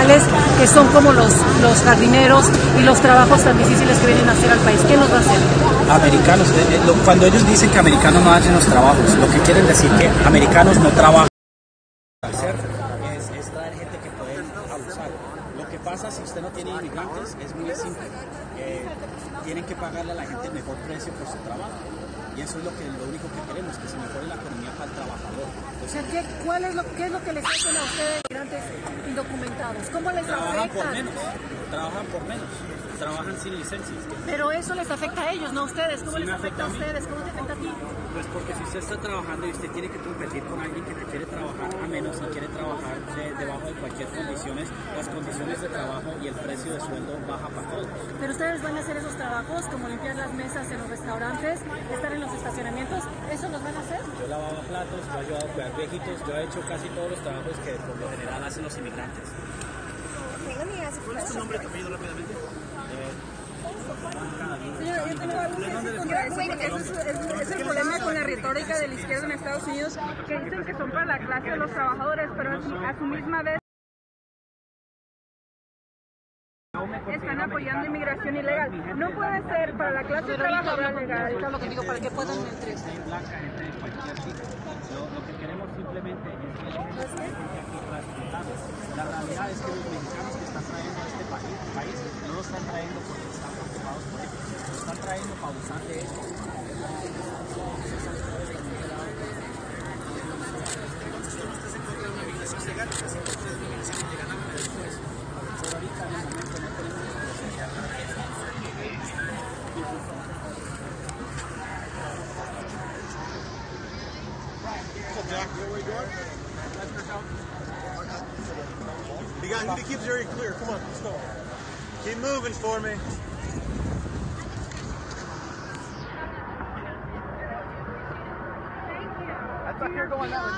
informales, que son como los jardineros y los trabajos tan difíciles que vienen a hacer al país? ¿Qué nos va a hacer? Americanos, cuando ellos dicen que americanos no hacen los trabajos, lo que quieren decir que americanos no trabajan. Es traer gente que puede abusar. Lo que pasa si usted no tiene inmigrantes es muy simple. Tienen que pagarle a la gente el mejor precio por su trabajo. Y eso es lo único que queremos, que se mejore la economía para el trabajador. Entonces, ¿qué es lo que les hacen a ustedes, migrantes indocumentados? ¿Cómo les afecta? Trabajan por menos, trabajan sin licencias. Pero eso les afecta a ellos, no a ustedes. ¿Cómo les afecta a ustedes? ¿Cómo te afecta a ti? Pues porque si usted está trabajando y usted tiene que competir con alguien que quiere trabajar a menos y quiere trabajar debajo de cualquier condiciones, las condiciones de trabajo y el precio de sueldo baja para todos. Pero ustedes van a hacer esos trabajos, como limpiar las mesas en los restaurantes, estar en los estacionamientos, ¿eso los van a hacer? Yo lavaba platos, yo he ayudado a cuidar viejitos, yo he hecho casi todos los trabajos que por lo general hacen los inmigrantes. ¿Cuál es tu nombre y tu apellido rápidamente? Señora, yo tengo algo que decir contra eso, porque es el problema con la retórica de la izquierda en Estados Unidos, que dicen que son para la clase de los trabajadores, pero a su misma vez están apoyando inmigración ilegal. No puede ser para la clase trabajadora legal. Ahorita lo que digo, para que puedan entrar. Gente blanca, gente de cualquier tipo. Lo que queremos simplemente es que la gente aquí la realidad es que los mexicanos que están trayendo a este país no lo están trayendo porque están preocupados por ellos, lo están trayendo para abusar de ellos. You guys need to keep this area clear. Come on, let's go. Keep moving for me. I thought you were going that way.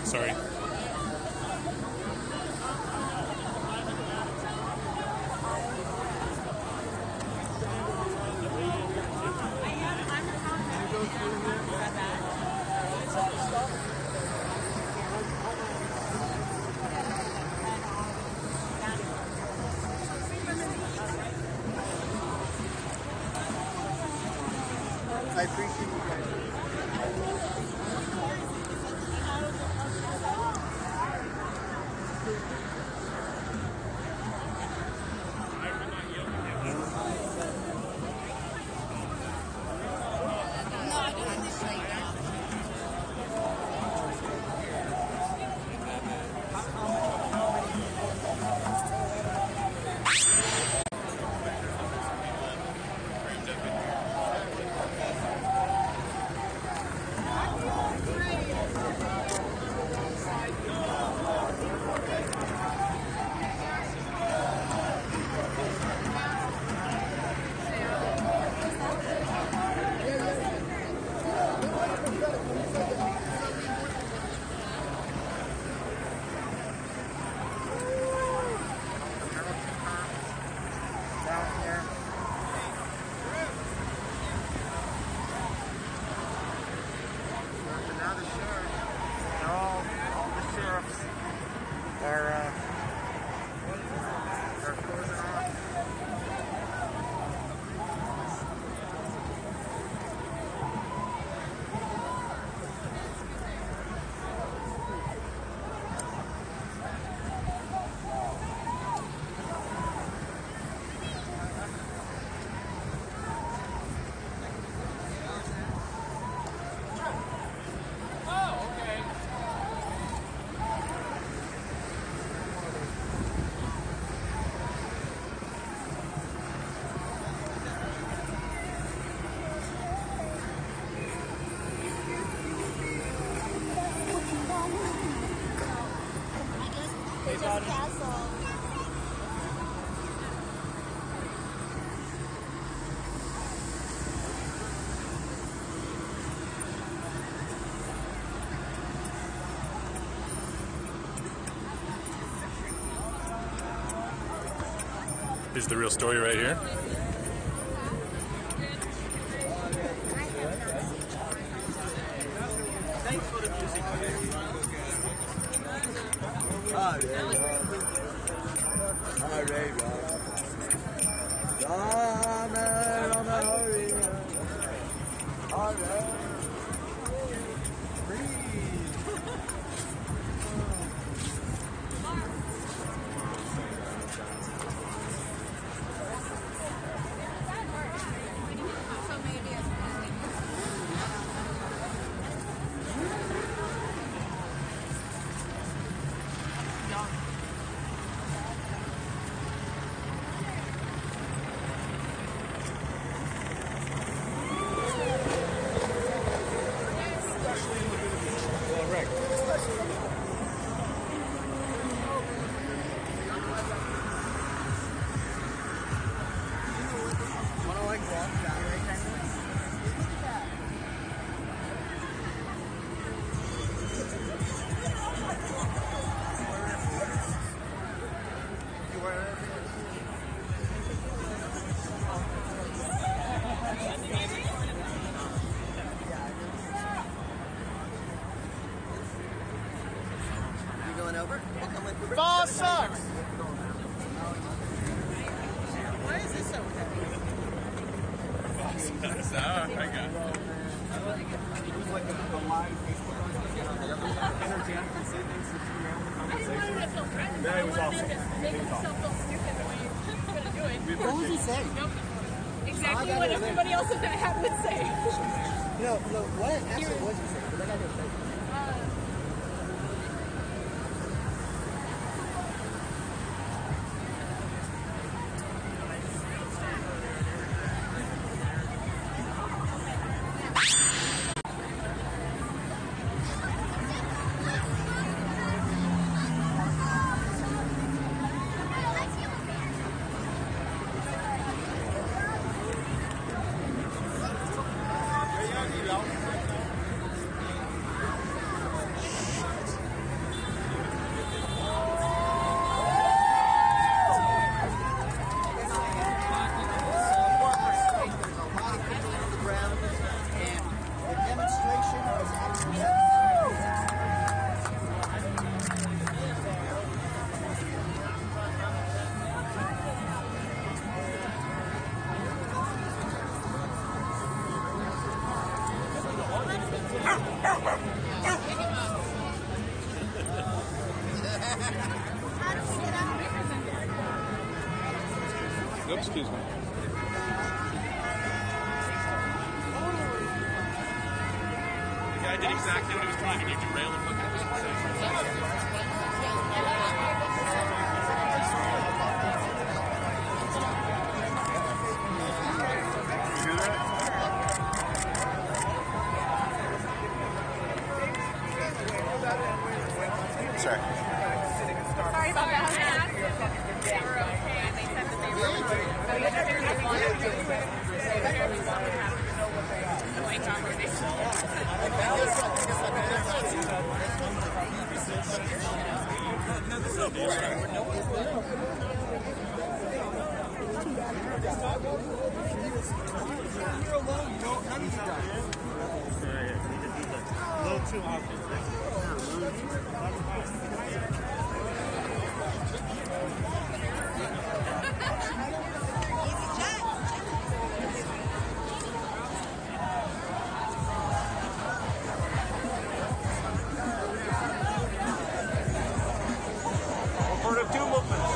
Sorry. I appreciate you guys. Here's the real story right here. Thanks for the music. Ball sucks! Why is this so heavy? I got it. It was like a live Facebook interject and say things that you know the conversation. Yeah, it was awesome. What was he saying? Exactly what everybody else at that hat would say. No, what actually was he saying? Because I got to say. Excuse me. The guy did exactly what he was trying to do, derail the fucking Sorry. Sorry about that. They were okay. They said that they were annoying conversation. You're alone, no, none of you guys. A little too obvious. For the two movements.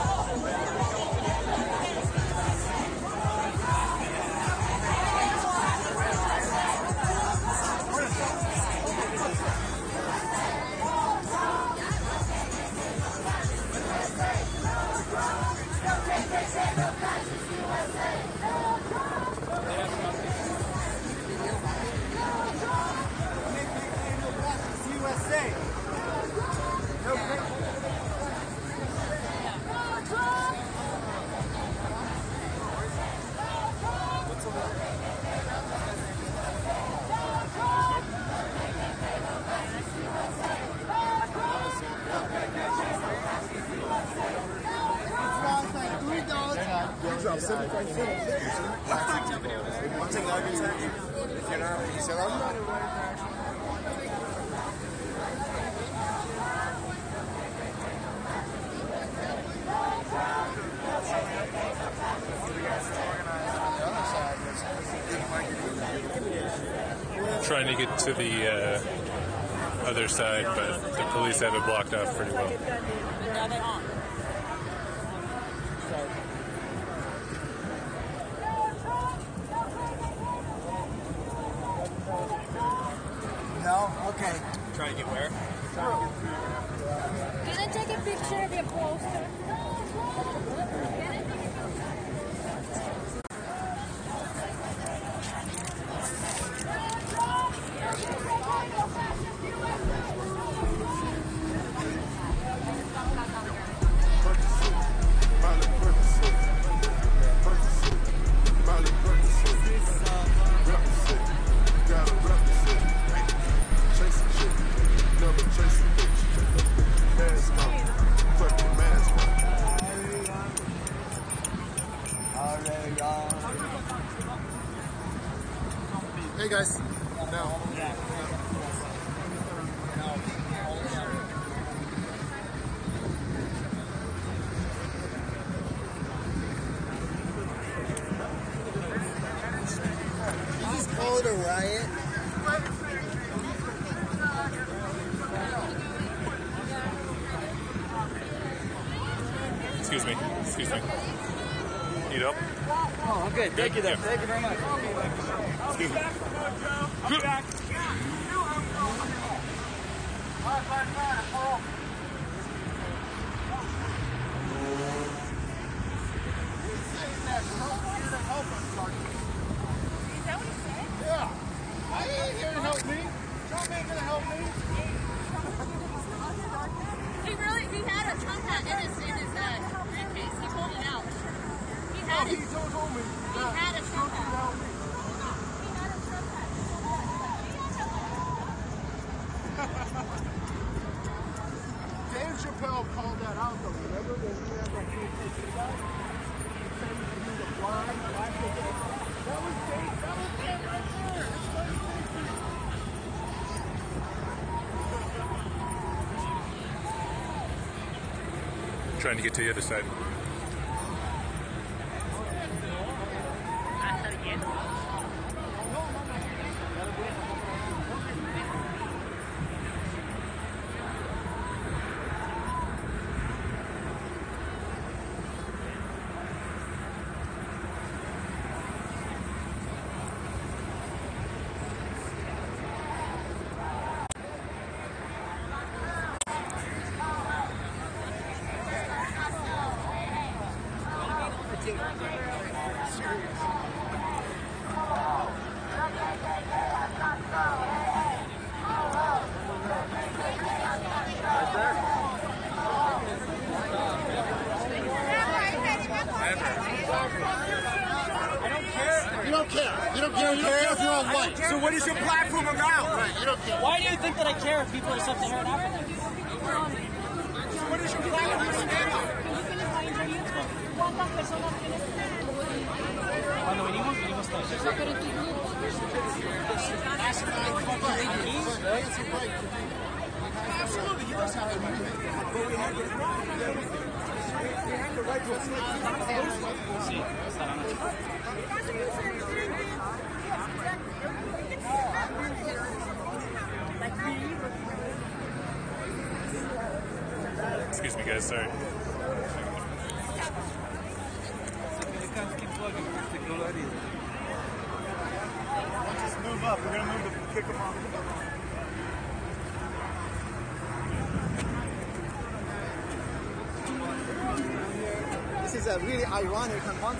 Trying to get to the other side, but the police have it blocked off pretty well. No? Okay. Trying to get where? Can I take a picture of your poster? Hey guys. No. You just call it a riot. Excuse me. Need help? Oh, I'm good. Thank you, though. Thank you very much. Excuse me. Yeah. I ain't here to help me. Trump ain't gonna help me. He had a Trump hat in his briefcase. He pulled it out. He had it. He told me. He had a Trump hat. Dave Chappelle called that out though. Remember when we had that big guy? He said he could do the blind. That was Dave. That was Dave right there. That's what he Trying to get to the other side. So what is your platform about? Right, you don't care. Why do you think that I care if people are something here in Africa? So what is your platform about? Cuando venimos todos. Absolutely, he does have the right. But we have the right to Sí, estarán aquí. Excuse me, guys. Sorry. Just move up. We're gonna move to kick him off. This is a really ironic and fun.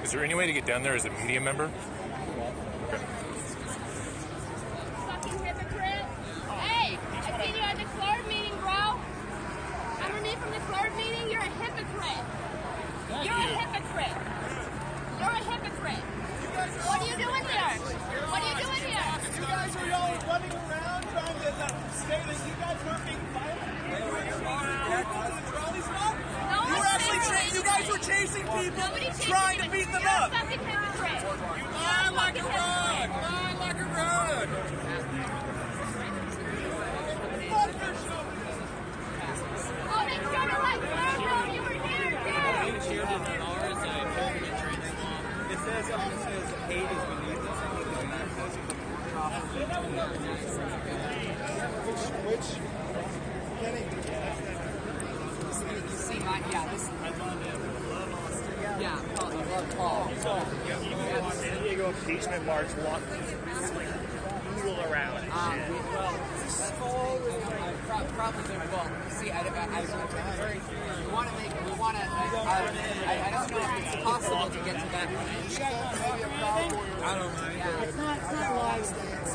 Is there any way to get down there as a media member? Fucking hypocrite. Hey, I seen you at the club meeting, bro. Underneath from the club meeting, you're a hypocrite. You're a hypocrite. You're a hypocrite. What are you doing here? What are you doing here? You guys are all running around people Nobody chases trying to you. beat them You're up. a fucking hypocrite. You lie like a rug. Lie like a rug. Oh, they started like Gloomtube. You were here too. It says hate is beneath us. Which Kenny? You see my, yeah, this yeah, Paul. San Diego impeachment march walk noodle around and shit. Probably good. Well, see, I don't know if it's possible to get to that point. I don't know. Yeah. It's not live stands.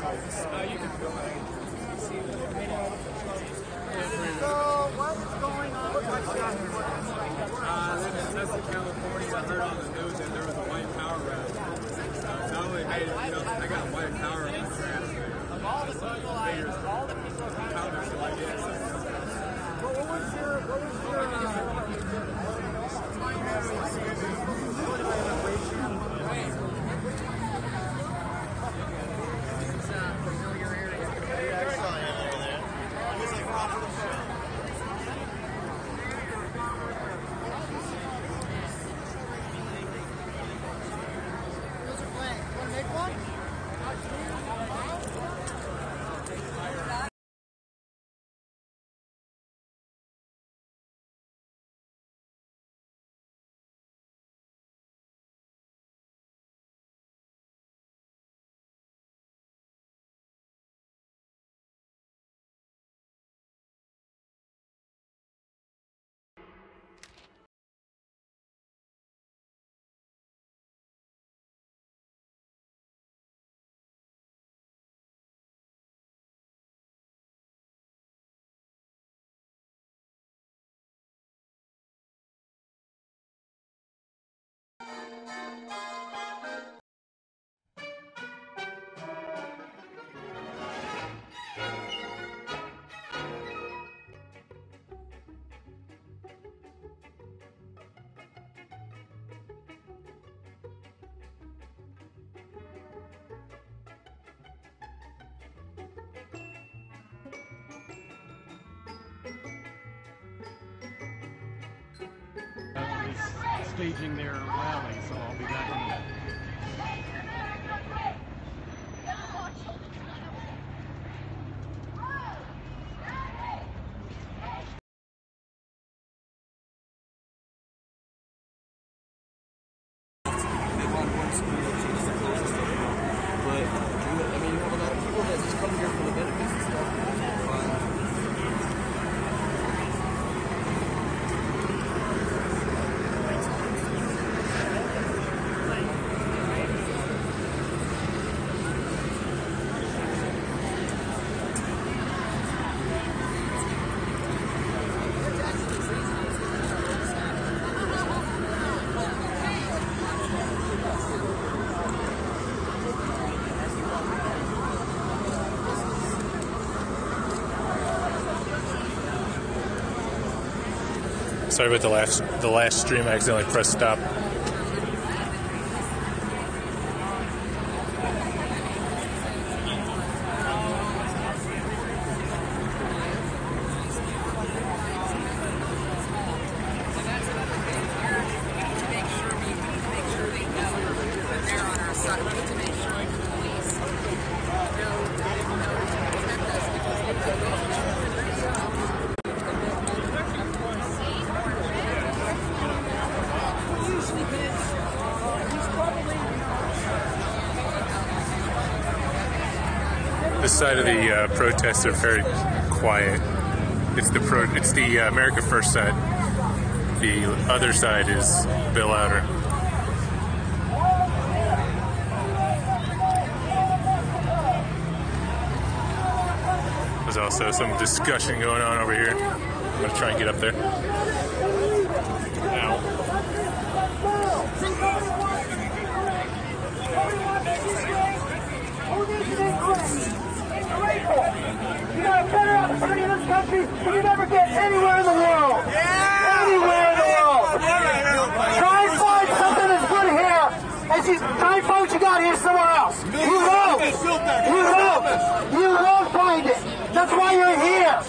So, what is going on with my That's in California. I heard on the news that there was a white power rally. Not only made it, I got white power on the grass. Of all the people Powders like it. What was your Staging their rally, so I'll be back in a minute. Sorry about the last stream. I accidentally pressed stop. This side of the protests are very quiet. It's the America First side. The other side is a bit louder. There's also some discussion going on over here. I'm gonna try and get up there. Ow. You got a better opportunity in this country than you never get anywhere in the world. Yeah! Anywhere in the world. Try and find out here somewhere else. You won't. You won't. You won't find it. That's why you're here.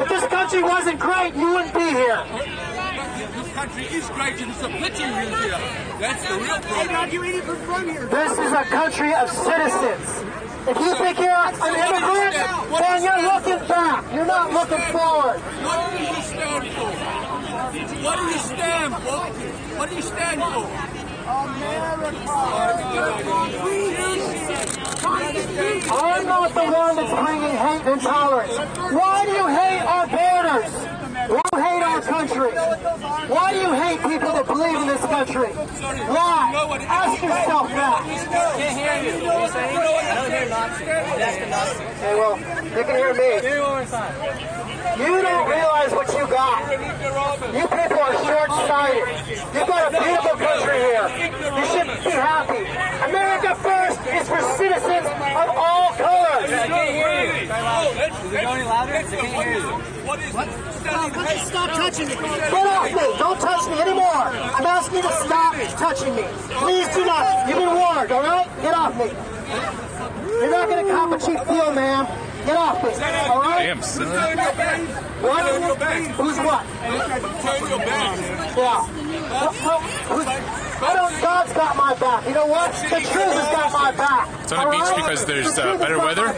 If this country wasn't great, you wouldn't be here. This country is great and it's a pity you're here. That's the real problem. This is a country of citizens. If you think you're an immigrant, then you're looking back. You're not looking forward. What do you stand for? What do you stand for? What do you stand for? I'm not the one that's bringing hate and intolerance. Why do you hate our borders? Why do you hate our country? Why do you hate people that believe in this country? Why? Ask yourself that. I can't hear you. What are you saying? I don't hear Nazi. Okay, well, you can hear me. You don't realize what you got. You people are short-sighted. You've got a beautiful country here. You should be happy. America first is for citizens of all colors. I can't hear you. Is it going any louder? I can't hear you. What? Stop touching me. Get off me. Don't touch me anymore. I'm asking you to stop touching me. Please do not. You've been warned, all right? Get off me. You're not going to cop a cheap deal, ma'am. Get off me, all right? Damn, son. What? Who's what? Yeah. God's got my back. You know what? The truth has got my back. It's on the beach because there's better weather,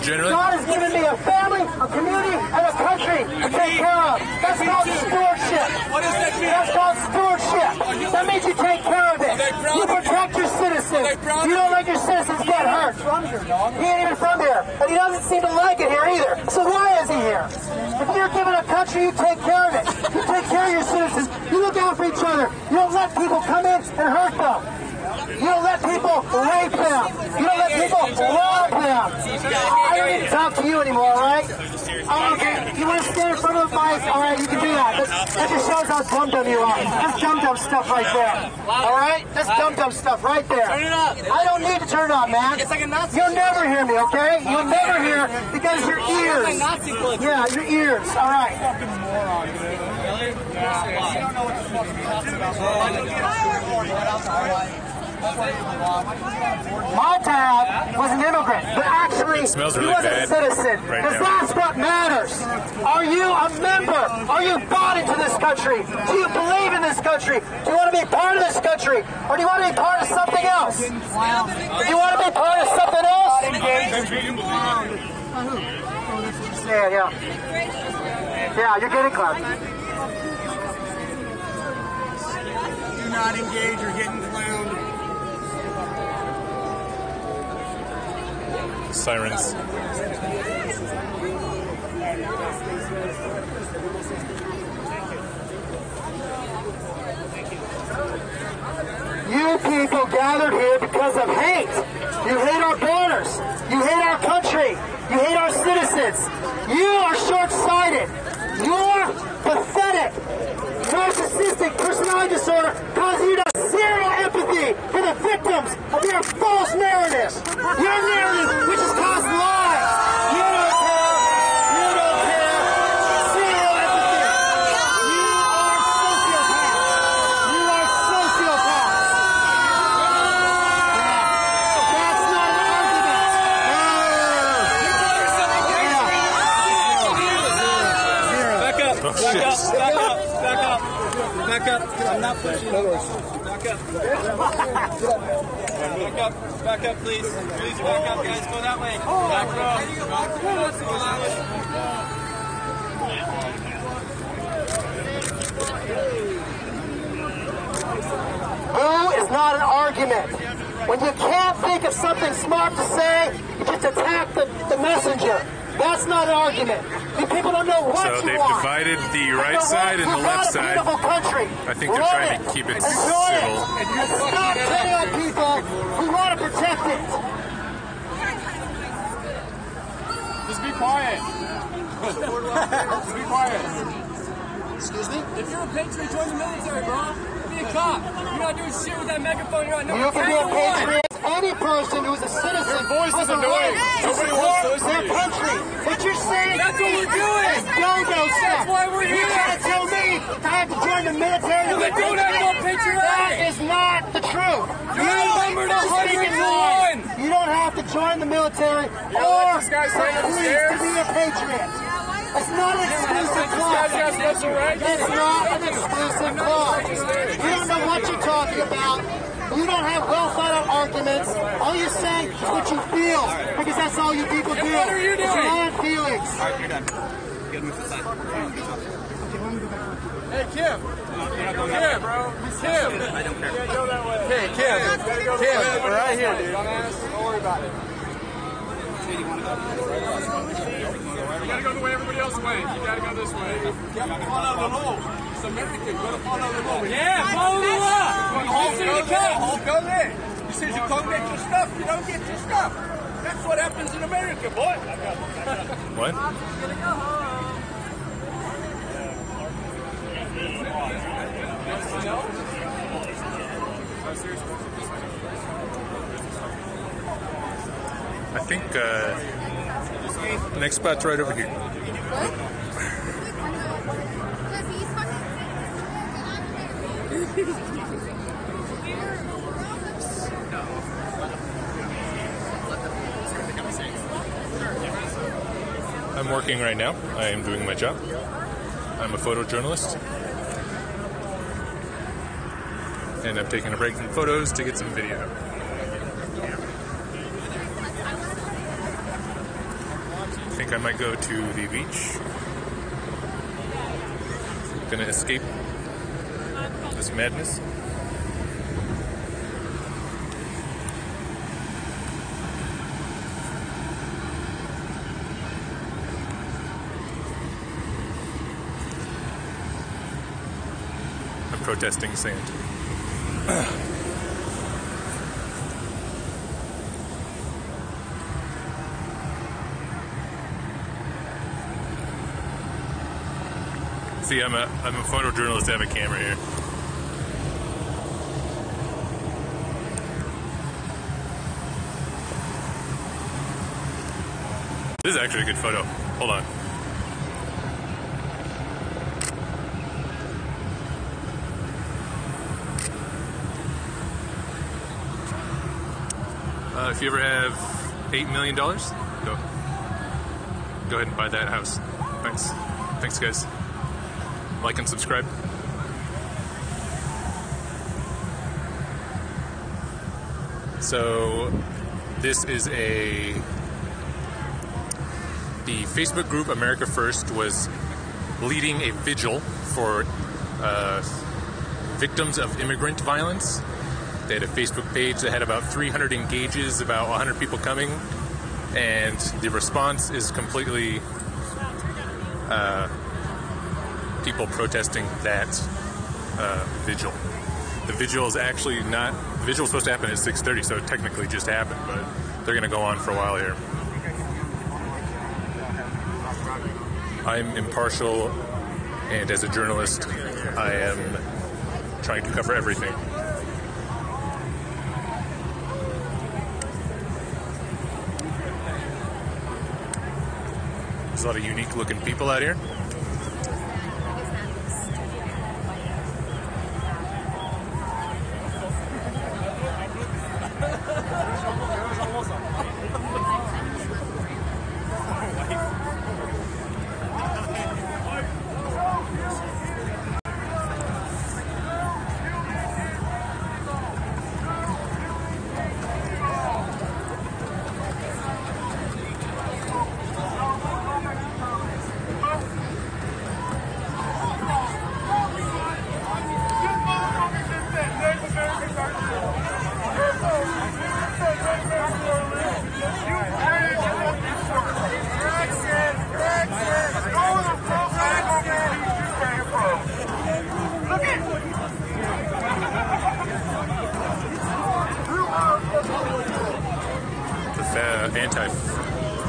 generally. God has given me a family, a community, and a country to take care of. That's called stewardship. What does that mean? That's called stewardship. That means you take care of it. You protect your citizens. You don't let your citizens get hurt. He ain't even from here, and he doesn't seem to like it here either. So why is he here? If you're given a country, you take care of it. You take care of your citizens. You look out for each other. You don't let people come in and hurt them. You don't let people rape them. You don't let people rob them. I don't even talk to you anymore, all right? Oh, okay. You want to stand in front of the mic? All right, you can do that. That just shows how dumb you are. That's dumb stuff right there. All right? That's dumb stuff right there. Turn it up. I don't need to turn it up, man. It's like a Nazi. You'll never hear me, okay? You'll never hear because your ears. It's like Nazi clip. Yeah, your ears. All right. Really? Yeah. You don't know what the fuck you're talking about. My dad was an immigrant, but actually he was a citizen, because that's what matters. Are you a member? Are you bought into this country? Do you believe in this country? Do you want to be part of this country? Or do you want to be part of something else? If you want to be part of something else? Yeah. Yeah, you're getting clowned. Do not engage, you're getting clowned. Sirens. You people gathered here because of hate. You hate our borders. You hate our country. You hate our citizens. You are short-sighted. Your pathetic, narcissistic personality disorder causes you to have zero empathy for the victims of your false narrative. Your narrative, which has caused lives. You don't care. You don't care. Zero empathy. You are sociopaths. You are sociopaths. That's not an argument. Back up. Oh, shit. Back up. I'm not pushing you. Back up, please. Please back up, guys. Go that way. Back row. Go that way. Boo is not an argument. When you can't think of something smart to say, you just attack the messenger. That's not an argument. You people don't know what So you they've want. divided the right side and the left side. Country. I think they're trying to keep it civil. Stop turning on people who want to protect it. Just be quiet. Just be quiet. Excuse me? If you're a patriot, join the military, bro. Be a cop. You're not doing shit with that megaphone. You're not You can be a patriot. Any person who's a citizen voice is has a annoying. right to Nobody support wants to their listen to you. country. What you're saying That's what we're doing. is go-go stuff. That's why we're You here. can't tell me I have to join the military. We don't have no patriotic. That is not the truth. You're a member of the speaking have to join the military or please to be a patriot. It's not an exclusive club. It's not an exclusive club. You don't know what you're talking about. You don't have well thought out arguments. All you're saying is what you feel, because that's all you people do. What are you doing? It's your own feelings. All right, you're done. You gotta move to the side. Hey, Kim. Kim, bro. Kim. I don't care. Go that way. Hey, Kim. Kim, we're right here, dude. Don't worry about it. You want to go? You gotta go the way everybody else went. You gotta go this way. Follow the law. It's American. Go to follow the law. Yeah, follow the law. Hulk, go there. You said you can't get your stuff. You don't get your stuff. That's what happens in America, boy. What? I think next spot's right over here. I'm working right now. I am doing my job. I'm a photojournalist. And I'm taking a break from photos to get some video. I think I might go to the beach. Gonna escape this madness. I'm protesting sand. See, I'm a photojournalist. I have a camera here. This is actually a good photo. Hold on. If you ever have $8 million, go ahead and buy that house. Thanks. Thanks, guys. Like and subscribe. So, this is the Facebook group America First was leading a vigil for victims of immigrant violence. They had a Facebook page that had about 300 engages, about 100 people coming, and the response is completely people protesting that vigil. The vigil is actually not. The vigil was supposed to happen at 6:30, so it technically just happened, but they're going to go on for a while here. I'm impartial, and as a journalist, I am trying to cover everything. There's a lot of unique looking people out here.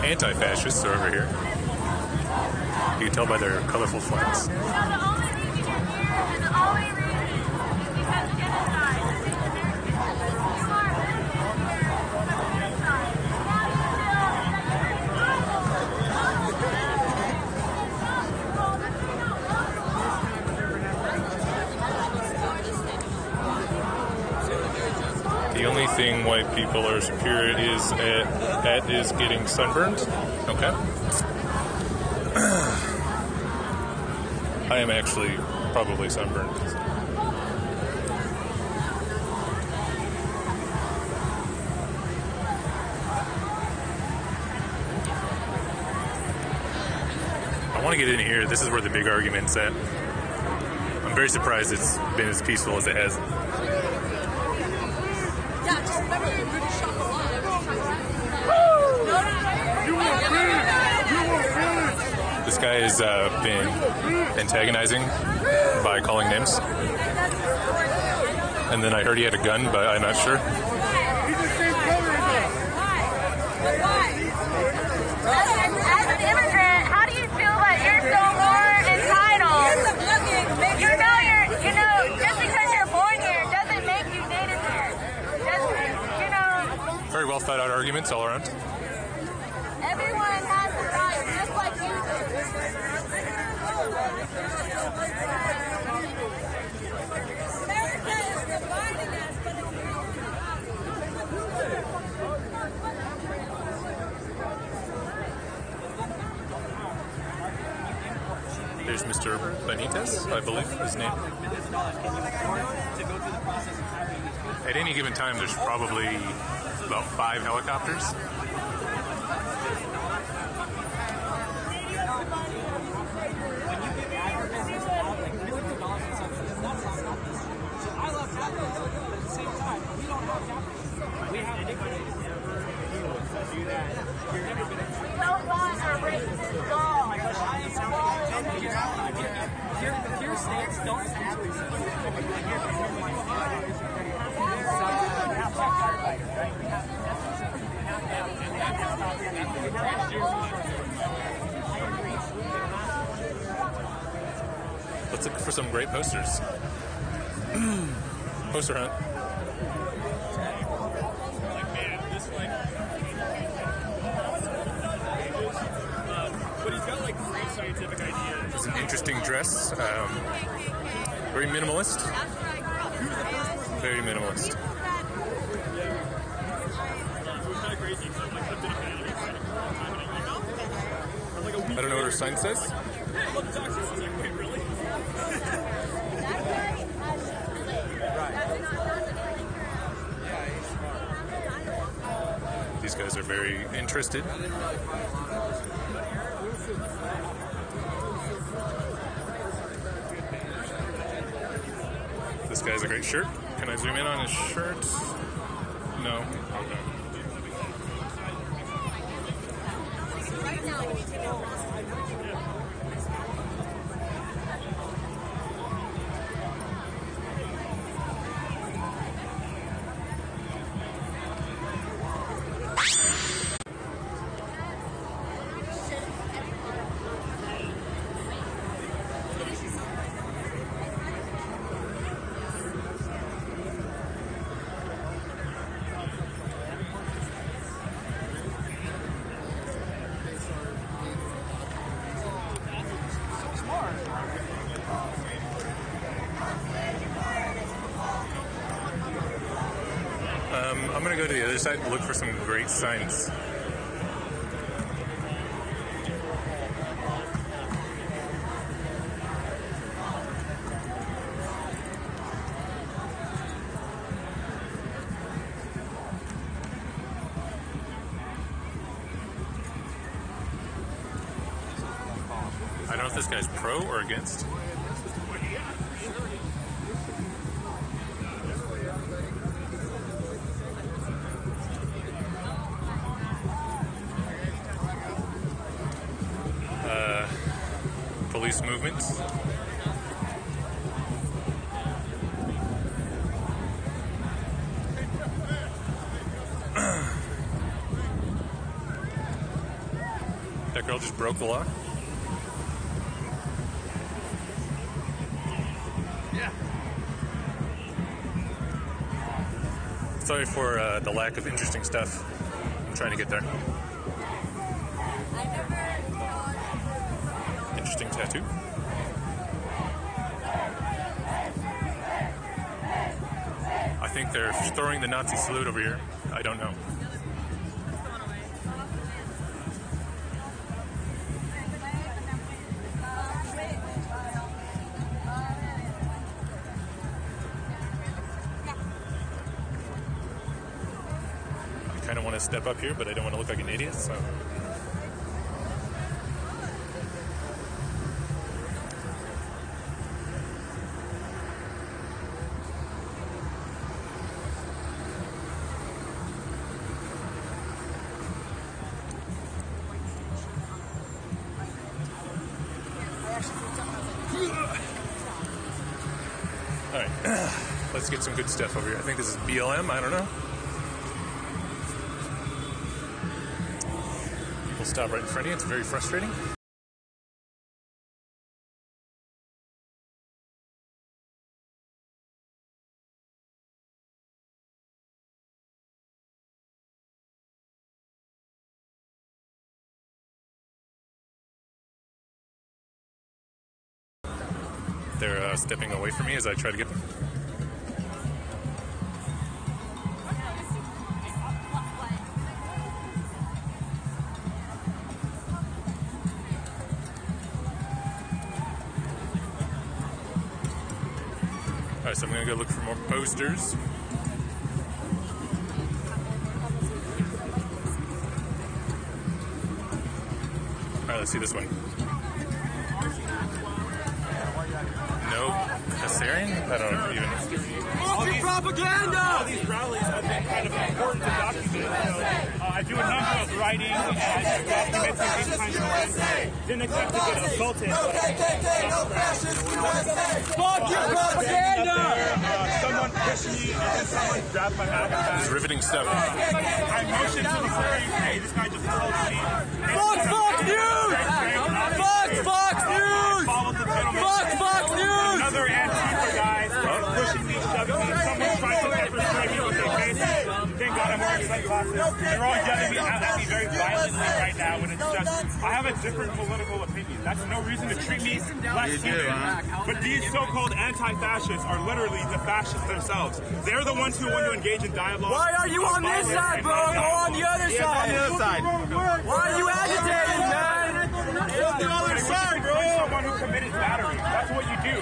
Anti-fascists are over here. You can tell by their colorful flags. No, the only reason you're here, and the only reason is because genocide. You are living here because of genocide. Now you The only thing white people colors. Here it is. Ed is getting sunburned. Okay. I am actually probably sunburned. I want to get in here. This is where the big argument's at. I'm very surprised it's been as peaceful as it has. Yeah, just remember you really shop a lot. This guy has been antagonizing by calling names. And then I heard he had a gun, but I'm not sure. As an immigrant, how do you feel that you're so more entitled? Just because you're born here doesn't make you native here. Very well thought out arguments all around. Everyone has the right, just like you There's Mr. Benitez, I believe his name. At any given time, there's probably about 5 helicopters. Your states don't have Let's look for some great posters. Poster hunt. But he's got like 3 scientific ideas. It's an interesting dress. Very minimalist. Very minimalist. I don't know what her sign says. These guys are very interested. This guy's a great shirt. Can I zoom in on his shirt? No. Okay. I'm going to go to the other side and look for some great signs. I don't know if this guy's pro or against. Police movements. That girl just broke the law. Yeah. Sorry for the lack of interesting stuff. I'm trying to get there. Interesting tattoo. I think they're throwing the Nazi salute over here. I don't know. I kind of want to step up here, but I don't want to look like an idiot, so... Alright, let's get some good stuff over here. I think this is BLM, I don't know. People stop right in front of you, it's very frustrating. They're stepping away from me as I try to get them. Alright, so I'm gonna go look for more posters. Alright, let's see this one. No, Caesarian? I don't know even. All these propaganda! All these rallies have been kind of important to document. I do a number of writing and documenting these kinds of events. Didn't expect to get assaulted. No KKK, no fascist USA! Fuck you, propaganda! Someone pushed me and then someone grabbed my backpack. This is riveting stuff. I motioned to the security, hey, this guy just assaulted me. Fuck Fox News! Fuck Fox News! Fuck News! Another Antifa guy pushing me, shoving me. Someone's trying to pepper spray me with their face. Thank God I'm wearing sunglasses. They're all yelling at me very violently right now when it's just, I have a different political opinion. That's no reason to treat me less human. But these so-called anti-fascists are literally the fascists themselves. They're the ones who want to engage in dialogue. Why are you on this side, bro? Go on the other side. On the other side. Why are you agitating, man? Go on the other side, bro. Someone who committed battery. That's what you do.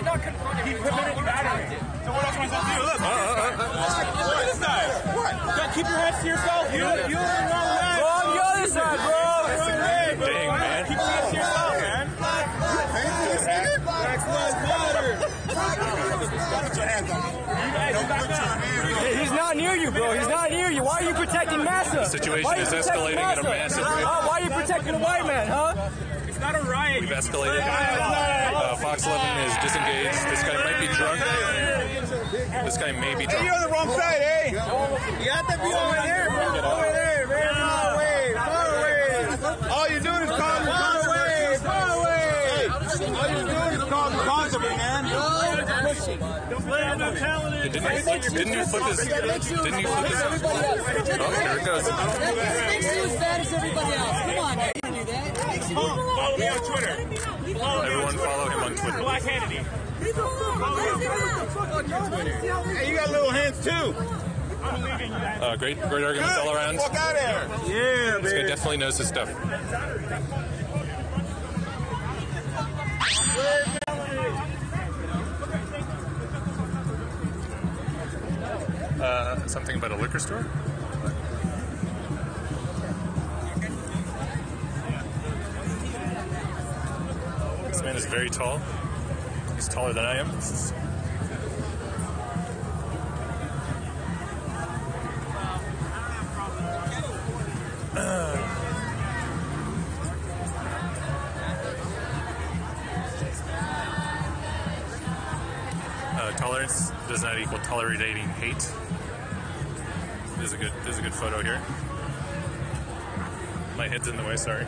He committed battery. So what else am I supposed to do? Look. Look at this guy. What? You gotta keep your hands to yourself. You're in the wrong way. Go on the other side, bro. Dang, man. Keep your hands to yourself, man. Black Lives Matter. Put your hands on me. He's not near you, bro. He's not near you. Why are you protecting Massa? The situation is escalating at a massive rate. Why are you protecting a white man, huh? It's not a riot. We've escalated. Fox 11 is disengaged. This guy might be drunk. This guy may be drunk. You're on the wrong side, eh? You have to be over there, bro. Over there, man. Far away. Far away. All you're doing is causing controversy. Far away. All you're doing is causing controversy, man. Didn't you flip this? Oh, here it goes. That makes you as bad as everybody else. Come on, man. You can't do that. Follow me on Twitter. Everyone follow him on Twitter. Black Hannity. Hey, you got little hands, too. I'm leaving you that. Great arguments all around. Walk out of here. Yeah, This guy man. definitely knows his stuff. Something about a liquor store? This man is very tall. He's taller than I am. This is... Tolerance does not equal tolerating hate. There's a good photo here. My head's in the way, sorry.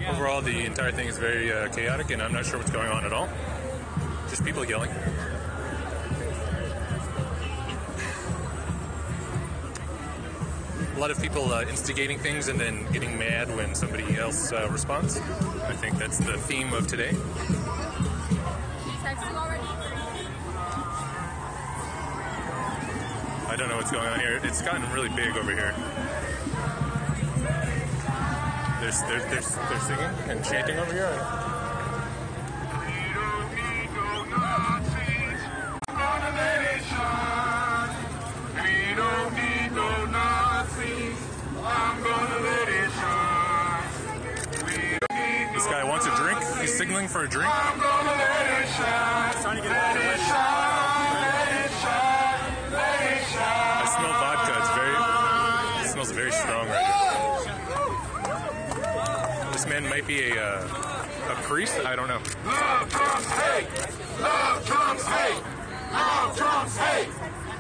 Overall, the entire thing is very chaotic, and I'm not sure what's going on at all. Just people yelling. A lot of people instigating things and then getting mad when somebody else responds. I think that's the theme of today. Texting already? I don't know what's going on here. It's gotten really big over here. They're singing and chanting over here. We don't need no Nazis. I'm gonna let it shine. This guy wants a drink. He's signaling for a drink. I'm gonna let it shine. He's trying to get let it shine. Let it shine. Let it shine. I smell vodka. It smells very strong right now. This man might be a priest. I don't know. Love trumps hate. Love trumps hate. Love trumps hate.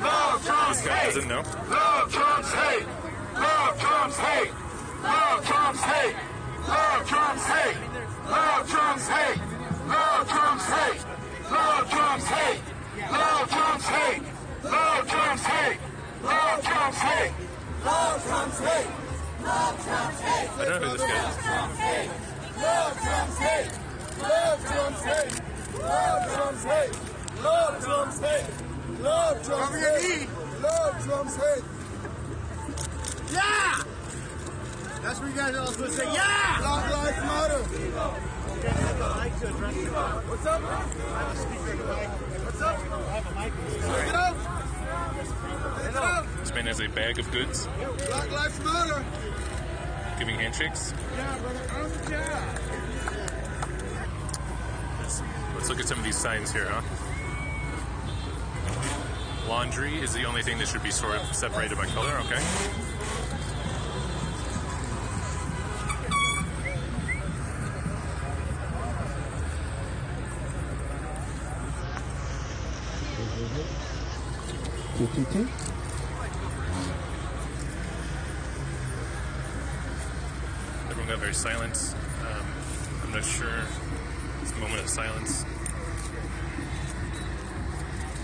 Love trumps hate. This guy doesn't know. Love trumps hate. Love trumps hate. Love trumps hate. Love trumps hate. Love trumps hate. Love trumps hate. Love trumps hate. Love trumps hate. Love trumps hate. Love trumps hate. Love trumps hate. Love trumps hate. I don't know who this guy is. Love trumps hate. Love trumps hate. Love trumps hate. Love trumps hate. Love trumps hate. Love trumps hate. Yeah! That's what you guys are all supposed to say. Yeah! Black Lives Matter. What's up? I have a speaker in the mic. What's up? I have a mic. Pick it up. Pick it up. This man has a bag of goods. Black Lives Matter. Giving handshakes. Yeah, brother. Yeah. Let's look at some of these signs here, huh? Laundry is the only thing that should be sort of separated by color, okay? Everyone got very silent. I'm not sure. It's a moment of silence.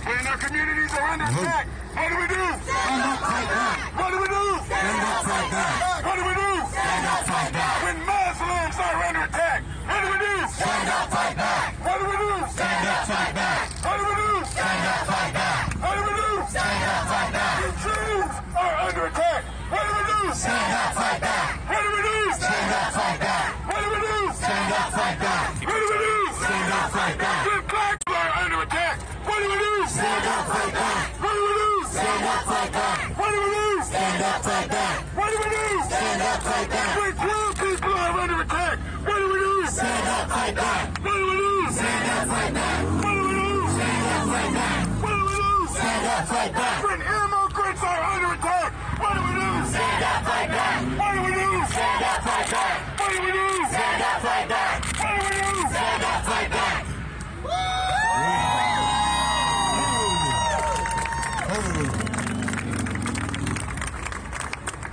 When our communities are under attack, what do we do? Stand up, fight back. What do we do? Stand up, fight back. What do we do? Stand up, fight back. When Muslims are under attack, what do we do? Stand up, fight back. What do we do? Stand up, fight back. What do we do? Stand up, fight back. What do we do? Stand up, fight back. When Jews are under attack, what do we do? Stand up, fight back. What do we do? Stand up, fight back. What do we do? Stand up, fight back. What do we do? Stand up, fight back. When blacks are under attack, what do we do? Stand up, fight back. What do we do? Stand up, fight back. What do we do? Stand up, fight back. What do we do? Stand up, fight back. When queer people are under attack, what do we do? Stand up, fight back. What do we do? Stand up, fight back. What do we do? Stand up, fight back. What do we do? Stand up, fight back. When immigrants are under attack, what do we do? Stand up, fight back. What do we do? Stand up, fight back. What do we do? Stand up, fight back. What do we do? Stand up, fight back.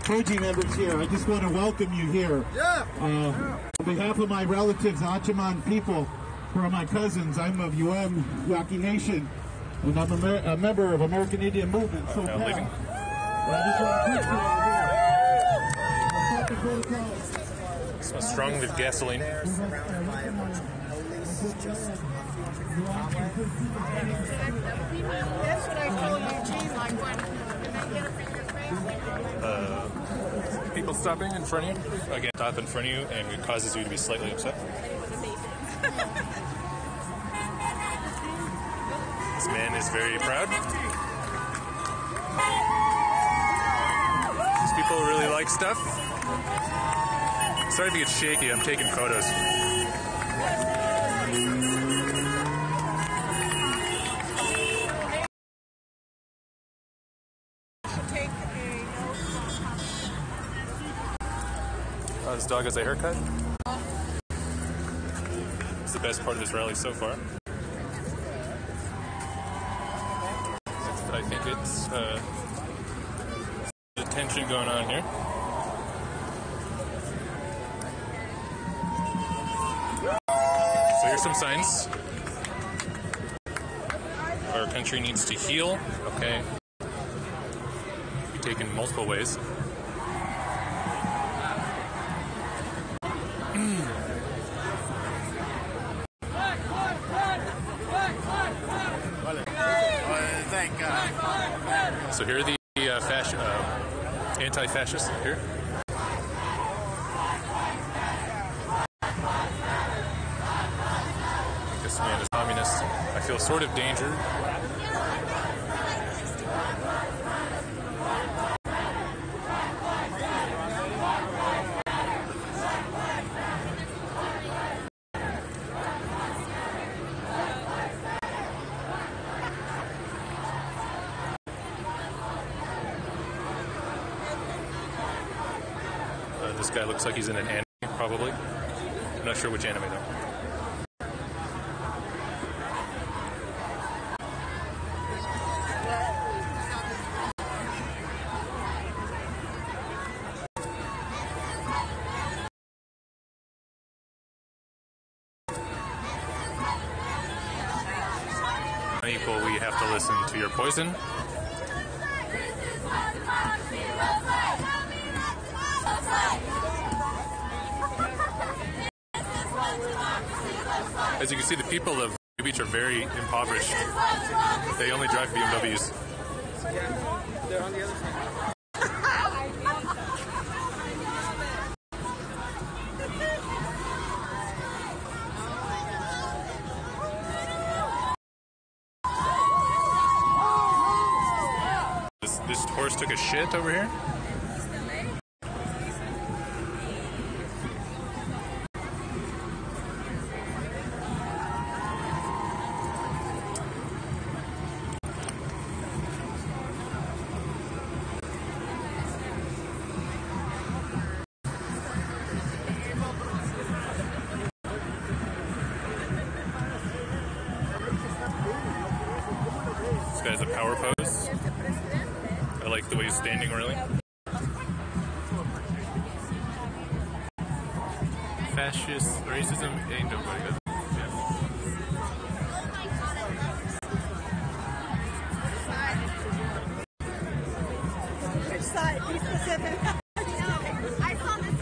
Clergy members here, I just want to welcome you here. On behalf of my relatives, Achaman people, who are my cousins, I'm of Yaqui Nation, and I'm a member of American Indian Movement. So I just want to It smells strong with gasoline. That's what I told Eugene, like when they get up in your face. People stopping in front of you, again, stop in front of you, and it causes you to be slightly upset. This man is very proud. These people really like stuff. Sorry if it gets shaky, I'm taking photos. This dog has a haircut. It's the best part of this rally so far. I think it's the tension going on here. So here's some signs. Our country needs to heal. Okay. Be taken multiple ways. So here are the anti-fascist here. This man is communist. I feel sort of danger. This guy looks like he's in an anime, probably. I'm not sure which anime though. Unequal, we have to listen to your poison. As you can see, the people of Beach are very impoverished. They only drive BMWs. Yeah, they're on the other side. This horse took a shit over here? This guy's a power pose. I like the way he's standing, really. Fascist racism ain't nobody good. Which side? Be specific. I saw this.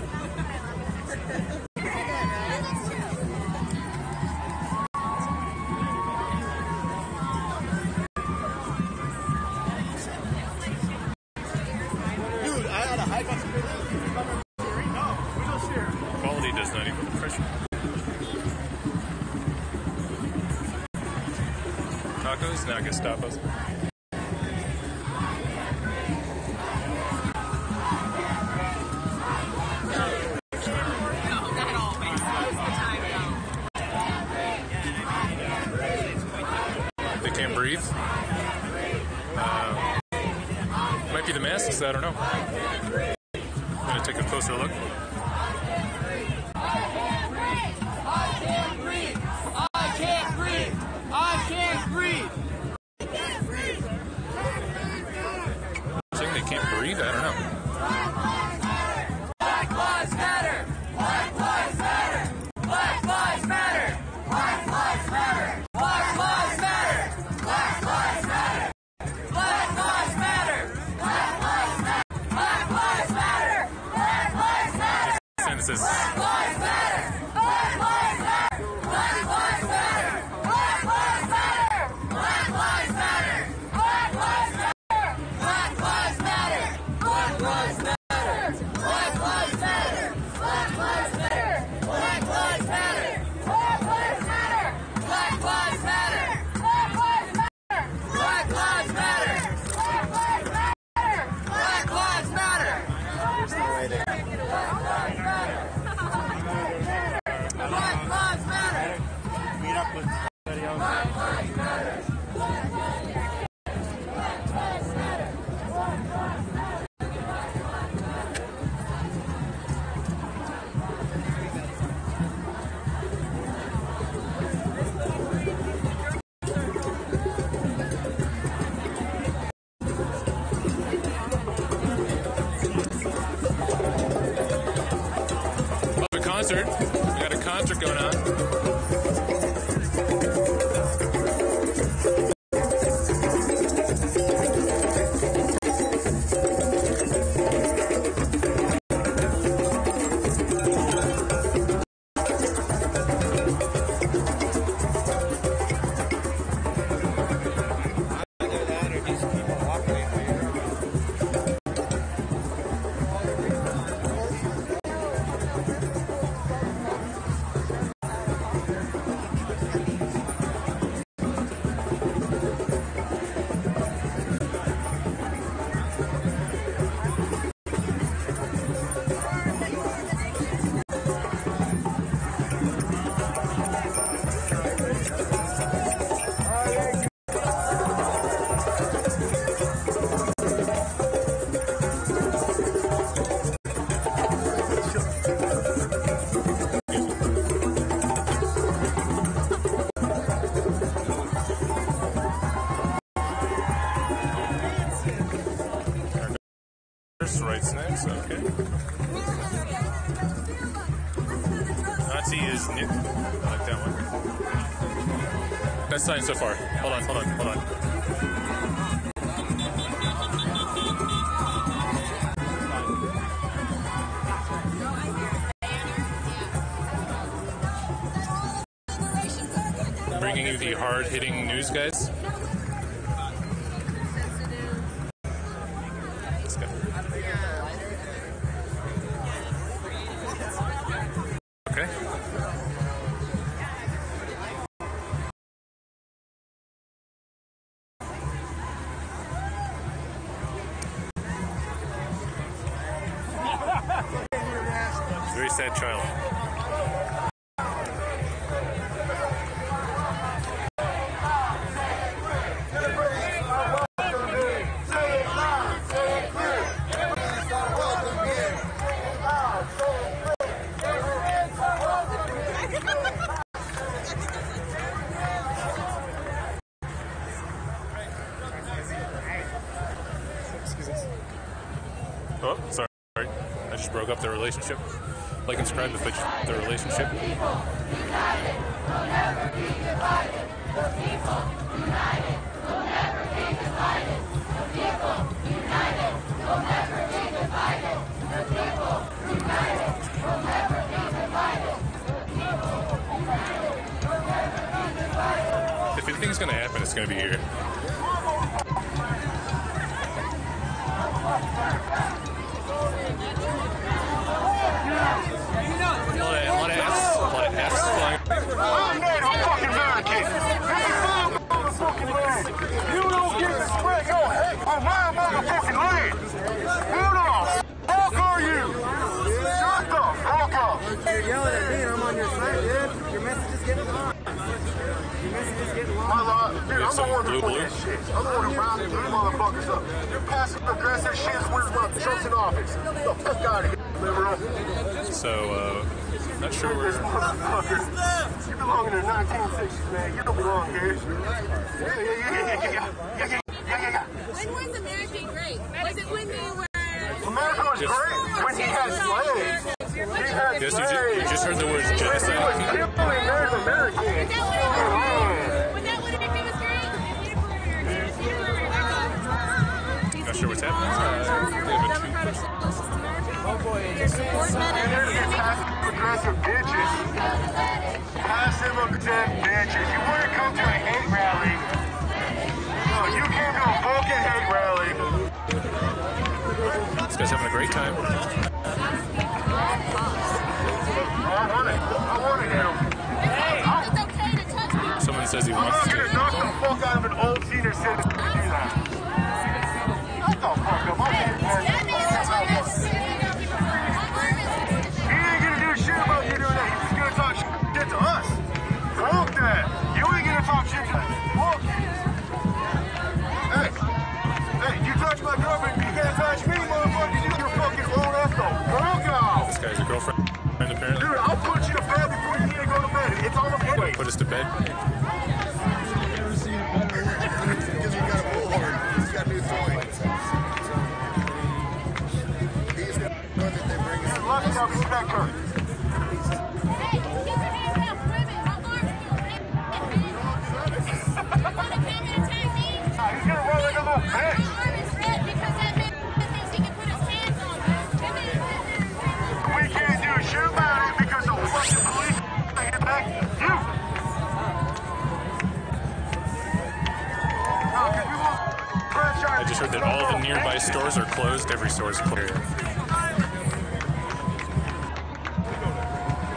Quality does not equal the pressure. Tacos? Now Gestapo's. They can't breathe. Might be the masks, I don't know. I'm gonna take a closer look. Saying they can't breathe? I don't know. Black lives matter! Black lives matter! Black lives matter! Black lives matter! Black lives matter! Black lives matter! Black lives matter! Black lives matter! Black lives matter! Black lives matter! Census. Black lives matter! Black lives matter! Black lives matter! Black lives matter! Black lives matter! Black lives matter! Black lives matter! Black lives matter! Black lives matter! Black lives matter! Black lives matter! Black lives matter! Black lives matter! Black lives matter! Black lives matter! Black lives matter! Black lives matter! There's no way there. Black lives matter! Black lives matter! Meet up with somebody else. Black lives matter! Black lives matter! Black lives matter! Black lives matter! A concert. We got a concert going on. Rights next, okay. Nazi is new. I like that one. Best sign so far. Hold on. Bringing you the hard-hitting news, guys. Let's go. Okay. Very sad child. Oh, sorry. I just broke up their relationship. Like and subscribe to their relationship. If anything's going to happen, it's going to be here. A lot of F's flying. I'm not a fucking American. This is my motherfucking land. You don't get to spread your hate on my motherfucking land. Who the fuck are you? Shut the fuck up. You're yelling at me and I'm on your side, dude. Your message is getting lost. Your message is getting lost. Dude, I'm the one doing that shit. I'm the one who rounded you motherfuckers up. Your passive aggressive shit is where's my Trump's in office. Get the fuck out of here, liberal. So, not sure where. This motherfucker. You belong in the 1960s, man. You don't belong here. Yeah. When was America great? Was it when they were... America was great when he had slaves. He had Yes, slaves. you just heard the words genocide. He was killing Native Americans. Was that when everything was great? Not sure what's happening. Democratic Socialist America? Oh boy. Your support men and Passive bitches. Passive aggressive bitches. You want to come to a hate rally? No, you came to a fucking hate rally. This guy's having a great time. I want to hit him. It's okay to touch me. Someone says he I'm wants not to. going to knock the fuck out of an old senior citizen to do that. Shut the fuck up. I'm getting mad. He ain't going to do shit about you doing that. He's just going to talk shit to us. Fuck that. You ain't going to talk shit to us. Fuck you. Hey, you touch my girlfriend, you can't touch me, motherfucker. You're fucking old ass though. Fuck off. This guy's a girlfriend, apparently. Dude, I'll put you to bed before you need to go to bed. It's all okay. Wait, put us to bed. Because you got a bullhorn. He's got new toys. He's got one that they bring in. Lucky I'll respect her. Hey, get your hands up, women. How large are you? You want to come and attack me? He's gonna run like a little bitch. My arm is red because that man thinks he can put his hands on me. We can't do shit about it because the fucking police are here back you. I just heard that all the nearby stores are closed. Every store is closed.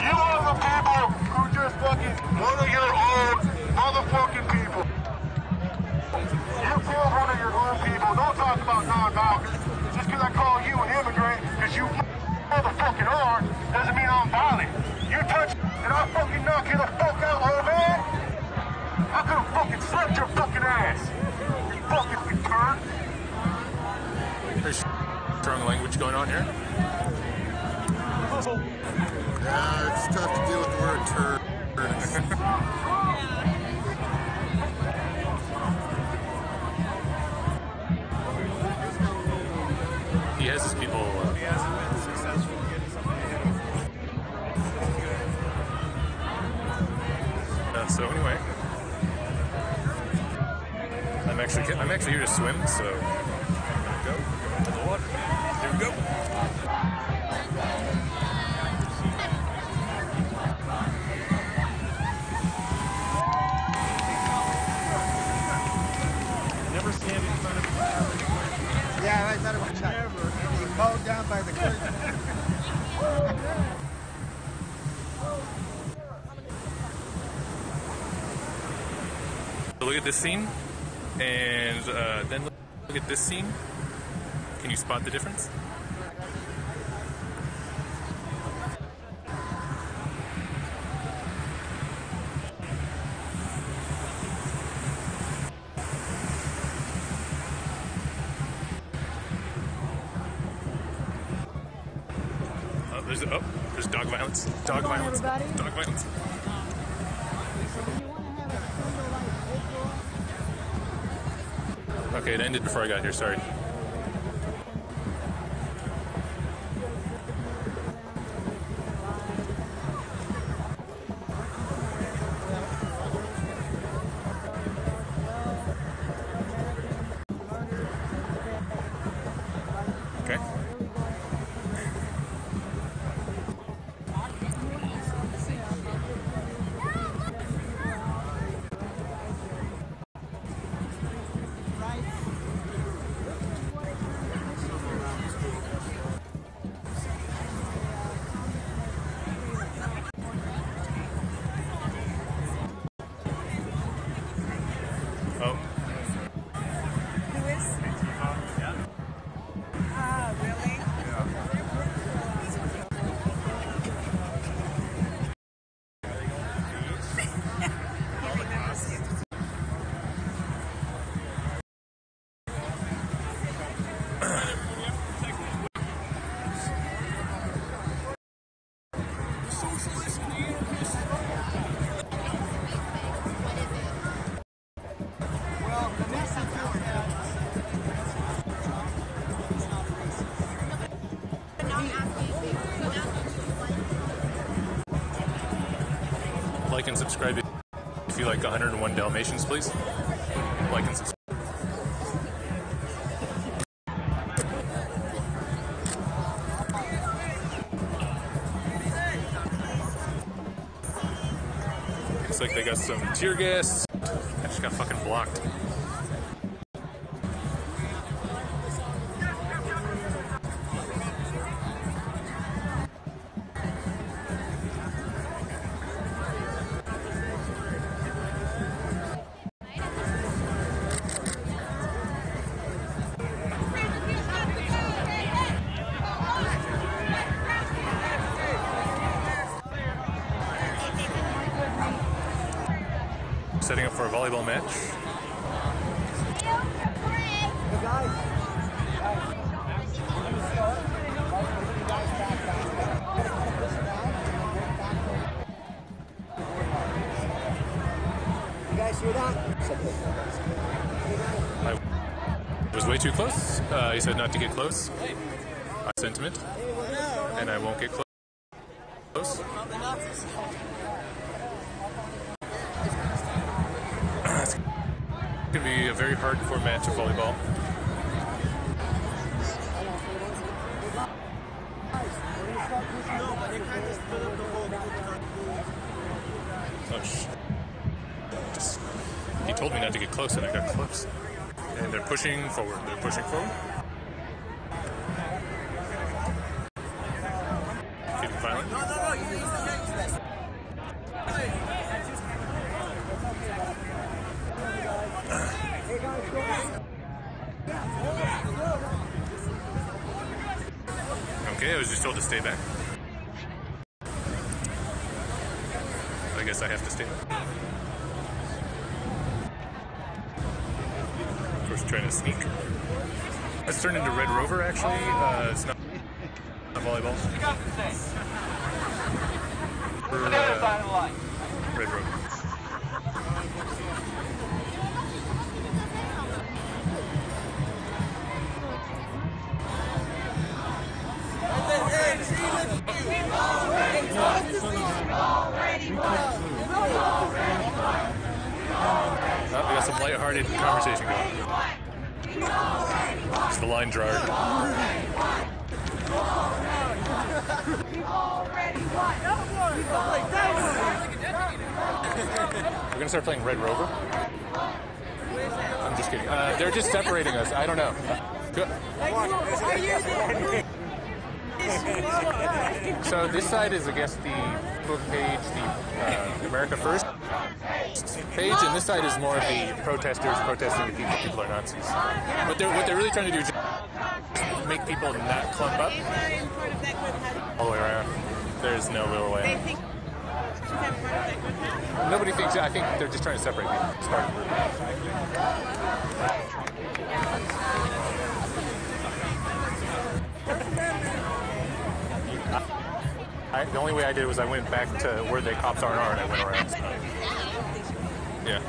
You are the people who just fucking one of your own motherfucking people. You killed one of your own people. Don't talk about non-violence. Just because I call you an immigrant, because you motherfucking are, doesn't mean I'm violent. You touch and I'll fucking knock you the fuck out, old man. I could have fucking slapped your fucking ass. You fucking turd. There's strong language going on here. Yeah, it's tough to deal with the word turd. he has his people. He hasn't been successful getting something ahead. So anyway, I'm actually here to swim, so I'm gonna go to the water. Here we go. Never stand in front of the crowd. Yeah, I thought about that. He mowed down by the curtain. So look at this scene, and then look at this scene. Can you spot the difference? There's dog violence. Dog violence. Dog violence. Okay, it ended before I got here, sorry. Okay. Like and subscribe if you like 101 Dalmatians, please. Like and subscribe. Looks like they got some tear gas. I just got fucking blocked. Setting up for a volleyball match. You guys hear that? I was way too close. He said not to get close. Sentiment. And I won't get close. It's going to be a very hardcore match of volleyball. He told me not to get close, and I got close. And they're pushing forward. They're pushing forward. Keeping violent. Okay, I was just told to stay back. I guess I have to stay back. Of course, trying to sneak. Let's turn into Red Rover, actually. It's not volleyball. Red Rover. lighthearted conversation going. It's the line drawer. We're gonna start playing Red Rover. I'm just kidding. They're just separating us. I don't know. Good. So this side is, I guess, the book page, the America First page, and this side is more of the protesters protesting the people are Nazis. What they're really trying to do is just make people not clump up all the way around. There's no real way. Nobody thinks. I think they're just trying to separate people. Start a group. The only way I did was I went back to where the cops are and I went around. So. Yeah.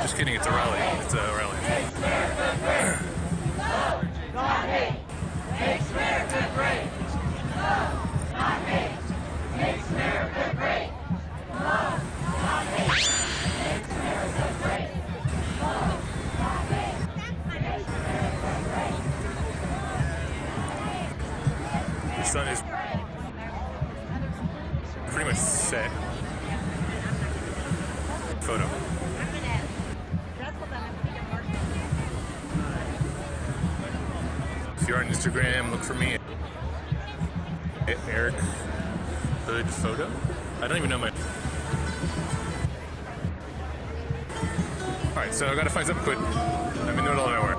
Just kidding, it's a rally. It's a rally. Makes America great. Not hate. Makes America great. Not hate. Makes America great. Not hate. Makes America great. The sun is pretty much set. Photo. If you're on Instagram, look for me at Eric Hood Photo. I don't even know my... Alright, so I gotta find something quick. I'm in the middle of nowhere.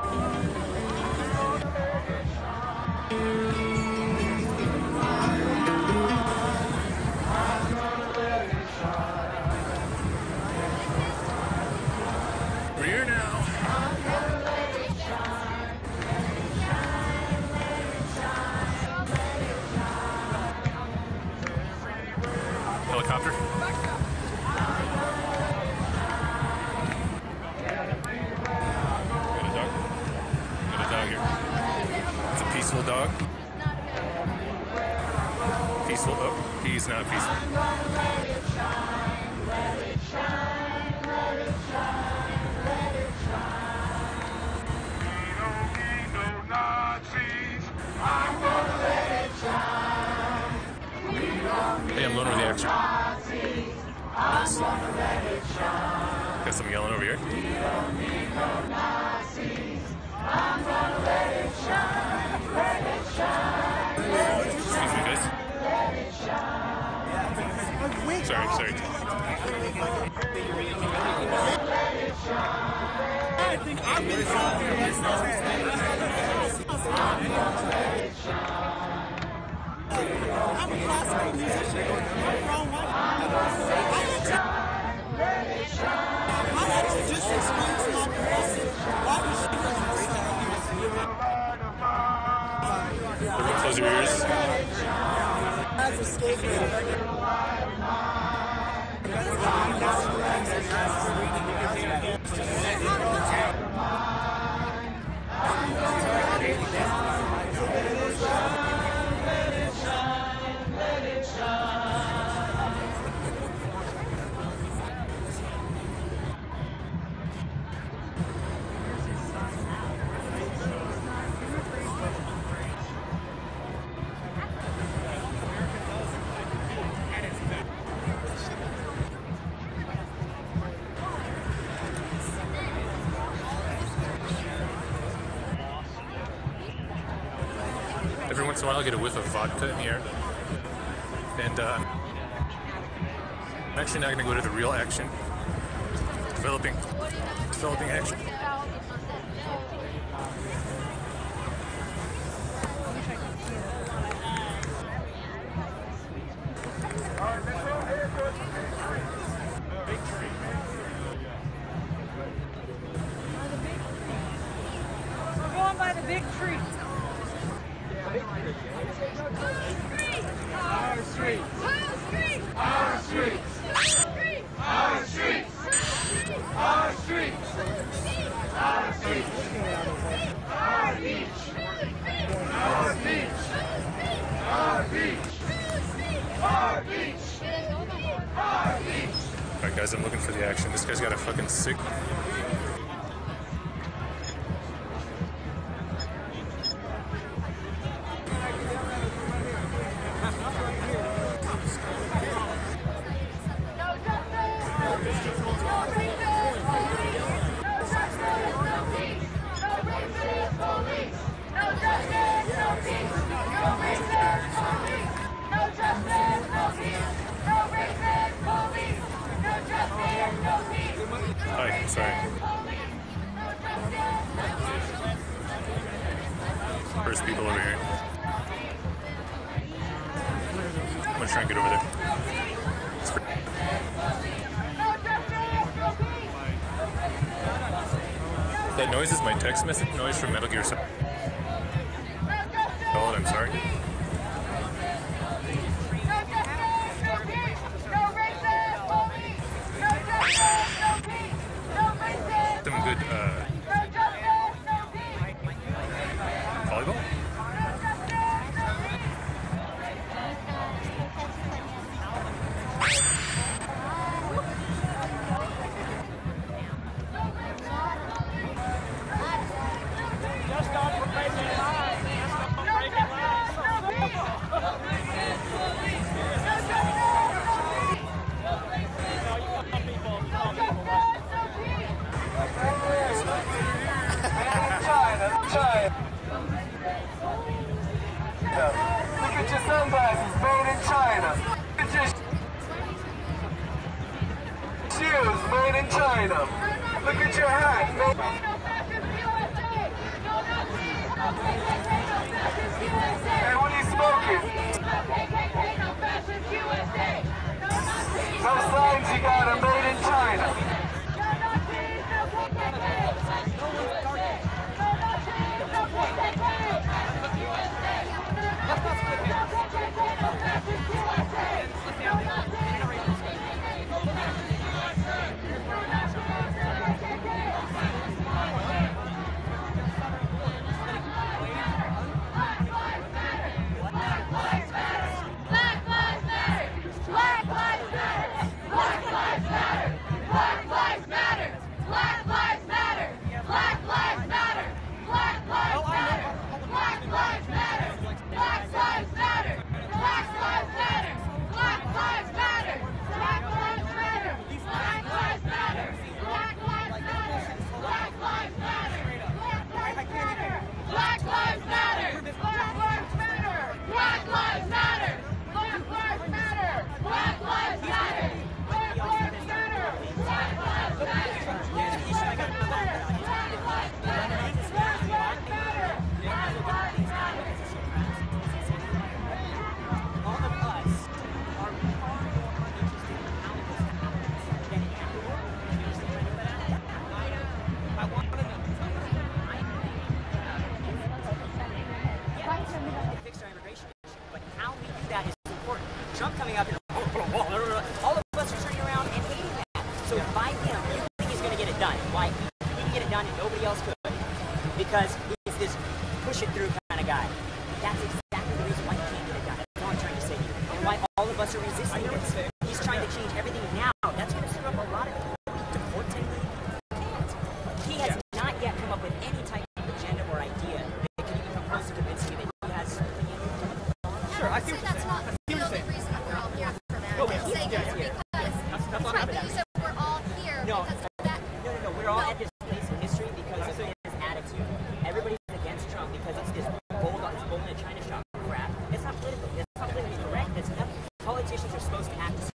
We're here now. Helicopter. Got a dog here. It's a peaceful dog. Peaceful. Oh, he's not peaceful. Hey, I'm loaning over the action. Nice. Got some yelling over here. Excuse me, guys. Sorry. I'm a classical musician. I like to just explain to my professor why we should Close your ears. As a skateboard. Every once in a while I get a whiff of vodka in the air. And I'm actually not going to go to the real action. Developing action. We're going by the big tree. Our streets. Our streets. Our streets. Our streets. Our streets. Our beach. Our beach. Our beach. Our beach. Our beach. Alright guys, I'm looking for the action. This guy's got a fucking sick... Hi, sorry. First people over here. I'm gonna try and get over there. That noise is my text message noise from Metal Gear Solid. Oh, I'm sorry. Some good volleyball? Just on for breaking lines. China. Look at your sunglasses, made in China. Look at your shoes, made in China. Look at your hat, made... Hey, what are you smoking? No signs you got are made in China. Trump coming up and all of us are turning around and hating that. So by him, you think he's going to get it done. Why? He can get it done and nobody else could. Because he's this push it through kind of guy. That's exactly the reason why he can't get it done. That's all I'm trying to say to you. And why all of us are resisting it. He's trying to change everything now. That's going to screw up a lot of people. Deport technically can't. He has not yet come up with any type of agenda or idea that can even come close to convincing me that he has something in him. Sure, I see what you're saying. We're all at this place in history because of his attitude. Everybody's against Trump because it's this bold in a China shop crap. It's not political. It's not politically correct. It's nothing. Politicians are supposed to act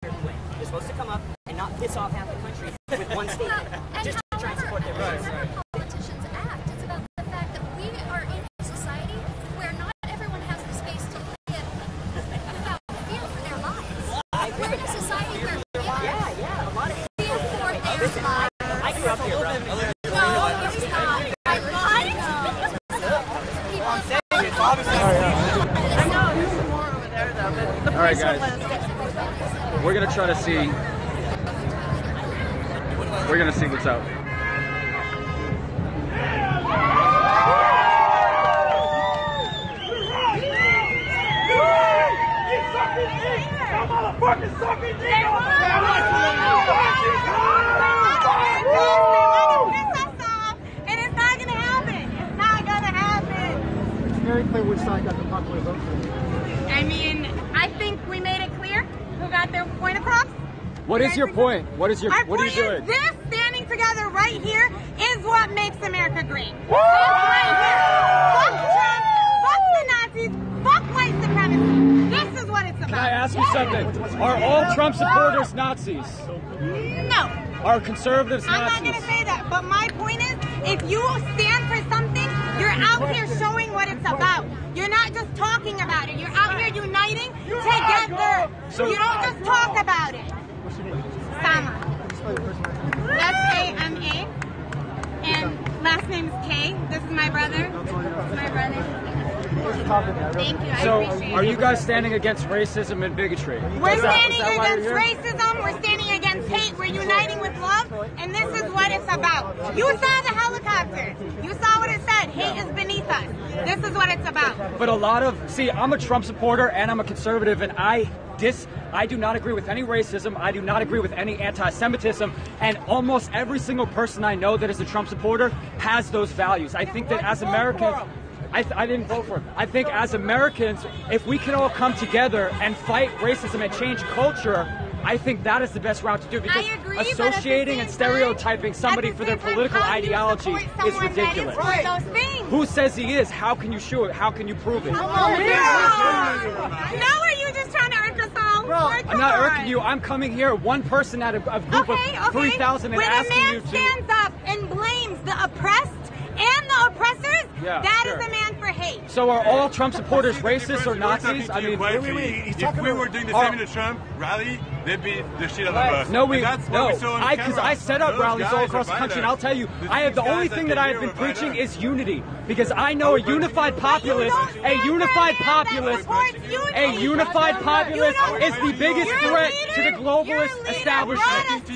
right, guys. We're gonna try to see. We're gonna see what's up. And it's not gonna happen. It's not gonna happen. It's very clear which side got the popular vote. I mean, I think we made it clear who got their point across. What is your point? What is your? Our What are you point doing? is this standing together right here is what makes America great. This right here. Fuck Trump, fuck the Nazis, fuck white supremacy. This is what it's about. Can I ask you something? Are all Trump supporters Nazis? No. Are conservatives I'm Nazis? not going to say that, but my point is, if you stand for something, you're out here showing what it's about. You're not just talking about it. You're out here uniting together. So, you don't just talk about it. Sama. S-A-M-A. And last name is K. This is my brother. This is my brother. Thank you. I So, appreciate are it. you guys standing against racism and bigotry? We're standing Is that why you're against here? racism, we're standing against hate, we're uniting with love, and this is what it's about. You saw the helicopter. You saw what it said. Hate is beneath us. This is what it's about. But a lot of, see, I'm a Trump supporter and I'm a conservative, and I do not agree with any racism. I do not agree with any anti-Semitism, and almost every single person I know that is a Trump supporter has those values. I think that as Americans, I didn't vote for him. I think as Americans, if we can all come together and fight racism and change culture, I think that is the best route to do, because associating and stereotyping somebody for their political ideology is ridiculous. Who says he is? How can you show it? How can you prove it? Now are you just trying to irk us all? I'm not irking you. I'm coming here, one person out of a group of 3,000, and when asking you a man to. stands up and blames the oppressed and the oppressors, that is a man for hate. So are all Trump supporters racist or Nazis? I mean, if we were doing the same in the Trump rally, they'd be the shit out of us. No, because I set up rallies all across the country, and I'll tell you, the only thing that I have been preaching is unity, because I know a unified populace is the biggest threat to the globalist establishment.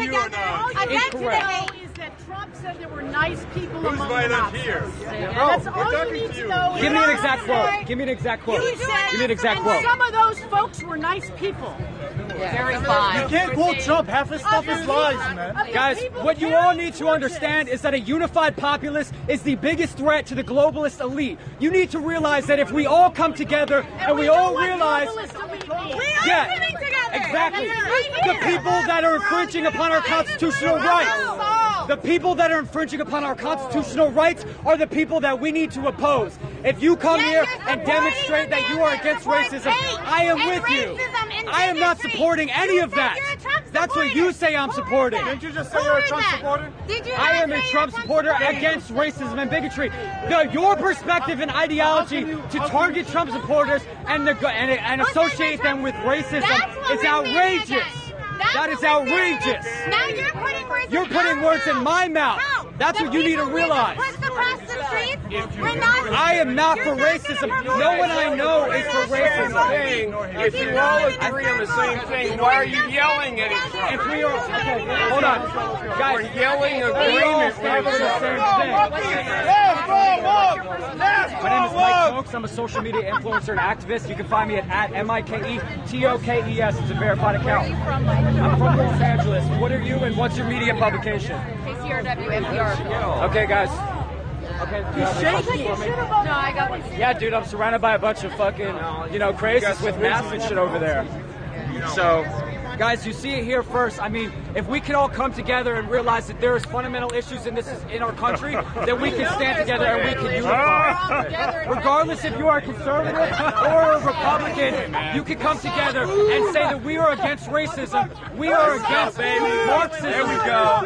Incorrect. Trump said there were nice people Who's among right the up Nazis. here? That's all you need to know. Give me an exact quote. Give me an exact quote. Give me an exact quote. Some of those folks were nice people. Very fine. You can't quote Trump. Half his stuff is lies, man. Guys, what you all need to understand is that a unified populace is the biggest threat to the globalist elite. You need to realize that if we all come together and we all realize, exactly, the people that are infringing upon our constitutional rights. The people that are infringing upon our constitutional rights are the people that we need to oppose. If you come here and demonstrate that you are against racism, I am with you. I am not supporting any of that. That's what you say I'm supporting. Didn't you just say you're a Trump supporter? I am a Trump supporter against racism and bigotry. Your perspective and ideology to target Trump supporters and associate them with racism is outrageous. That is outrageous. Now you're putting words in my mouth. That's what you need to realize. I am not for racism. No one I know is for racism. If you all agree on the same thing, why are you yelling at each other? If we are, hold on, guys. We're yelling agreement. agreement. The same thing. My name is Mike Stokes. I'm a social media influencer and activist. You can find me at MikeTokes. It's a verified account. I'm from Los Angeles. What are you and what's your media publication? KCRW, NPR. Okay, guys. Okay. No, I got one. Yeah, dude, I'm surrounded by a bunch of fucking, crazies with masks and shit over there. So, guys, you see it here first. I mean, if we can all come together and realize that there is fundamental issues in our country, then we can stand together and we can unify. Regardless if you are a conservative or a Republican, you can come together and say that we are against racism, we are against Marxism. There we go.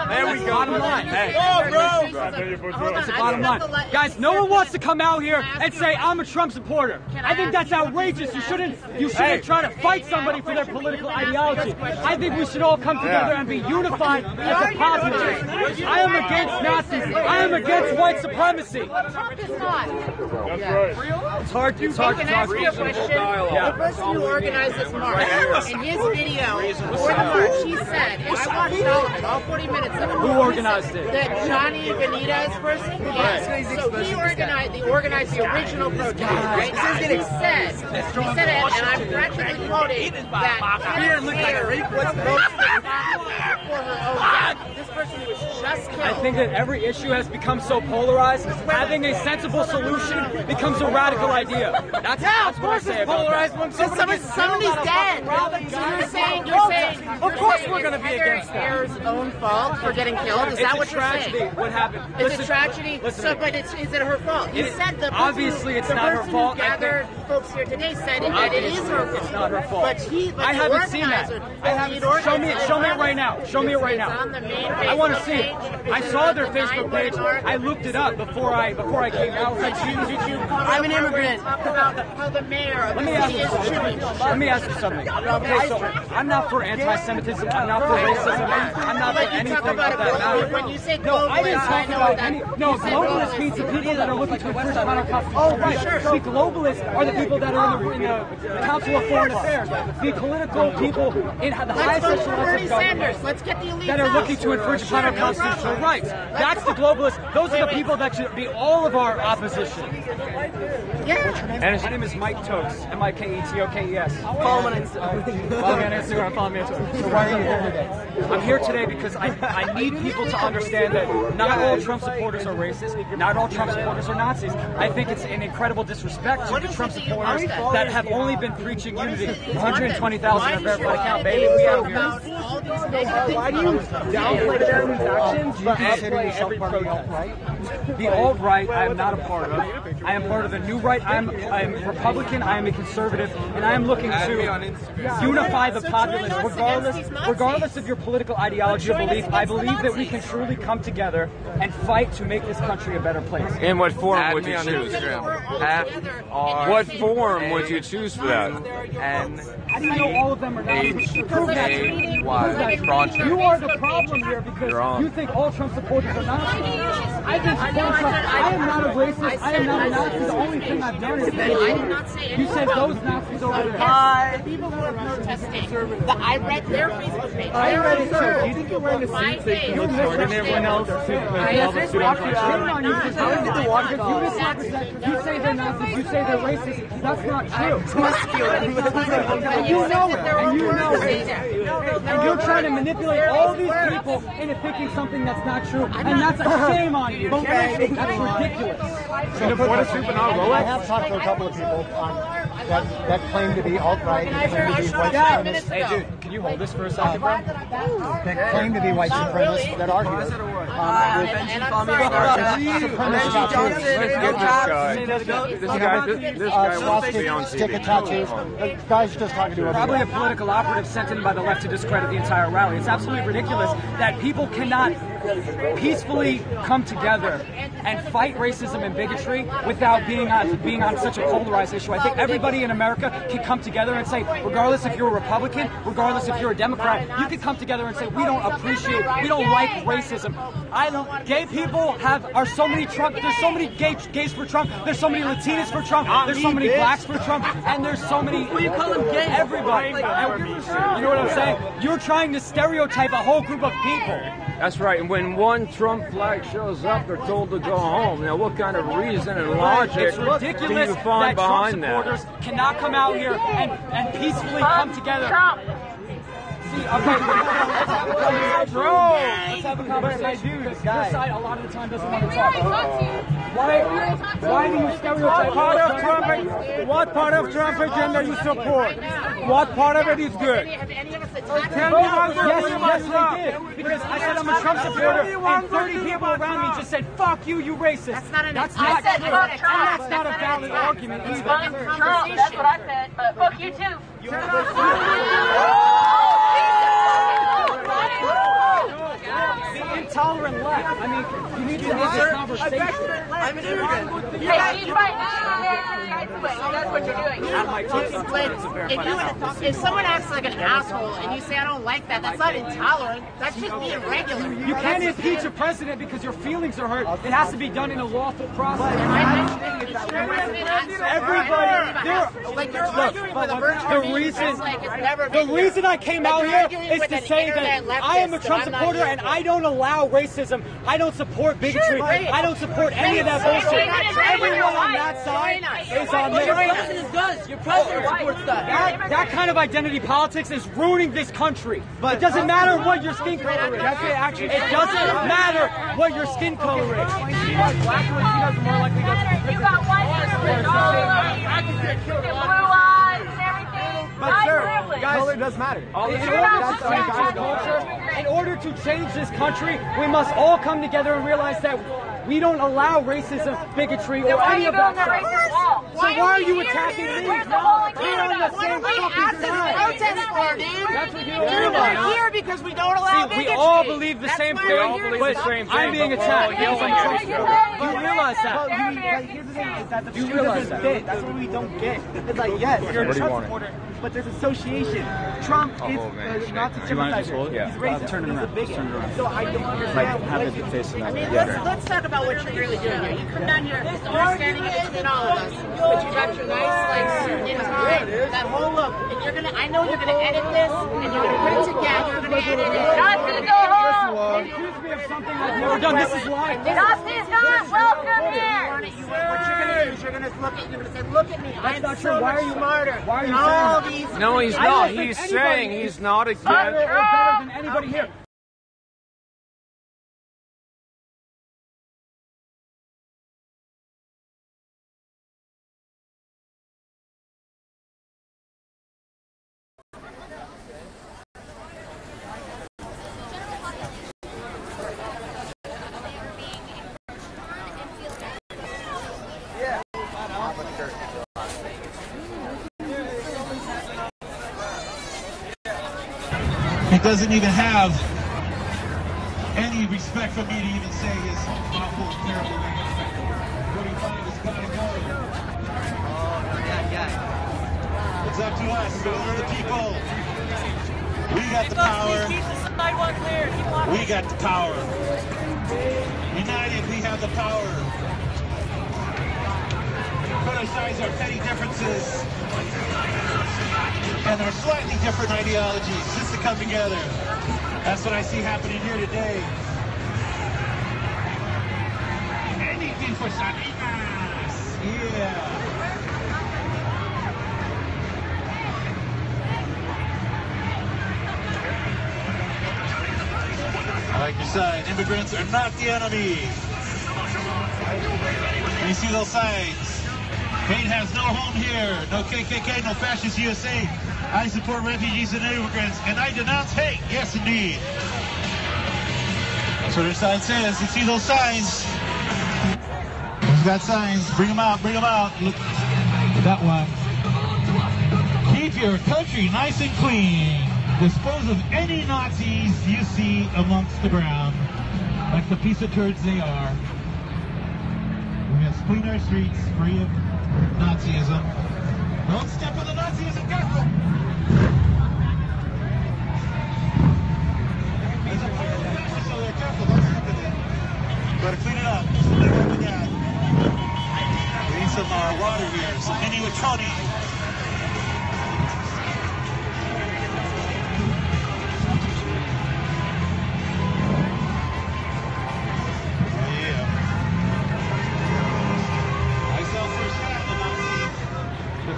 There we go. Bottom line. Hey. That's the bottom line. Guys, no one wants to come out here and say, I'm a Trump supporter. I think that's outrageous. You shouldn't try to fight somebody for their political ideology. I think we should all come together together and be unified as a populace. I am against Nazis. I am against white supremacy. Trump is not. That's right. It's hard to talk. Can I ask you a question? The person who organized this march, in his video before the march, he said, and I watched all 40 minutes of it. Who organized it? That Johnny Benitez person? Yes. So he organized the original protest, right? He said, and I'm practically quoting, that Hannah Mayer was most responsible for her own death. This person was just killed. I think that every issue has become so polarized, having a sensible solution becomes a radical idea. That's what I say about polarized when somebody's dead. So you're saying, of course we're going to be against that. Heather Ayers' own fault for getting killed? Is that what you're saying? It's a tragedy. What happened? It's a tragedy. But is it her fault? You said the obviously it's not her fault. The person who gathered folks here today said that it is her fault. It's not her fault. But I haven't seen that. Show me it right now. Show me it right now. I want to see it. I saw their Facebook page. I looked it up before I came out. I'm an immigrant. About how the mayor of the city is Jewish. Let me ask you something. Okay, so I'm not for anti-Semitism. I'm not for racism. I'm not for anything of that matter. When you say no, I didn't talk about any. No, globalists means the people that are looking to enforce our Constitution. Oh, right. The globalists are the people that are in the Council of Foreign Affairs. The political people in the highest echelons of government that are looking to infringe upon our constitutional rights. That's the globalists. Those are the people that should be all of our opposition. And his name is Mike Tokes. M-I-K-E-T-O-K-E-S. Follow me on Instagram. Follow me on Twitter. So why are you here today? I'm here today because I need people to understand that not all Trump supporters are racist. Not all Trump supporters are Nazis. I think it's an incredible disrespect to the Trump supporters that have only been preaching unity. 120,000 are verified account, baby. We have here. Why do you downplay these actions but upplay every protest? The alt-right, I am not a part of. I am part of the new right. I am Republican. I am a conservative, and I am looking to unify the populace, regardless of your political ideology or belief. I believe that we can truly come together and fight to make this country a better place. In what form would you choose? What form would you choose for that? I didn't know all of them are not. You are the problem here because you think all Trump supporters are Nazis. I think Trump. I am not a racist. I am not a Nazi. The only thing I've done is you said those Nazis over there. The people who are protesting. I read their Facebook page. I read it too. Do you think you're wearing a suit so you can look smarter than everyone else? You say they're Nazis. You say they're racist. That's not true. You know it. And you know it. And you're trying to manipulate all these people into thinking something that's not true. And that's a shame on you. That's ridiculous. I have talked to a couple of people that claim to be alt-right and claim to be white supremacists. Hey, dude, can you hold this for a second, bro? That claim to be white supremacists that are here. Stick a tattoo. Guys just talking to probably a political operative sent in by the left to discredit the entire rally. It's absolutely ridiculous that people cannot peacefully come together and fight racism and bigotry without being on such a polarized issue. I think everybody in America can come together and say, regardless if you're a Republican, regardless if you're a Democrat, you can come together and say, we don't like racism. Gay people are so many Trump. There's so many gays for Trump. There's so many Latinas for Trump. There's so many blacks for Trump, and there's so many. Well, you call them gay. Everybody. You know what I'm saying? You're trying to stereotype a whole group of people. That's right. And when one Trump flag shows up, they're told to go home. Now, what kind of reason and logic do you find behind that? Trump supporters cannot come out here and peacefully come together. See, okay, let's have a conversation. Because your side, a lot of the time, doesn't want to talk. Why do you stereotype? What part of Trump agenda you support? What part of it is good? Yes, they did. Because I said I'm a Trump supporter, and 30 people around me just said, "Fuck you, you racist." That's not a valid argument either. Trump, that's what I said, but fuck you too. The intolerant left. I mean, You need to have this conversation. I'm an immigrant. Hey, he's right. That's what you're doing. If someone acts like an asshole and you say I don't like that, that's not intolerant. That's just being regular. You can't impeach a president because your feelings are hurt. It has to be done in a lawful process. The reason I came out here is to say that I am a Trump supporter and I don't allow racism. I don't support bigotry. I don't support any of that bullshit. Everyone on that side is on this. Your president does. Your president supports that. That kind of identity politics is ruining this country. But it doesn't matter what your skin color is. It doesn't matter what your skin color is. You got white privilege all over you. Blue eyes and everything. But sir, color does matter. In order to change this country, we must all come together and realize that we don't allow racism, bigotry, or any of that stuff. So why are you attacking me? We're on the same fucking side. That's what you don't realize. We're here because we don't allow bigotry. We all believe the same thing, but I'm being attacked. You realize that? You realize that? That's what we don't get. It's like, yes, you're a Trump supporter, but there's association. Trump is a Nazi sympathizer. He's racist. He's a bigot. So I don't understand. Let's talk about what you're really doing here. You come down here, you're standing in between all of us, but you got your nice, like, suit and tie, that whole look, and you're gonna, I know you're gonna edit this, and you're gonna put it together, you're gonna edit it. Not to go home. Accuse me of something I've never done. This is why. Nazi's not welcome here. What you're gonna do is you're gonna look at, you're gonna say, look at me, I'm not so true. Why much are you smarter. Why are you than all saying these? No, he's not. He's saying he's not against. Better than anybody here. He doesn't even have any respect for me to even say his awful, terrible name. 45 is coming home. It's up to us, all the people. We got the power. We got the power. United, we have the power. Put aside our petty differences and our slightly different ideologies just to come together. That's what I see happening here today. Anything for Salinas! Yeah! I like your sign. Immigrants are not the enemy. You see those signs? Hate has no home here. No KKK, no fascist USA. I support refugees and immigrants, and I denounce hate. Yes, indeed. That's what their sign says. You see those signs? Who's got signs? Bring them out, bring them out. Look, that one. Keep your country nice and clean. Dispose of any Nazis you see amongst the ground, like the piece of turds they are. We must clean our streets free of Nazism. Don't step on the Nazism, careful! There's a pile of fascists over there, careful, don't step in it. Gotta clean it up. We need some water here, some mini Wachoni.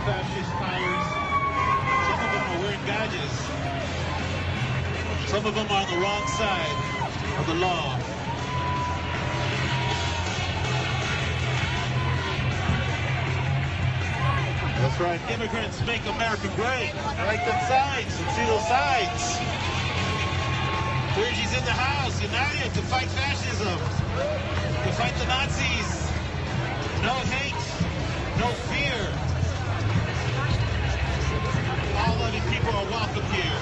Fascist tires. Some of them are wearing badges. Some of them are on the wrong side of the law. That's right. Immigrants make America great. I like them signs. You see those signs? Clergy's in the house, united to fight fascism, to fight the Nazis. No hate, no fear. All loving people are welcome here.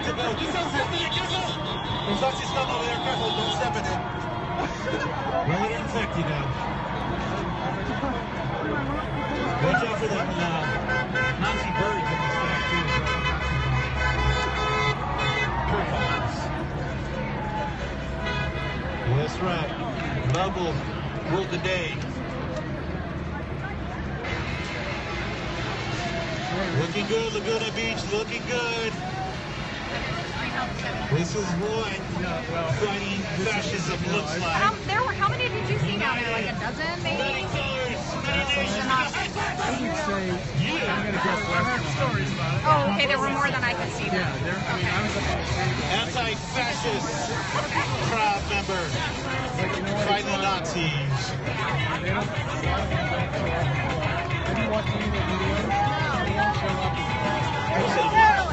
to go. There's actually stuff over there. Careful, don't step in it. We're going to infect you now. Watch out for them Nazi birds in the stack too. That's right. Bubble ruled the day. Looking good, Laguna Beach, looking good. This is what fighting fascism looks like. How many did you see down there? Like a dozen, maybe? I would say, I'm going to guess stories about it. Oh, okay, there were more than I could see then. Anti-fascist crowd member fighting the Nazis. Have you watched any of the videos? What's up, man?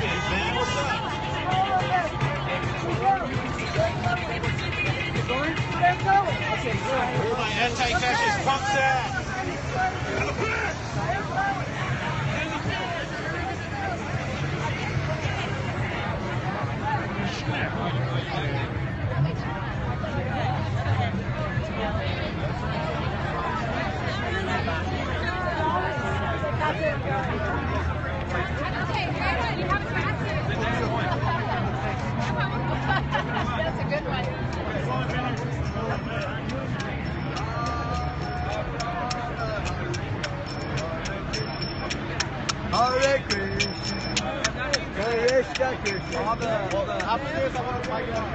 What's up? Where my anti-fascist punks at? That's a good one. Hare Krishna. Krishna Krishna. All the upstairs, I want to find out.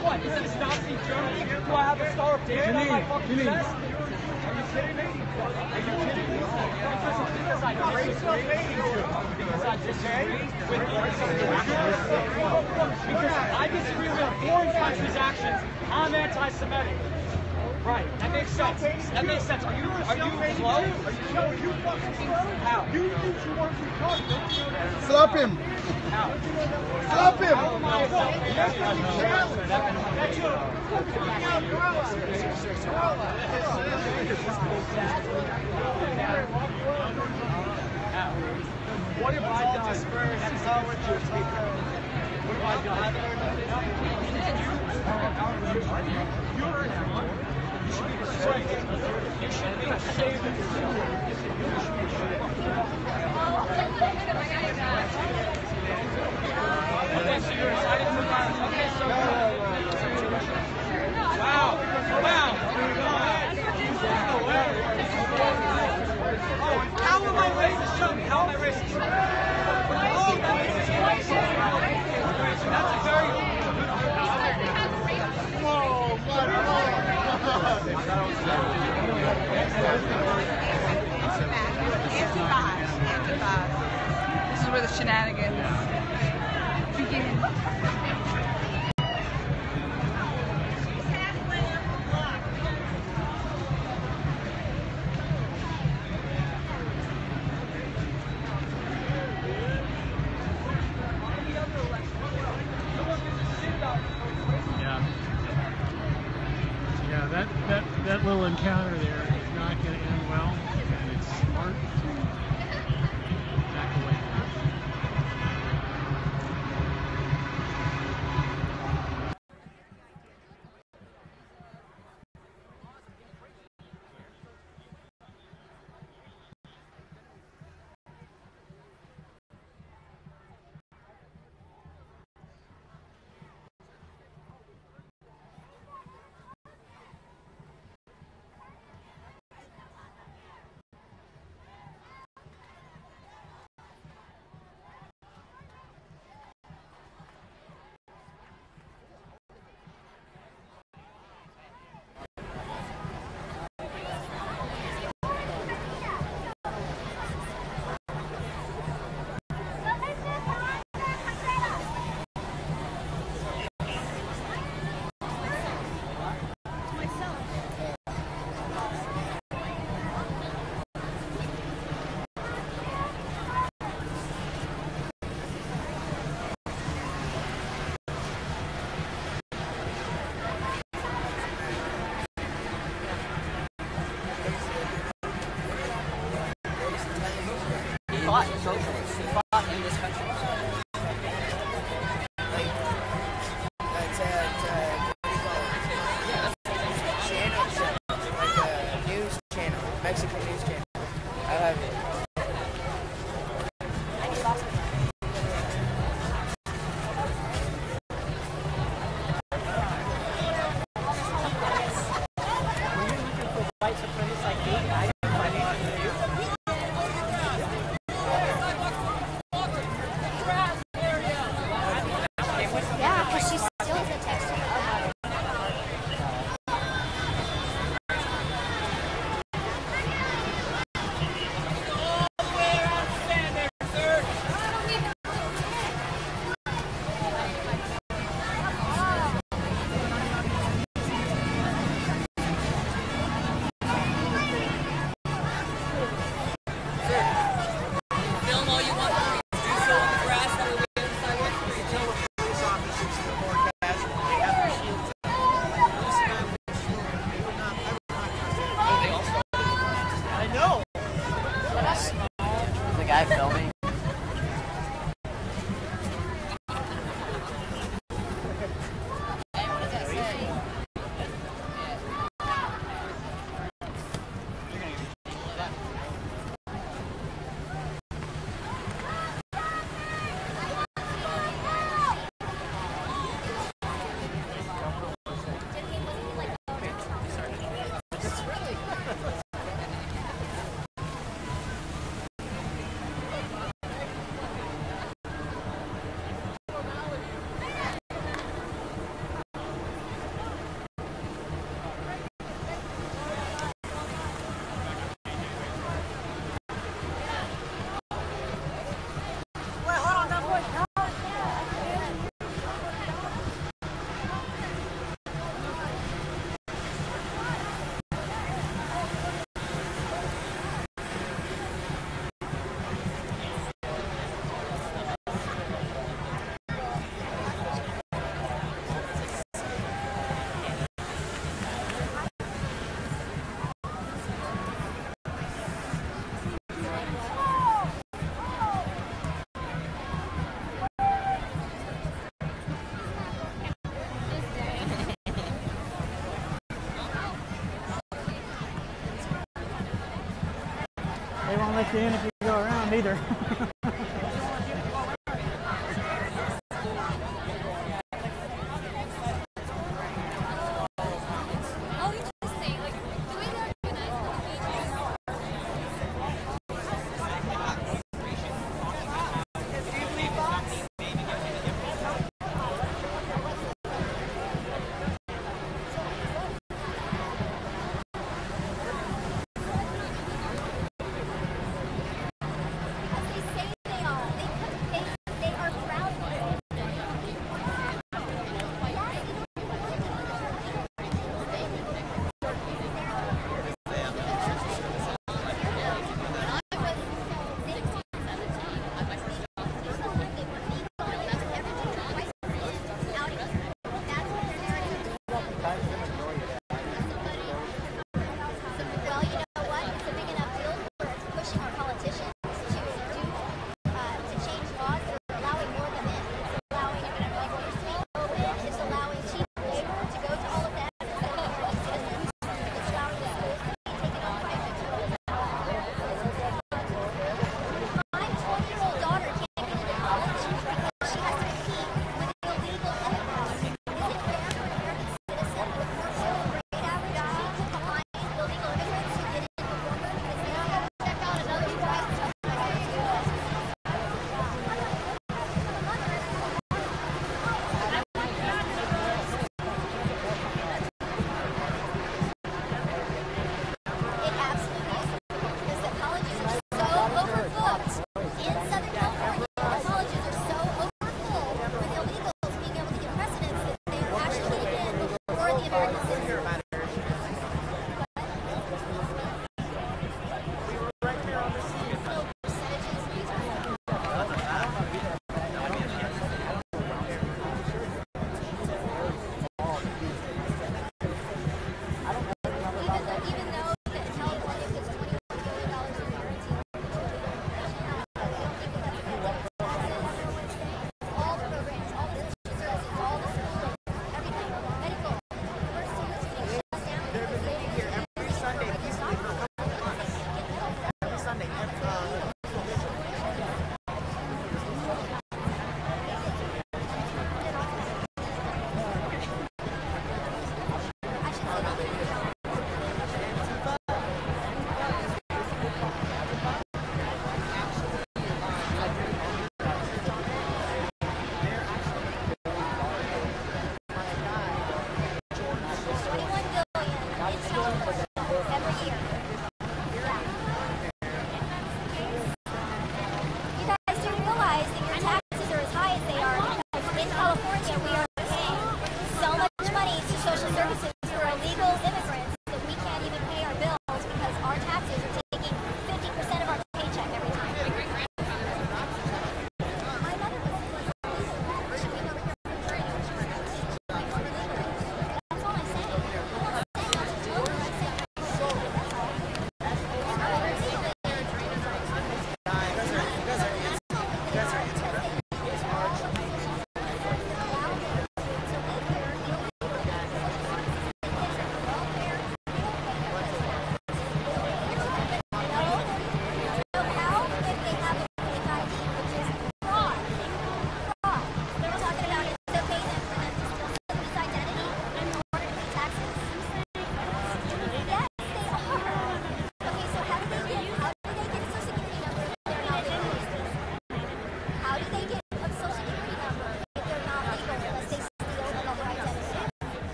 What? Is it a Nazi Germany? Do I have a Star of David on my fucking chest? Are you kidding me? Are you kidding me? Because I disagree with because I disagree with a foreign country's actions. I'm anti-Semitic. Right. That makes sense. That makes sense. Are you slow? Are you fucking slow? How? You think you want to talk? Slap him. How? Slap him. How am I a What have I done? That's not what you're speaking. What have I done? You should be ashamed of yourself. Okay, so you're excited for that? Okay, so wow. How am I racist? Show me. How am I racist? Oh, that's a very... This is where the shenanigans begin. Yeah, that little encounter there is not going to end well, and it's smart to back away from it. let you in if you go around either.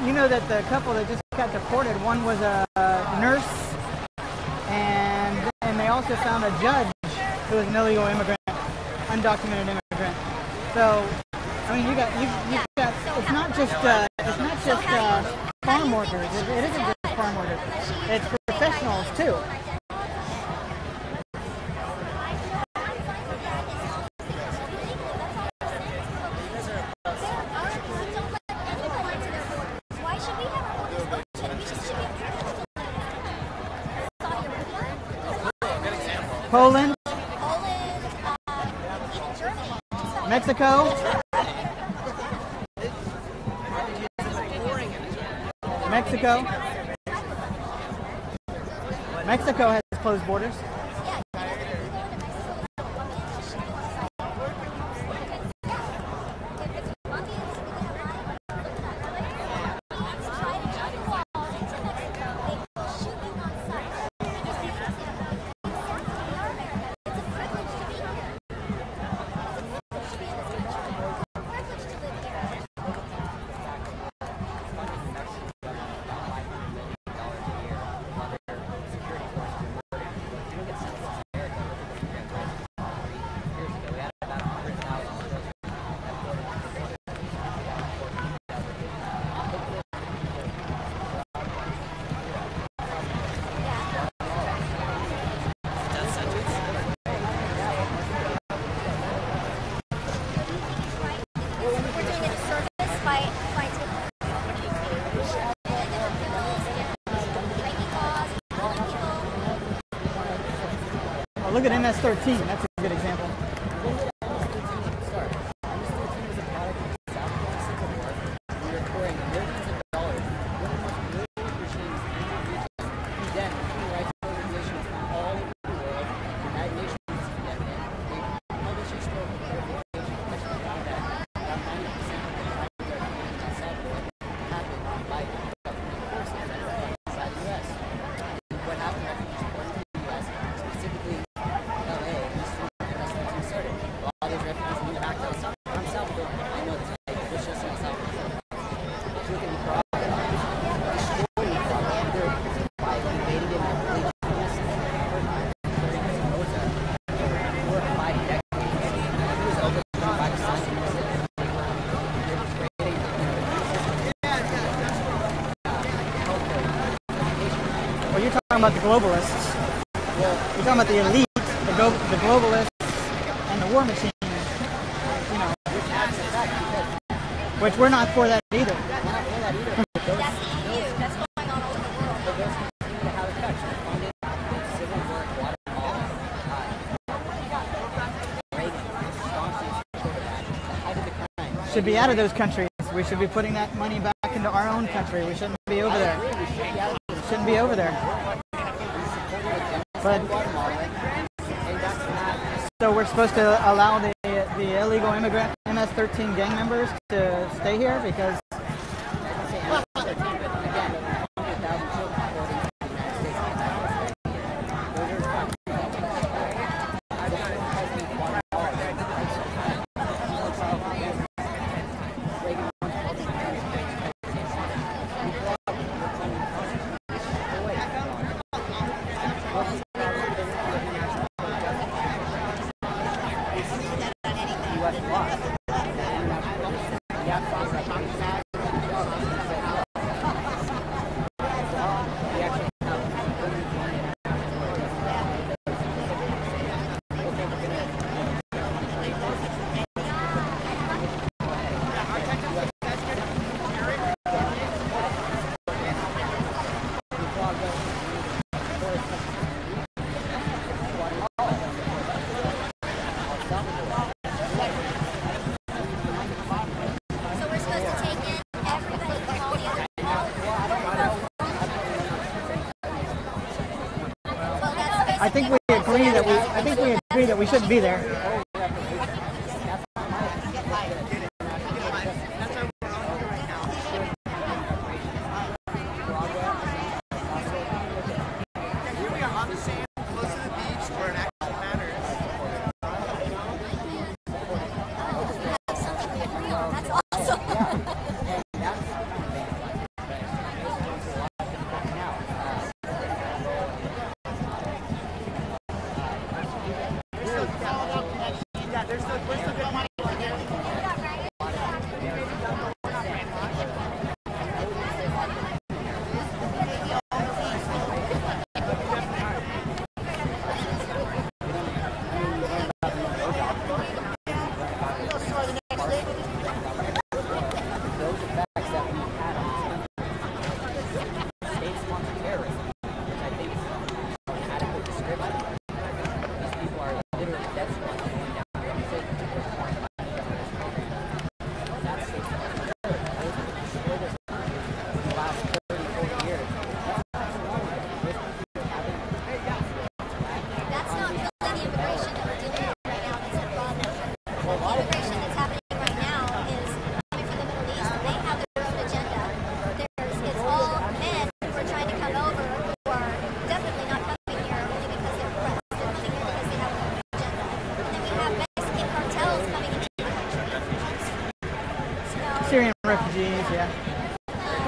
You know that the couple that just got deported, one was a nurse, and they also found a judge who was an illegal immigrant, undocumented immigrant. So, I mean, you got it's not just farm workers. It isn't just farm workers. It's professionals too. Poland, Mexico, Mexico has closed borders. Look at MS-13, that's a good example. About the globalists. You're talking about the elite, the globalists, and the war machine. You know, which we're not for that either. That's the EU. That's going on all over the world. Should be out of those countries. We should be putting that money back into our own country. We shouldn't be over there. Shouldn't be over there. But so we're supposed to allow the illegal immigrant MS-13 gang members to stay here because I think we agree that we shouldn't be there.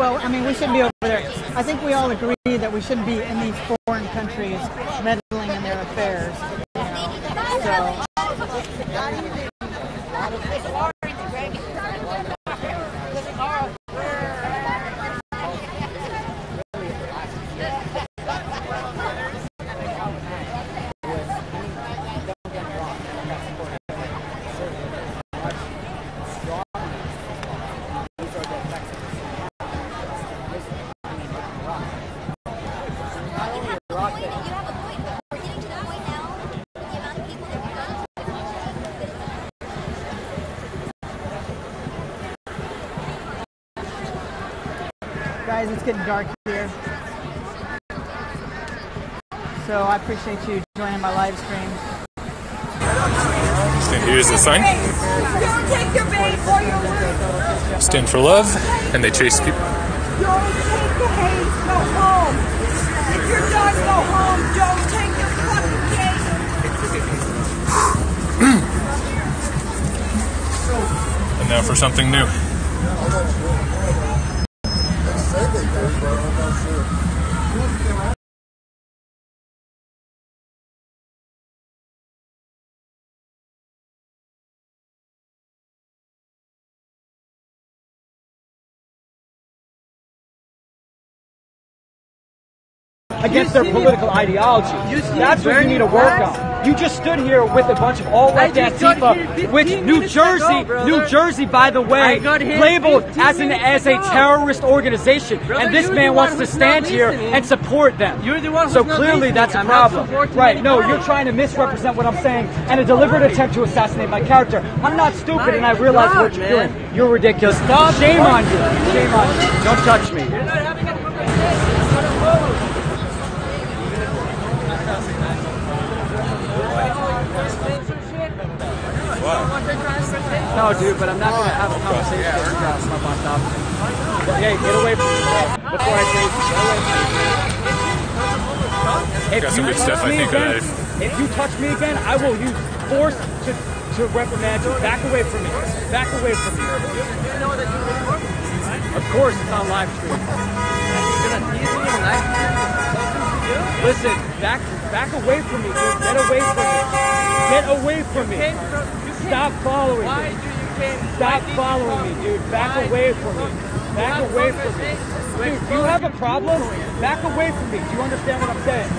well, I mean, we shouldn't be over there. I think we all agree that we shouldn't be in these foreign countries meddling in their affairs. You know? So. Guys, it's getting dark here. So I appreciate you joining my live stream. Stand here's the sign. Stand for love, and they chase people. Don't take the hate, go home. If you're done, go home. Don't take your fucking hate. And now for something new. Against their political ideology. That's what you need to work on. You just stood here with a bunch of alt-right Antifa, which New Jersey, by the way, labeled as a terrorist organization, and this man wants to stand here and support them. So clearly that's a problem. Right, no, you're trying to misrepresent what I'm saying and a deliberate attempt to assassinate my character. I'm not stupid and I realize what you're doing. You're ridiculous. Shame on you. Shame on you. Don't touch me. No, dude, but I'm not going to have a conversation with you guys on top. But hey, get away from me, bro. Before I say get away from me. If you touch me again, if you touch me again, I will use force to reprimand you. Back away from me. Back away from me. Of course, it's on live stream. Listen, back away from me, dude. Get away from me. Get away from me. Stop following me. Stop following me, dude. Back away from me. Back away from me. Dude, do you have a problem? Back away from me. Do you understand what I'm saying?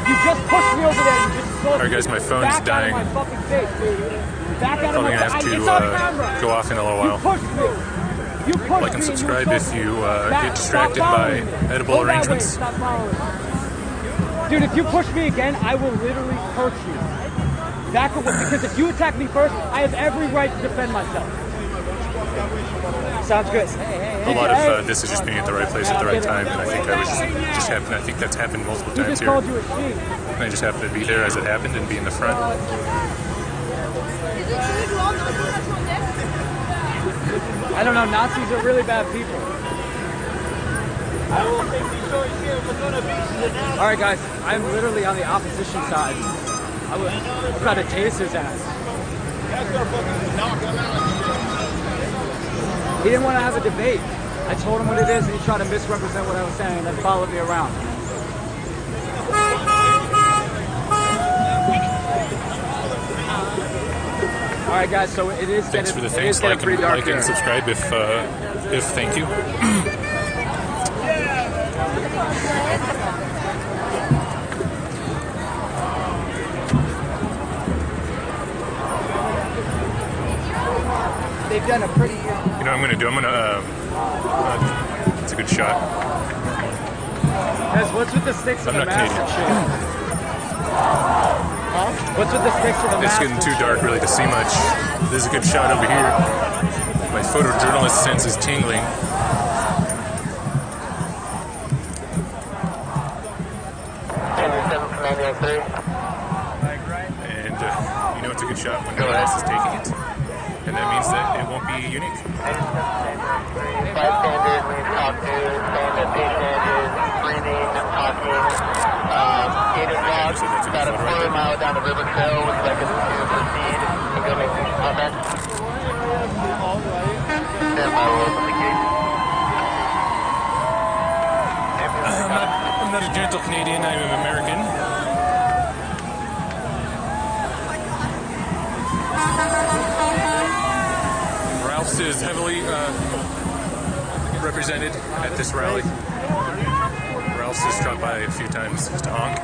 You just pushed me over there. You just assaulted me. Alright guys, my phone's dying. Back out of my fucking face, dude. Back out of my face. Probably gonna have to go off in a little while. You pushed me. You pushed like and me subscribe and if you get distracted by edible arrangements. Stop following me. Dude, if you push me again, I will literally hurt you. Back away, because if you attack me first, I have every right to defend myself. Sounds good. A lot of this is just being at the right place at the right time, and I think that was just happened. I think that's happened multiple times here. And I just happened to be there as it happened and be in the front. I don't know, Nazis are really bad people. Alright guys, I'm literally on the opposition side. I'm about to tase his ass. He didn't want to have a debate. I told him what it is and he tried to misrepresent what I was saying and then followed me around. Alright guys, so it is Thanks for the thanks, like and subscribe if thank you. They've done a pretty... You know what I'm gonna do? It's a good shot. Guys, what's with the sticks and the mask and shit? What's with the sticks and the mask? It's getting too dark really to see much. This is a good shot over here. My photojournalist sense is tingling. And you know it's a good shot when no one else is taking it. And that means that it won't be unique. Bystanders, we've talked to, saying that patient is breathing and talking. 8 o'clock, about a quarter mile down the river trail, would you like us to proceed and go make some comments? Stand by, we'll open the gate. not a gentle Canadian, I'm an American. Ralph's is heavily represented at this rally. Ralph's has dropped by a few times to honk.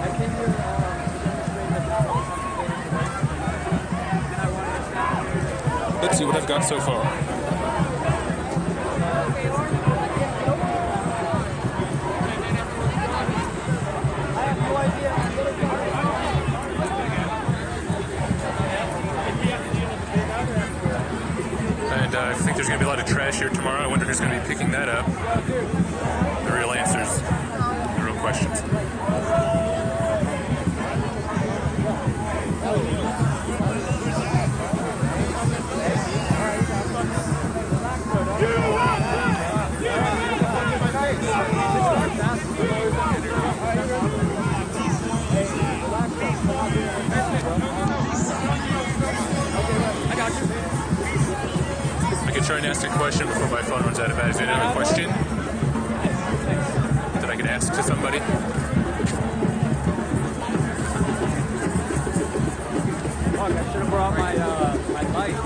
Let's see what I've got so far. And I think there's going to be a lot of trash here tomorrow. I wonder who's going to be picking that up. The real answers, the real questions. I could try and ask a question before my phone runs out of battery. Is there another question that I could ask to somebody? Fuck, I should have brought my light.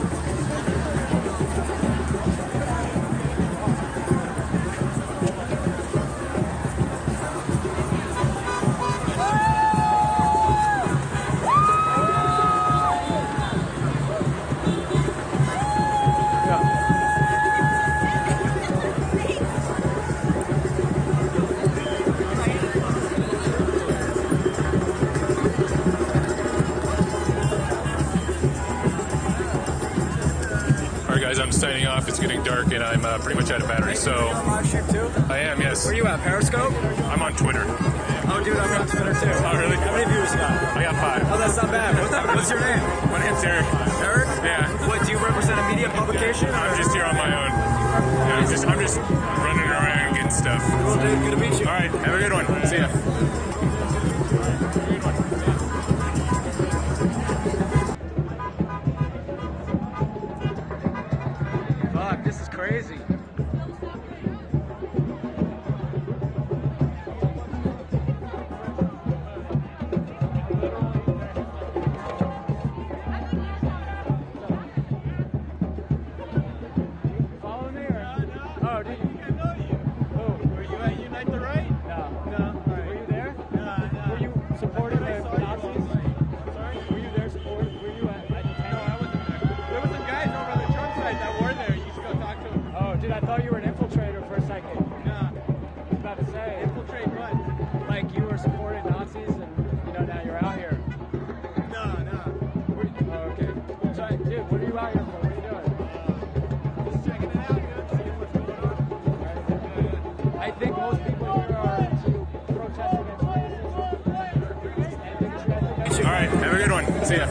I'm signing off. It's getting dark and I'm pretty much out of battery, so... I am, yes. Where you at, Periscope? I'm on Twitter. Oh, dude, I'm on Twitter too. Oh, really? How many views you got? I got 5. Oh, that's not bad. What's your name? My name's Eric. Eric? Yeah. What, do you represent a media publication? I'm just here on my own. Yeah, I'm just running around getting stuff. Cool, dude. Good to meet you. All right, have a good one. See ya. This is crazy. Follow me or? Oh, did you? Oh, were you at Unite the Right? No. Right. Were you there? No. Were you supporting the Nazis? Sorry? Were you there supporting? Were you at the tent? No, I wasn't there. There were some guys over on the Trump side that were there. Oh, dude, I thought you were an infiltrator for a second. Nah. I was about to say. Infiltrate what? Like you were supporting Nazis and, now you're out here. No. Oh, okay. So, dude, what are you out here for? What are you doing? Just checking it out, seeing what's going on. Right. I think most people here are to protest against racism. All right, have a good one. See ya.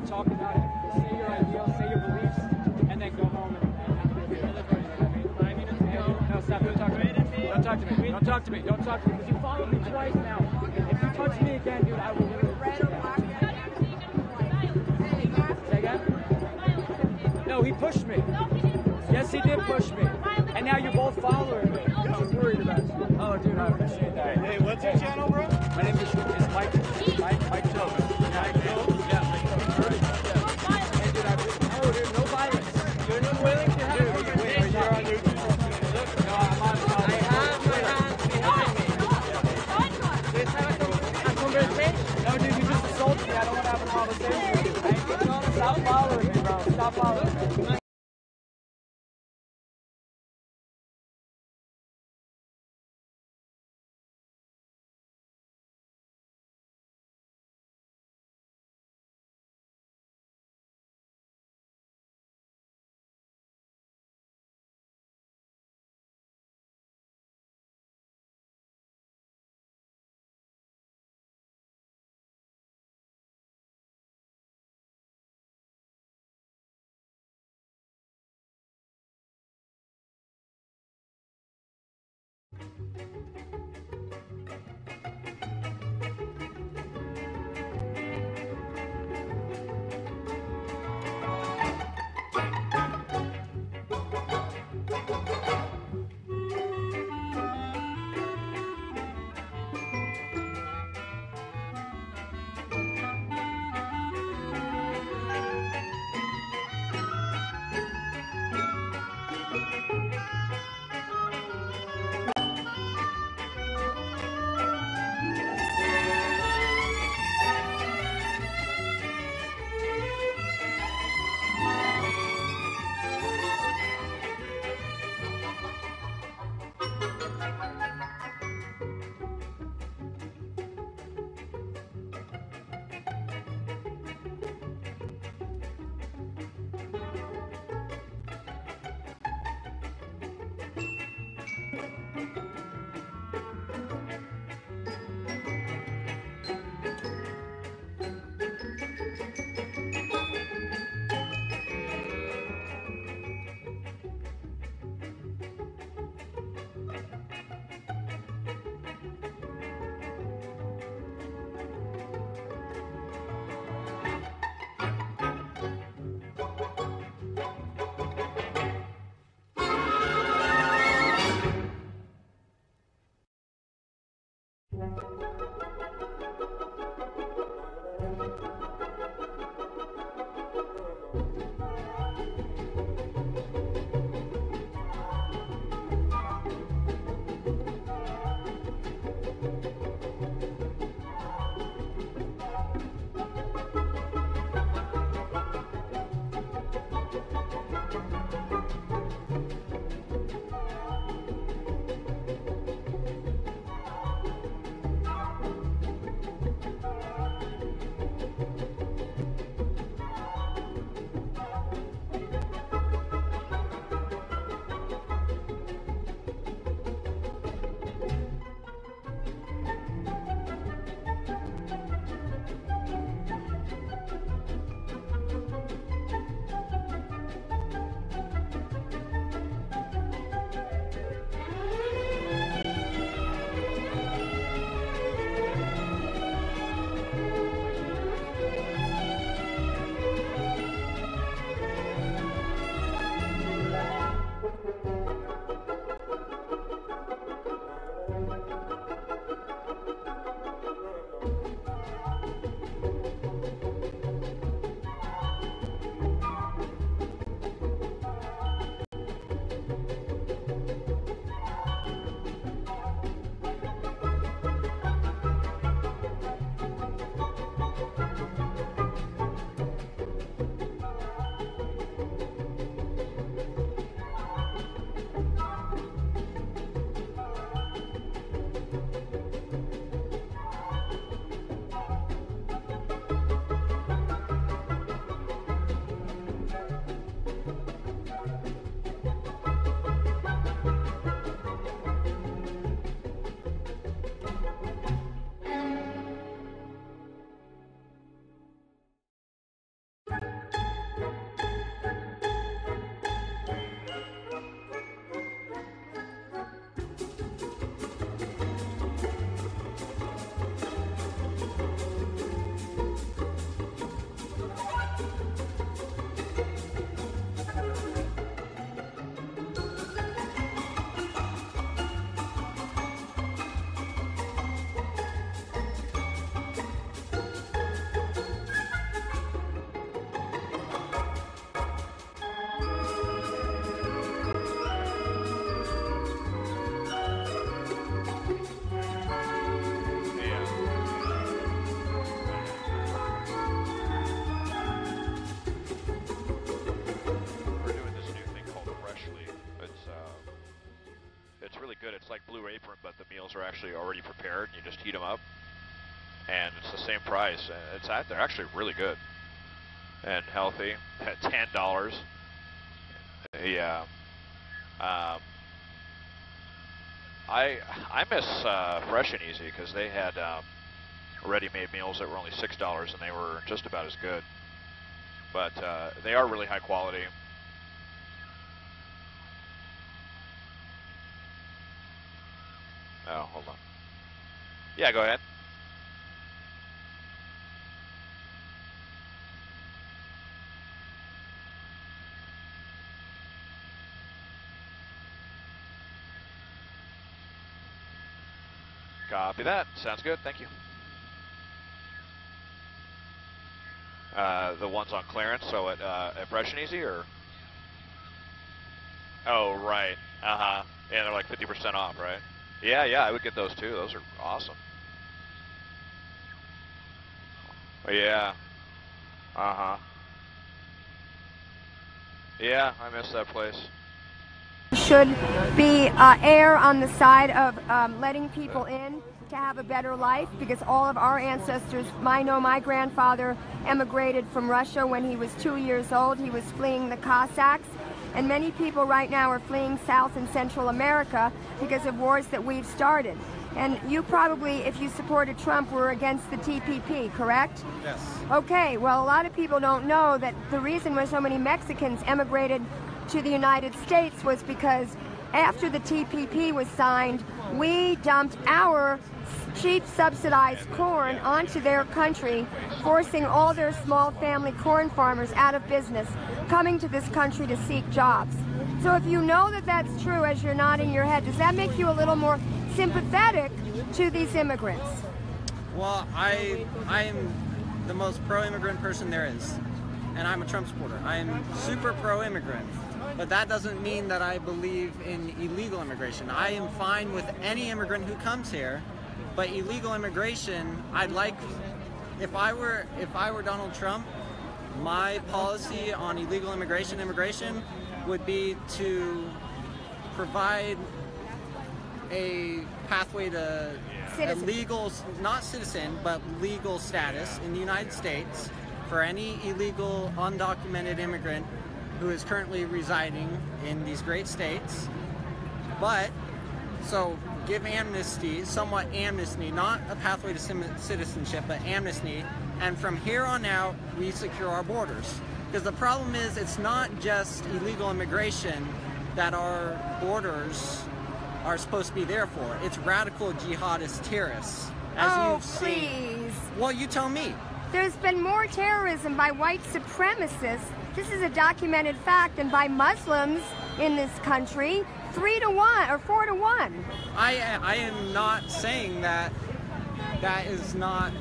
Talk about it, say your ideals, say your beliefs, and then go home and have a good day. No, stop, don't talk to me. Don't talk to me. Don't talk to me. Don't talk to me. Because you followed me twice now. If you touch me again, dude, I will literally push you down. Say again? No, he pushed me. Yes, he did push me. And now you're both following me. I'm worried about you. Oh, dude, I appreciate that. Hey, what's your channel, bro? My name is Mike Tobin. Mike Tobin. Yeah. Stop following me, bro. Stop following me. are actually already prepared. You just heat them up, and it's the same price. They're actually really good and healthy at $10. Yeah. I miss Fresh and Easy because they had ready-made meals that were only $6 and they were just about as good. But they are really high quality. Oh, hold on. Yeah, go ahead. Copy that. Sounds good. Thank you. The ones on clearance, so at Fresh and Easy, or? Oh, right. Uh-huh. Yeah, they're like 50% off, right? Yeah, I would get those too. Those are awesome. Yeah. Uh-huh. Yeah, I miss that place. Should be err on the side of letting people in to have a better life, because all of our ancestors, I know my grandfather emigrated from Russia when he was 2 years old. He was fleeing the Cossacks, and many people right now are fleeing South and Central America because of wars that we've started. And you probably, if you supported Trump, were against the TPP, correct? Yes. Okay, well, a lot of people don't know that the reason why so many Mexicans emigrated to the United States was because after the TPP was signed, we dumped our cheap subsidized corn onto their country, forcing all their small family corn farmers out of business, coming to this country to seek jobs. So if you know that that's true as you're nodding your head, does that make you a little more sympathetic to these immigrants? Well, I am the most pro-immigrant person there is, and I'm a Trump supporter. I am super pro-immigrant, but that doesn't mean that I believe in illegal immigration. I am fine with any immigrant who comes here, but illegal immigration, I'd like, if I were Donald Trump, my policy on illegal immigration would be to provide a pathway to a legal, not citizen, but legal status in the United States for any illegal, undocumented immigrant who is currently residing in these great states. But, so give amnesty, somewhat amnesty, not a pathway to citizenship, but amnesty, and from here on out, we secure our borders. Because the problem is, it's not just illegal immigration that our borders are supposed to be there for. It's radical jihadist terrorists, as you've seen. Please. Well, you tell me. There's been more terrorism by white supremacists, this is a documented fact, and by Muslims in this country, 3 to 1 or 4 to 1. I am not saying that that is not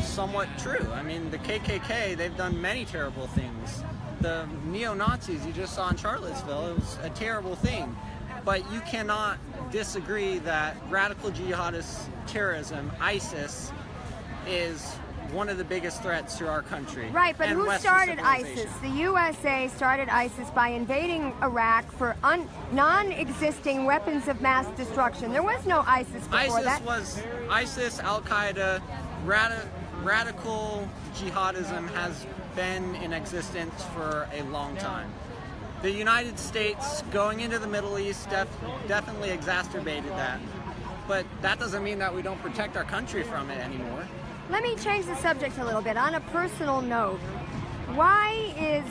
somewhat true. I mean, the KKK, they've done many terrible things. The neo-Nazis you just saw in Charlottesville, it was a terrible thing. But you cannot disagree that radical jihadist terrorism, ISIS, is one of the biggest threats to our country. Right, but who started ISIS? The USA started ISIS by invading Iraq for non-existing weapons of mass destruction. There was no ISIS before that. ISIS, Al-Qaeda, radical jihadism has been in existence for a long time. The United States going into the Middle East definitely exacerbated that. But that doesn't mean that we don't protect our country from it anymore. Let me change the subject a little bit. On a personal note, why is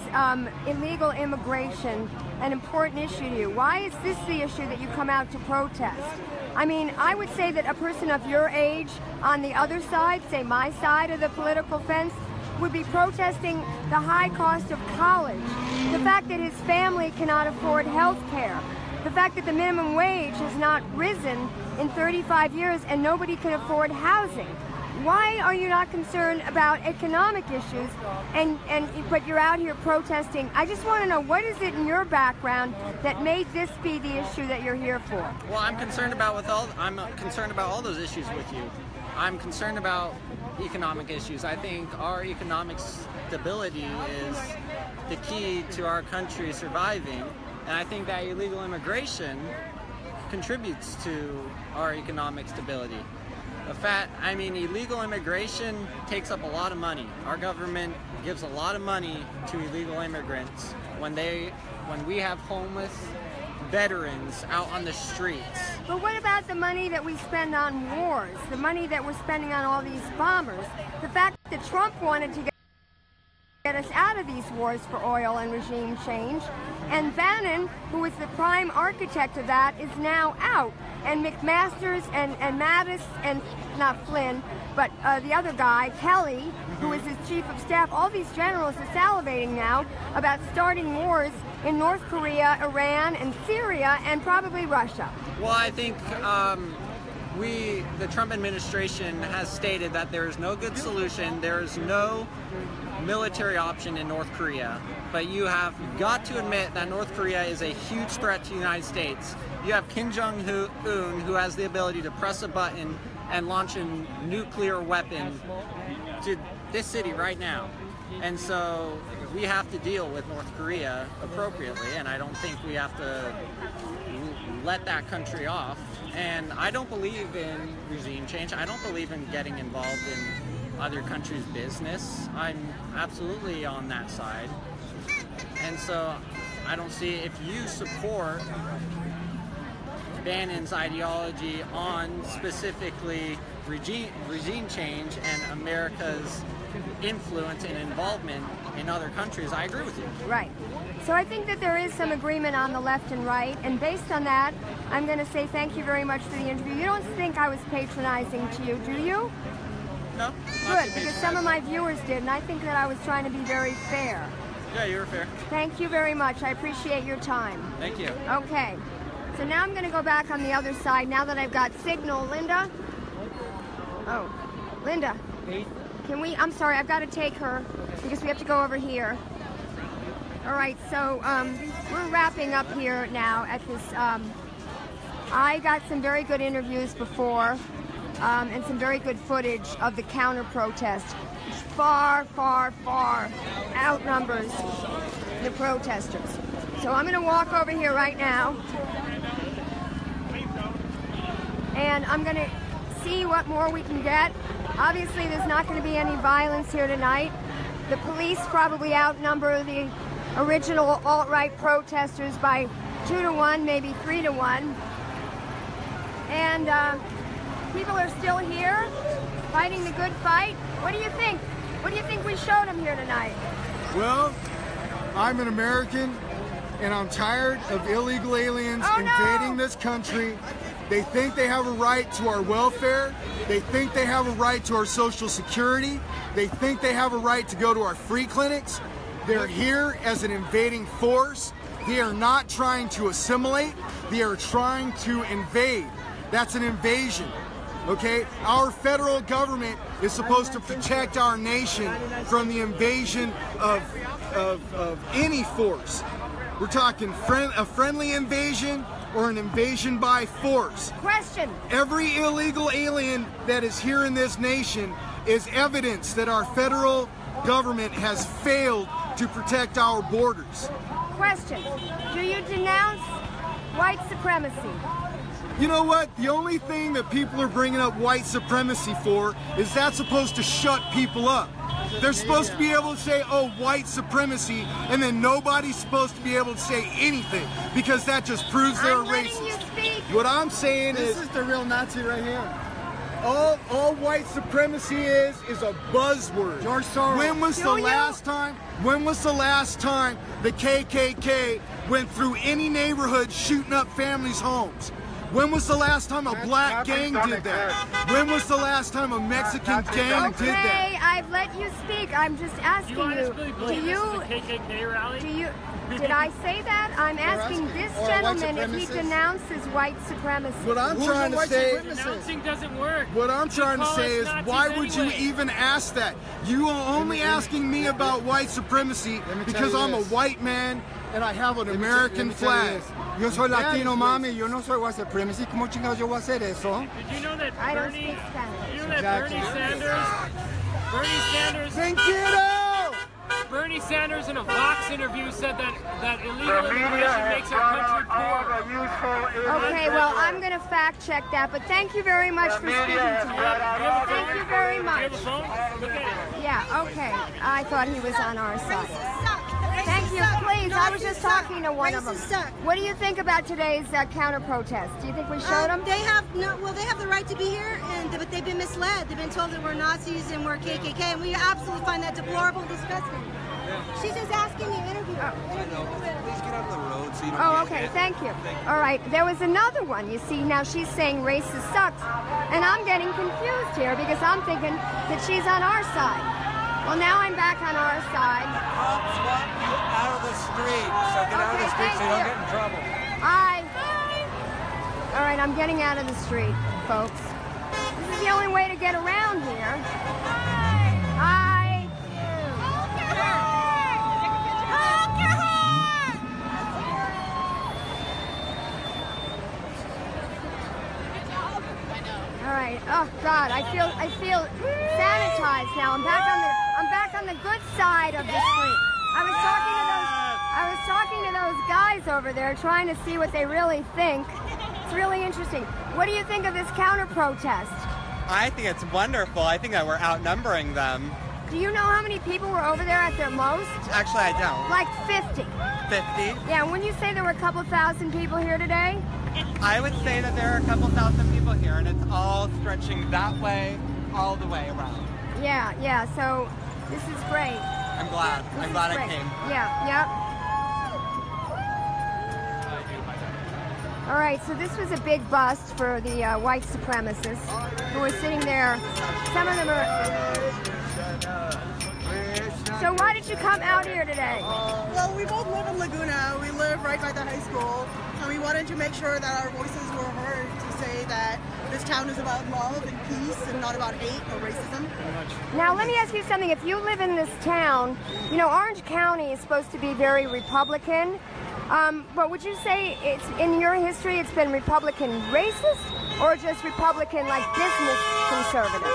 illegal immigration an important issue to you? Why is this the issue that you come out to protest? I mean, I would say that a person of your age on the other side, say my side of the political fence, would be protesting the high cost of college, the fact that his family cannot afford health care, the fact that the minimum wage has not risen in 35 years and nobody can afford housing. Why are you not concerned about economic issues but you're out here protesting? I just want to know, what is it in your background that made this be the issue that you're here for? Well, I'm concerned about all those issues with you. I'm concerned about economic issues. I think our economic stability is the key to our country surviving, and I think that illegal immigration contributes to our economic stability. Illegal immigration takes up a lot of money. Our government gives a lot of money to illegal immigrants when we have homeless veterans out on the streets. But what about the money that we spend on wars? The money that we're spending on all these bombers? The fact that Trump wanted to get us out of these wars for oil and regime change, and Bannon, who was the prime architect of that, is now out. And McMaster's and Mattis and, not Flynn, but the other guy, Kelly, who is his chief of staff, all these generals are salivating now about starting wars in North Korea, Iran, and Syria, and probably Russia. Well, I think the Trump administration has stated that there is no good solution. There is no military option in North Korea. But you have got to admit that North Korea is a huge threat to the United States. You have Kim Jong-un, who has the ability to press a button and launch a nuclear weapon to this city right now. And so we have to deal with North Korea appropriately, and I don't think we have to let that country off. And I don't believe in regime change. I don't believe in getting involved in other countries' business. I'm absolutely on that side. And so I don't see, if you support Bannon's ideology on specifically regime change and America's influence and involvement in other countries, I agree with you. Right. So I think that there is some agreement on the left and right, and based on that, I'm going to say thank you very much for the interview. You don't think I was patronizing to you, do you? No. Good, because some of my viewers did, and I think that I was trying to be very fair. Yeah, you were fair. Thank you very much. I appreciate your time. Thank you. Okay. So now I'm going to go back on the other side, now that I've got signal. Linda? Oh, Linda. Can we, I'm sorry, I've got to take her because we have to go over here. All right, so we're wrapping up here now at this, I got some very good interviews before and some very good footage of the counter protest, which far, far, far outnumbers the protesters. So I'm going to walk over here right now, and I'm going to see what more we can get. Obviously, there's not going to be any violence here tonight. The police probably outnumber the original alt-right protesters by 2 to 1, maybe 3 to 1. And people are still here, fighting the good fight. What do you think? What do you think we showed them here tonight? Well, I'm an American, and I'm tired of illegal aliens invading this country. They think they have a right to our welfare. They think they have a right to our Social Security. They think they have a right to go to our free clinics. They're here as an invading force. They are not trying to assimilate. They are trying to invade. That's an invasion, okay? Our federal government is supposed to protect our nation from the invasion of any force. We're talking a friendly invasion or an invasion by force. Question. Every illegal alien that is here in this nation is evidence that our federal government has failed to protect our borders. Question. Do you denounce white supremacy? You know what? The only thing that people are bringing up white supremacy for is that's supposed to shut people up. They're supposed to be able to say, oh, white supremacy, and then nobody's supposed to be able to say anything because that just proves they're racist. What I'm saying is... This is the real Nazi right here. All white supremacy is a buzzword. George Soros. When was the last time the KKK went through any neighborhood shooting up families' homes? When was the last time a black gang did that? When was the last time a Mexican gang did that? Okay, I've let you speak. I'm just asking you. Did I say that? I'm asking this gentleman if he denounces white supremacy. What I'm trying to say, Denouncing doesn't work. what I'm trying to say is, why would you even ask that? You are only asking me about white supremacy because I'm a white man and I have an American flag. Yo soy Latino, mami. Yo no soy white supremacy. ¿Cómo chingados yo voy a hacer eso? Did you know that I don't speak Spanish. Bernie Sanders, Thank you! Bernie Bernie Sanders in a Vox interview said that illegal immigration makes our country poor. Okay, well, I'm going to fact check that, but thank you very much for speaking to me. Thank you very much. Do you have a phone? Look at it. Yeah, okay. I thought he was on our side. Thank you. Please, I was just talking to one of them. What do you think about today's counter protest? Do you think we showed them? They have they have the right to be here, but they've been misled. They've been told that we're Nazis and we're KKK, and we absolutely find that deplorable and disgusting. She's just asking the interview. Please get out of the road so you don't Oh, okay, thank you. All right, there was another one. You see, now she's saying racist sucks, and I'm getting confused here because I'm thinking that she's on our side. Well, now I'm back on our side. Cops want you out of the street, so get out of the street so you don't get in trouble. All right, I'm getting out of the street, folks. This is the only way to get around here. Hi. All right. Oh God, I feel sanitized now. I'm back on the good side of the street. I was talking to those guys over there, trying to see what they really think. It's really interesting. What do you think of this counter protest? I think it's wonderful. I think that we're outnumbering them. Do you know how many people were over there at their most? Actually, I don't. Like 50. 50? Yeah, and wouldn't you say there were a couple thousand people here today? I would say that there are a couple thousand people here, and it's all stretching that way, all the way around. Yeah, so this is great. I'm glad. I'm glad I came. Yeah. All right, so this was a big bust for the white supremacists who were sitting there. Some of them are... So why did you come out here today? Well, we both live in Laguna. We live right by the high school. And we wanted to make sure that our voices were heard to say that this town is about love and peace and not about hate or racism. Now, let me ask you something. If you live in this town, you know, Orange County is supposed to be very Republican. But would you say it's in your history it's been Republican racist or just Republican like business conservative?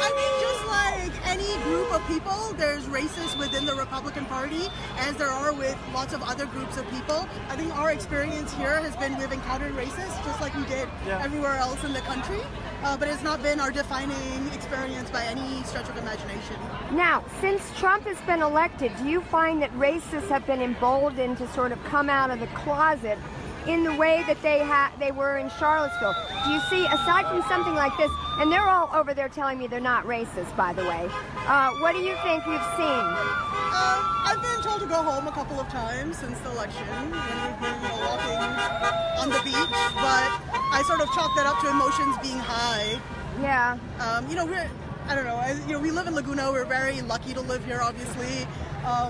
I think just like any group of people, there's racists within the Republican Party, as there are with lots of other groups of people. I think our experience here has been we've encountered racists just like we did everywhere else in the country. But it's not been our defining experience by any stretch of imagination. Now, since Trump has been elected, do you find that racists have been emboldened to sort of come out of the closet in the way that they were in Charlottesville? Do you see, aside from something like this, and they're all over there telling me they're not racist, by the way, what do you think you've seen? I've been told to go home a couple of times since the election, and we've been walking on the beach, but I sort of chalk that up to emotions being high. Yeah. I don't know, we live in Laguna, we're very lucky to live here, obviously.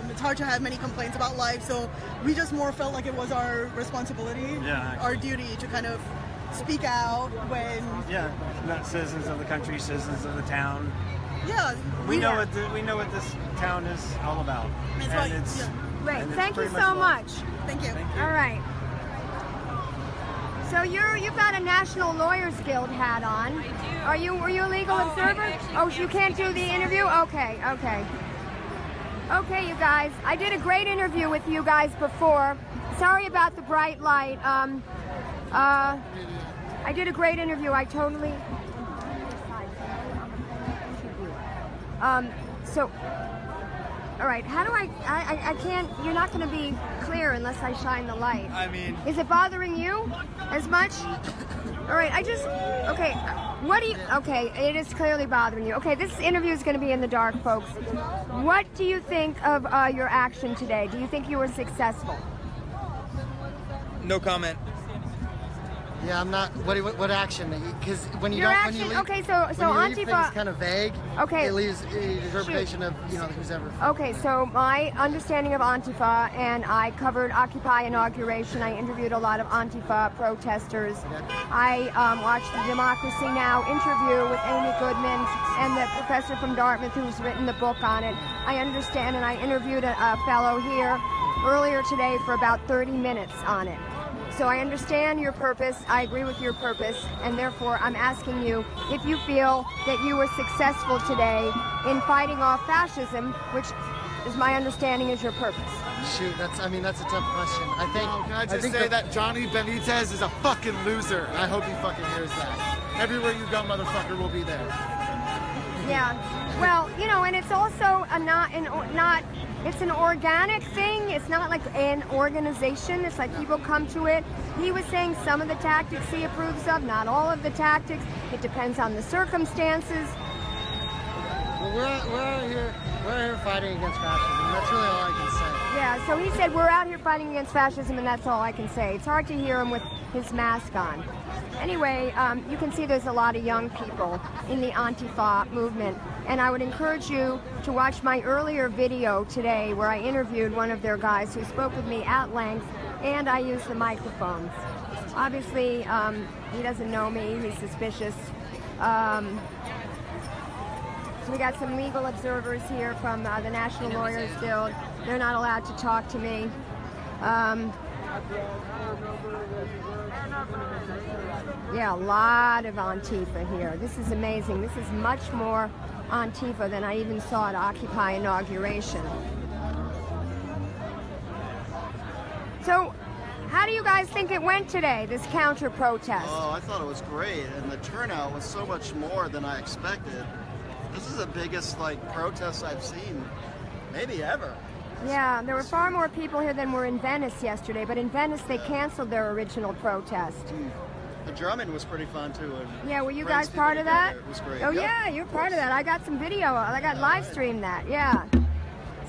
It's hard to have many complaints about life, so we just more felt like it was our responsibility, our duty to kind of speak out when... Yeah, not citizens of the country, citizens of the town. Yeah. We know what this town is all about. Great, thank you so much. Thank you. All right. So you've got a National Lawyers Guild hat on. I do. Were you a legal observer? Oh, you can't do the interview? Okay. Okay, you guys. I did a great interview with you guys before. Sorry about the bright light. I did a great interview. I totally... all right, how do I can't, you're not going to be clear unless I shine the light. I mean... Is it bothering you as much? All right, okay, it is clearly bothering you. Okay, this interview is going to be in the dark, folks. What do you think of your action today? Do you think you were successful? No comment. Yeah, I'm not. What action? Because when you Your don't, action, when you leave, okay, so when you leave Antifa things kind of vague. Okay. It leaves the interpretation of who's ever. Okay, so my understanding of Antifa, and I covered Occupy inauguration. I interviewed a lot of Antifa protesters. I watched the Democracy Now! Interview with Amy Goodman and the professor from Dartmouth who's written the book on it. I understand, and I interviewed a fellow here earlier today for about 30 minutes on it. So I understand your purpose, I agree with your purpose, and therefore I'm asking you if you feel that you were successful today in fighting off fascism, which is my understanding is your purpose? Shoot, that's a tough question. I think. Can I just say that Johnny Benitez is a fucking loser, and I hope he fucking hears that. Everywhere you go, motherfucker, will be there. Yeah. Well, you know, and it's also it's an organic thing. It's not like an organization. It's like people come to it. He was saying some of the tactics he approves of, not all of the tactics. It depends on the circumstances. Well, we're out here fighting against fascism. That's really all I can say. Yeah, so he said we're out here fighting against fascism, and that's all I can say. It's hard to hear him with his mask on. Anyway, you can see there's a lot of young people in the Antifa movement, and I would encourage you to watch my earlier video today where I interviewed one of their guys who spoke with me at length, and I used the microphones. Obviously, he doesn't know me. He's suspicious. We got some legal observers here from the National Lawyers Guild. They're not allowed to talk to me. Yeah, a lot of Antifa here. This is amazing. This is much more Antifa than I even saw at Occupy inauguration. So, how do you guys think it went today, this counter-protest? Oh, I thought it was great, and the turnout was so much more than I expected. This is the biggest, protest I've seen, maybe ever. Yeah, there were far more people here than were in Venice yesterday, but in Venice they canceled their original protest. The drumming was pretty fun, too. Yeah, were you guys part of that? It was great. Oh, yeah, you're part of that. I got some video. I got live streamed that, yeah.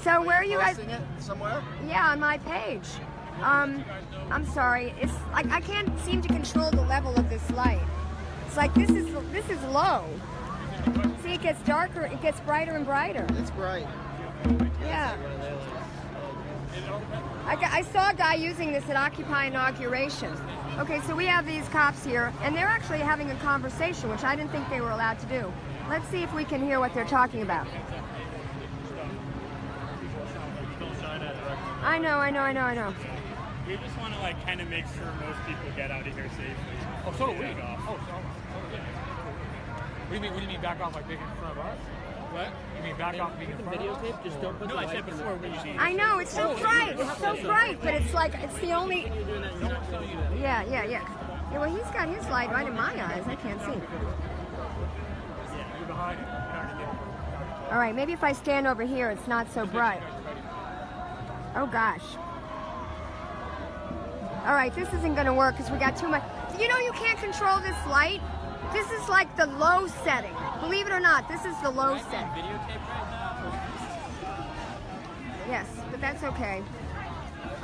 So where are you guys? It somewhere? Yeah, on my page. I'm sorry. It's like I can't seem to control the level of this light. It's like this is low. See, it gets darker. It gets brighter and brighter. It's bright. Yeah. I saw a guy using this at Occupy inauguration. Okay, so we have these cops here, and they're actually having a conversation, which I didn't think they were allowed to do. Let's see if we can hear what they're talking about. I know. We just want to kind of make sure most people get out of here safely. Oh, so do we. What do you mean back off like being in front of us? What? You mean back off being in front of us? Videotape? Just don't put the light before we see. I know, it's so bright. It's so bright, but it's like, it's the only... Yeah. Yeah, well, he's got his light right in my eyes. I can't see. All right, maybe if I stand over here, it's not so bright. Oh, gosh. All right, this isn't going to work because we got too much... You know you can't control this light? This is like the low setting. Believe it or not, this is the low setting. Yes, but that's okay.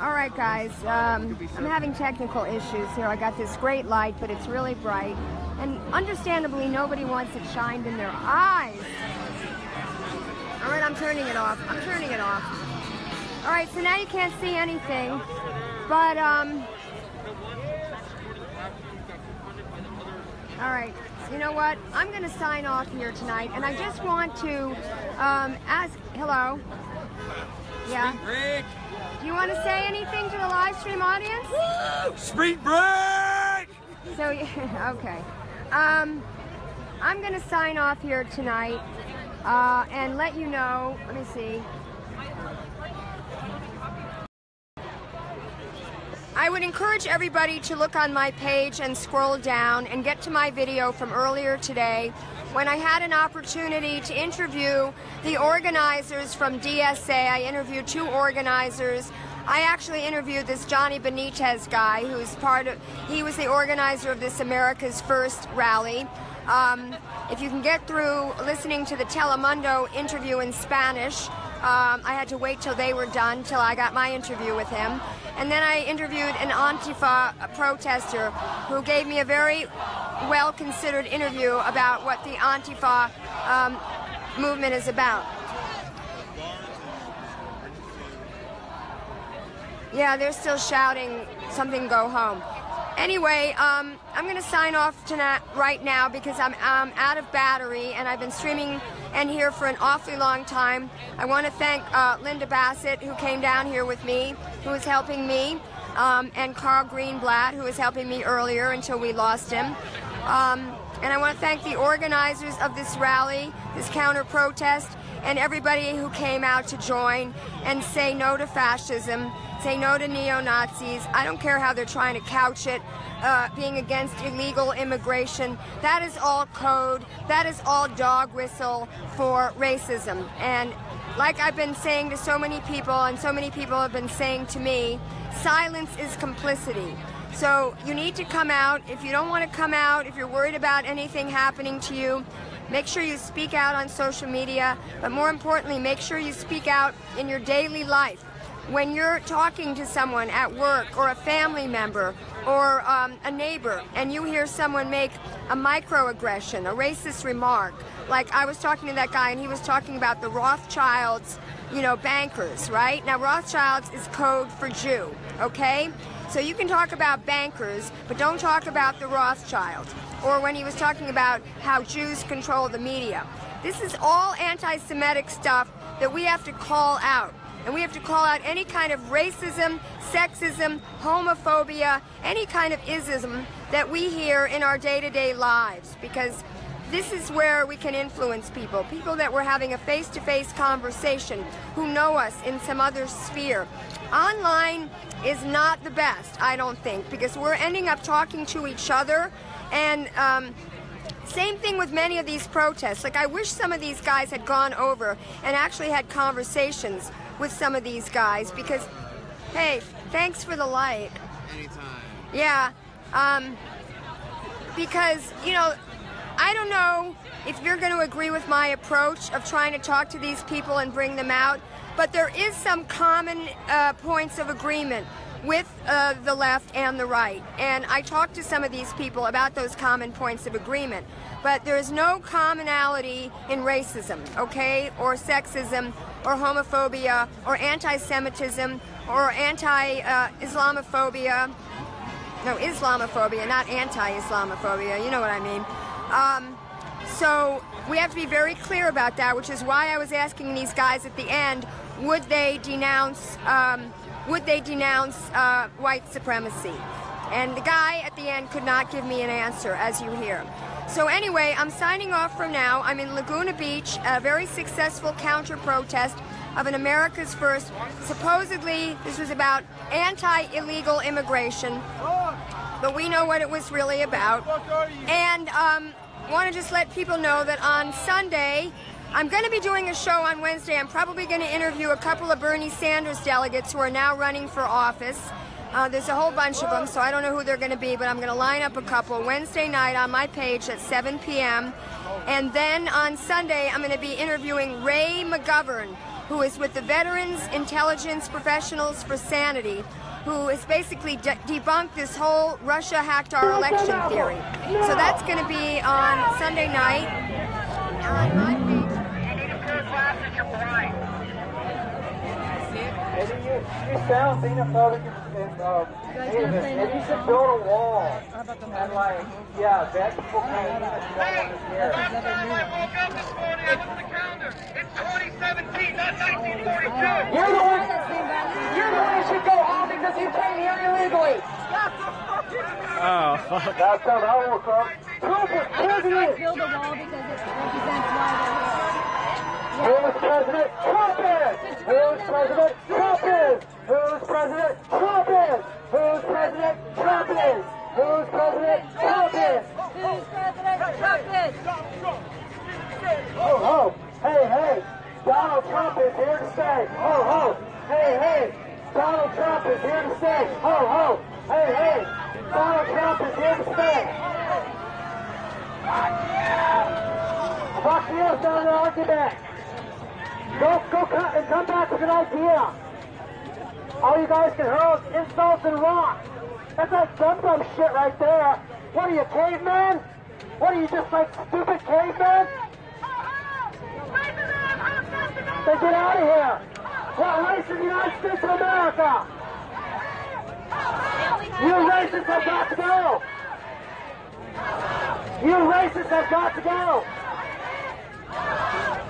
All right, guys. I'm having technical issues here. I got this great light, but it's really bright. And understandably, nobody wants it shined in their eyes. All right, I'm turning it off. All right, so now you can't see anything. But, all right, you know what? I'm going to sign off here tonight, and I just want to ask, hello? Yeah? Spring break! Do you want to say anything to the live stream audience? Woo! Spring break! So, okay. I'm going to sign off here tonight and let you know, let me see. I would encourage everybody to look on my page and scroll down and get to my video from earlier today when I had an opportunity to interview the organizers from DSA. I interviewed 2 organizers. I actually interviewed this Johnny Benitez guy who's he was the organizer of this America's First rally. If you can get through listening to the Telemundo interview in Spanish, I had to wait till they were done, till I got my interview with him. And then I interviewed an Antifa protester who gave me a very well-considered interview about what the Antifa movement is about. Yeah, they're still shouting something, go home. Anyway, I'm going to sign off tonight, right now, because I'm out of battery and I've been streaming and here for an awfully long time. I want to thank Linda Bassett, who came down here with me, who is helping me, and Carl Greenblatt, who was helping me earlier until we lost him. And I want to thank the organizers of this rally, this counter-protest, and everybody who came out to join and say no to fascism, say no to neo-Nazis. I don't care how they're trying to couch it, being against illegal immigration. That is all code. That is all dog whistle for racism. And like I've been saying to so many people, and so many people have been saying to me, silence is complicity. So you need to come out. If you don't want to come out, if you're worried about anything happening to you, make sure you speak out on social media, but more importantly, make sure you speak out in your daily life. When you're talking to someone at work or a family member or a neighbor and you hear someone make a microaggression, a racist remark, like I was talking to that guy and he was talking about the Rothschilds, you know, bankers, right? Now Rothschilds is code for Jew, okay? So you can talk about bankers, but don't talk about the Rothschilds. Or when he was talking about how Jews control the media. This is all anti-Semitic stuff that we have to call out. And we have to call out any kind of racism, sexism, homophobia, any kind of ism that we hear in our day-to-day lives, because this is where we can influence people, people that we're having a face-to-face conversation who know us in some other sphere. Online is not the best, I don't think, because we're ending up talking to each other, and same thing with many of these protests. Like, I wish some of these guys had gone over and actually had conversations with some of these guys, because, hey, thanks for the light. Anytime. Yeah, because, you know, I don't know if you're going to agree with my approach of trying to talk to these people and bring them out, but there is some common points of agreement with the left and the right. And I talked to some of these people about those common points of agreement, but there is no commonality in racism, okay, or sexism, or homophobia, or anti-Semitism, or anti-Islamophobia. No, Islamophobia, not anti-Islamophobia, you know what I mean. So we have to be very clear about that, which is why I was asking these guys at the end, would they denounce white supremacy? And the guy at the end could not give me an answer, as you hear. So anyway, I'm signing off for now. I'm in Laguna Beach, a very successful counter-protest of an America's First. Supposedly, this was about anti-illegal immigration, but we know what it was really about. And want to just let people know that on Sunday, I'm going to be doing a show on Wednesday. I'm probably going to interview a couple of Bernie Sanders delegates who are now running for office. There's a whole bunch of them, so I don't know who they're going to be, but I'm going to line up a couple Wednesday night on my page at 7 p.m. And then on Sunday, I'm going to be interviewing Ray McGovern, who is with the Veterans Intelligence Professionals for Sanity, who has basically debunked this whole Russia hacked our election theory. So that's going to be on Sunday night on my page. You sound xenophobic and you should build a wall. And like, yeah, that people can't even know what is here. That's when I woke up this morning, I looked at the calendar. It's 2017, not 1942. You're the one who should go home because you came here illegally. Oh, fuck. That's how that woke up. Trump is president. Build a wall because it represents why they're here. Who's President Trump is? Who's President Trump is? Who's President Trump is? Who's President Trump is? Who's President Trump is? Who's President Trump is? Ho ho! Hey hey! Donald Trump is here to stay. Ho ho! Hey hey! Donald Trump is here to stay. Ho ho! Hey hey! Donald Trump is here to stay. Fuck you! Start an argument. Go and come back with an idea. All you guys can hurl is insults and rocks. That's like dumb shit right there. What are you, cavemen? What are you, just like stupid cavemen? Then get out of here. What race is the United States of America? You racists have got to go. You racists have got to go.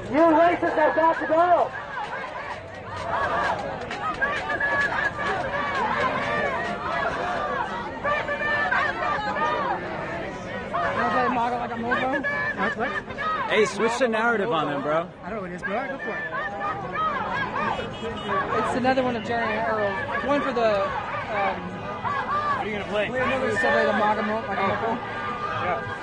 You racists have got to go. Hey, switch the narrative on them, bro. I don't know what it is, but all right, go for it. It's another one of Jerry, or one for the. What are you gonna play? Another subway, the Magamoko. Yeah.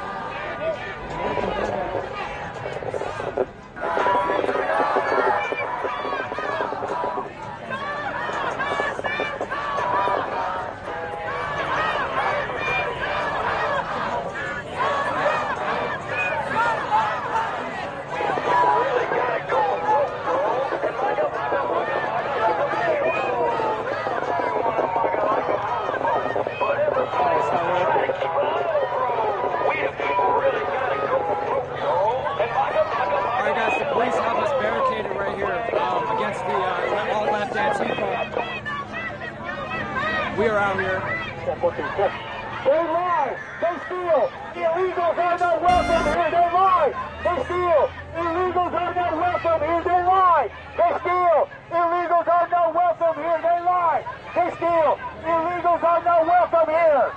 We are out here. They lie. They steal. Illegals are not welcome here. They lie. They steal. Illegals are not welcome here. They lie. They steal. Illegals are not welcome here. They lie. They steal. Illegals are not welcome here.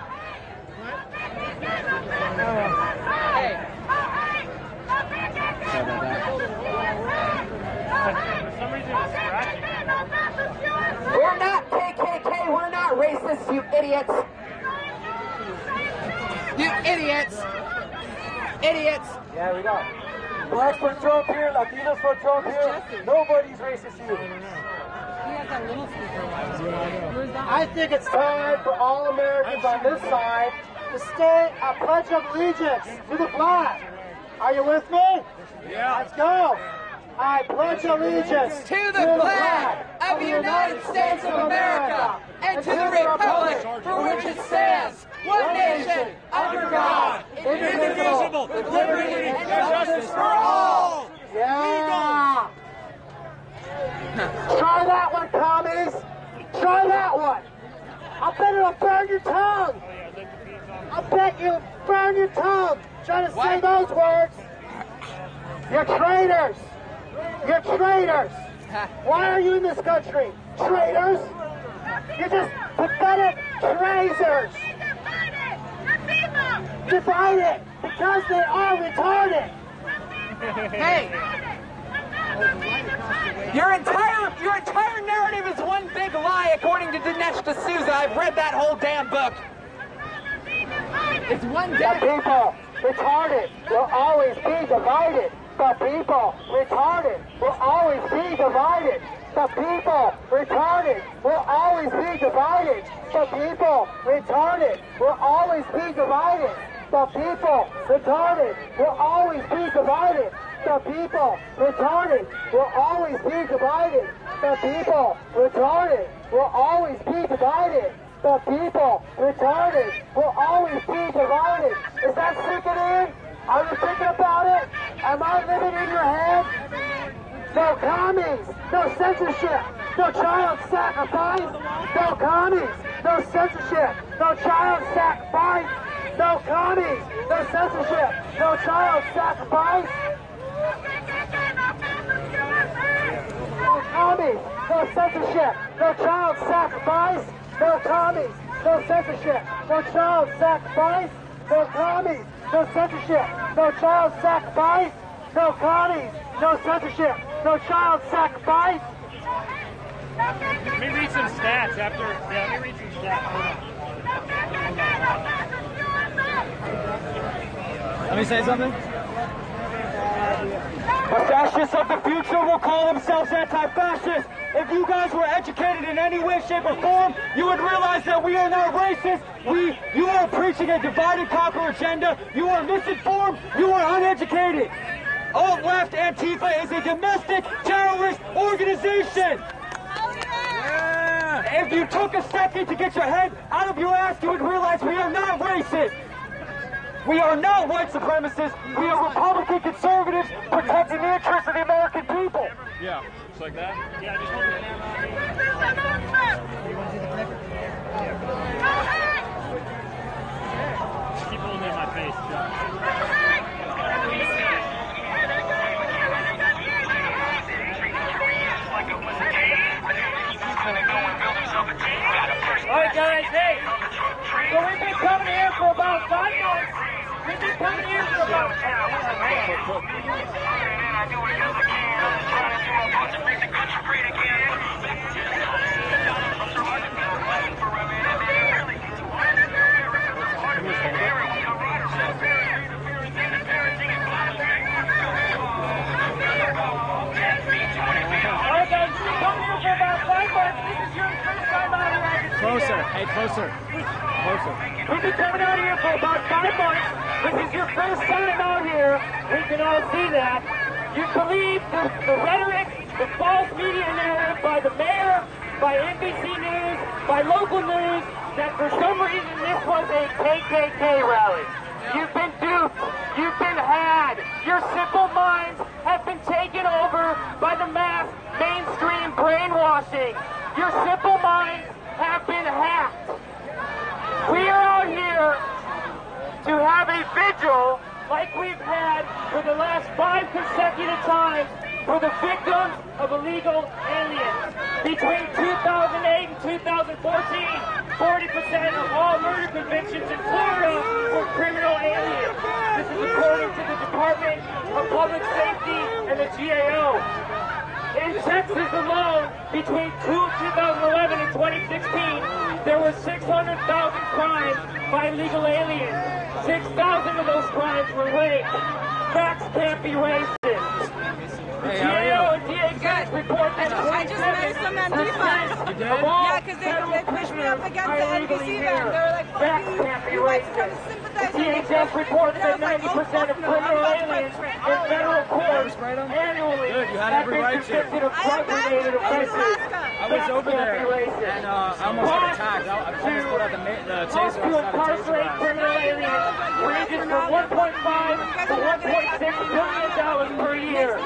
We're not KKK, we're not racist, you idiots. You idiots. Idiots. Yeah, we got blacks for Trump here, Latinos for Trump here. Nobody's racist here. I think it's time for all Americans on this side to stay a pledge of allegiance to the flag. Are you with me? Yeah. Let's go. I pledge allegiance to the flag of the United States of America and to the republic for which it stands, one nation, under God, indivisible, with liberty and justice for all. Yeah. Try that one, commies. Try that one. I bet it'll burn your tongue. I bet you'll burn your tongue trying to say those words. You're traitors. You're traitors. Why are you in this country? Traitors? You're just pathetic traitors. Divided because they are retarded. Hey. Your entire narrative is one big lie, according to Dinesh D'Souza. I've read that whole damn book. It's one damn. The people retarded will always be divided. The people retarded will always be divided. The people retarded will always be divided. The people retarded will always be divided. The people retarded will always be divided. The people retarded will always be divided. The people retarded will always be divided. The people retarded will always be divided. Is that sinking in? Are you thinking about it? Am I living in your head? No commies, no censorship, no child sacrifice, no commies, no censorship, no child sacrifice, no commies, no censorship, no child sacrifice. No commies, no censorship, no child sacrifice, no commies, no censorship, no child sacrifice, no commies, no censorship, no child sacrifice, no commies, no censorship, no child sacrifice. Let me read some stats after. Yeah, let me read some stats. Let me say something. The fascists of the future will call themselves anti-fascists. If you guys were educated in any way, shape, or form, you would realize that we are not racist. You are preaching a divide and conquer agenda. You are misinformed. You are uneducated. Alt-left Antifa is a domestic terrorist organization. Yeah. If you took a second to get your head out of your ass, you would realize we are not racist. We are not white supremacists. We are Republican conservatives protecting the interests of the American people. Yeah, just like that? Yeah, just keep holding it in my face. Alright guys, hey! So we've been coming here for about 5 months. We've been coming here for about Closer, hey, closer. Closer. We've been coming out here for about 5 months. This is your first time out here. We can all see that. You believe the rhetoric, the false media narrative by the mayor, by NBC News, by local news, that for some reason this was a KKK rally. You've been duped. You've been had. Your simple minds have been taken over by the mass mainstream brainwashing. Your simple minds have been hacked. We are out here to have a vigil like we've had for the last 5 consecutive times for the victims of illegal aliens. Between 2008 and 2014, 40% of all murder convictions in Florida were criminal aliens. This is according to the Department of Public Safety and the GAO. In Texas alone, between 2011 and 2016, there were 600,000 crimes by illegal aliens. 6,000 of those crimes were rape. Facts can't be racist. The GAO and DHS report that I just met some Antifa. Yeah, because they pushed me up against the NBC van. They were like, oh, you might come to sympathize with me. DHS reports that 90% of criminal aliens in federal courts annually have been convicted of drug-related offenses. I was over there, and I almost got attacked. I almost put out the taser. To incarcerate criminal aliens ranges from $1.5 to $1.6 billion per year.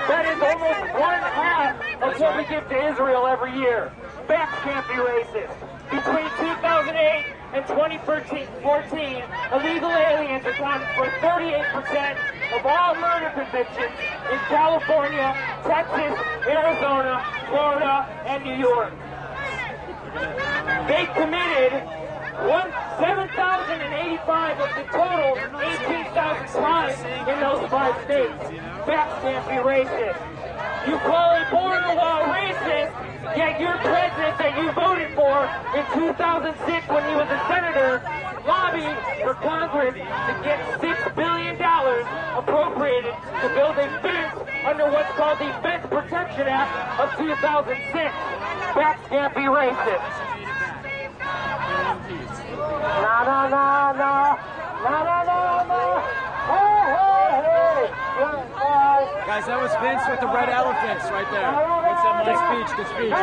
That is almost 1/2 of what we give to Israel every year. Facts can't be racist. Between 2008 and 2014, illegal aliens accounted for 38% of all murder convictions in California, Texas, Arizona, Florida, and New York. They committed 7,085 of the total 18,000 crimes in those 5 states. Facts can't be racist. You call a border law racist, yet your president that you voted for in 2006 when he was a senator lobbied for Congress to get $6 billion appropriated to build a fence under what's called the Fence Protection Act of 2006. Facts can't be racist. Na na na na, na na na na. Hey hey hey. Guys, that was Vince with the red elephants right there. Good speech, good speech.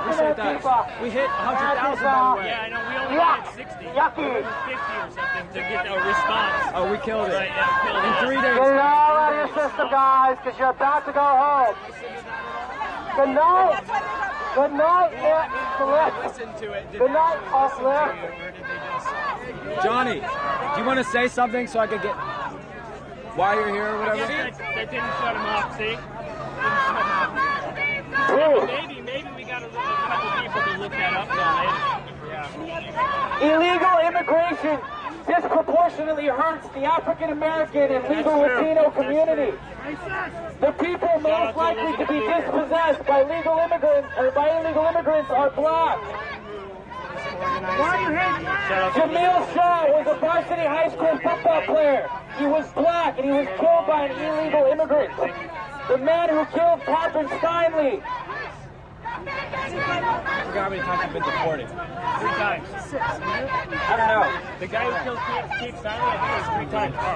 Appreciate that. We hit 100,000 by the way. Yeah, I know. We only got 60. Yucky. 50 or something to get a response. Oh, we killed it. Right, yeah, killed it. In 3 days. Get it all out of your system, guys, because you're about to go home. Good night. Good night, Nick. Good night, off left. Johnny, do you want to say something so I could get why you're here or whatever? That didn't shut him off, see? Maybe we got a couple people to look that up now. Illegal immigration disproportionately hurts the African American and legal Latino community. The people most likely to be dispossessed by illegal immigrants are black. Jamil Shaw was a varsity high school football player. He was black and he was killed by an illegal immigrant. The man who killed Catherine Steinle. I forgot how many times I've been deported. 3 times. I don't know. The guy who killed Steve Steinle, I think it was 3 times. Oh.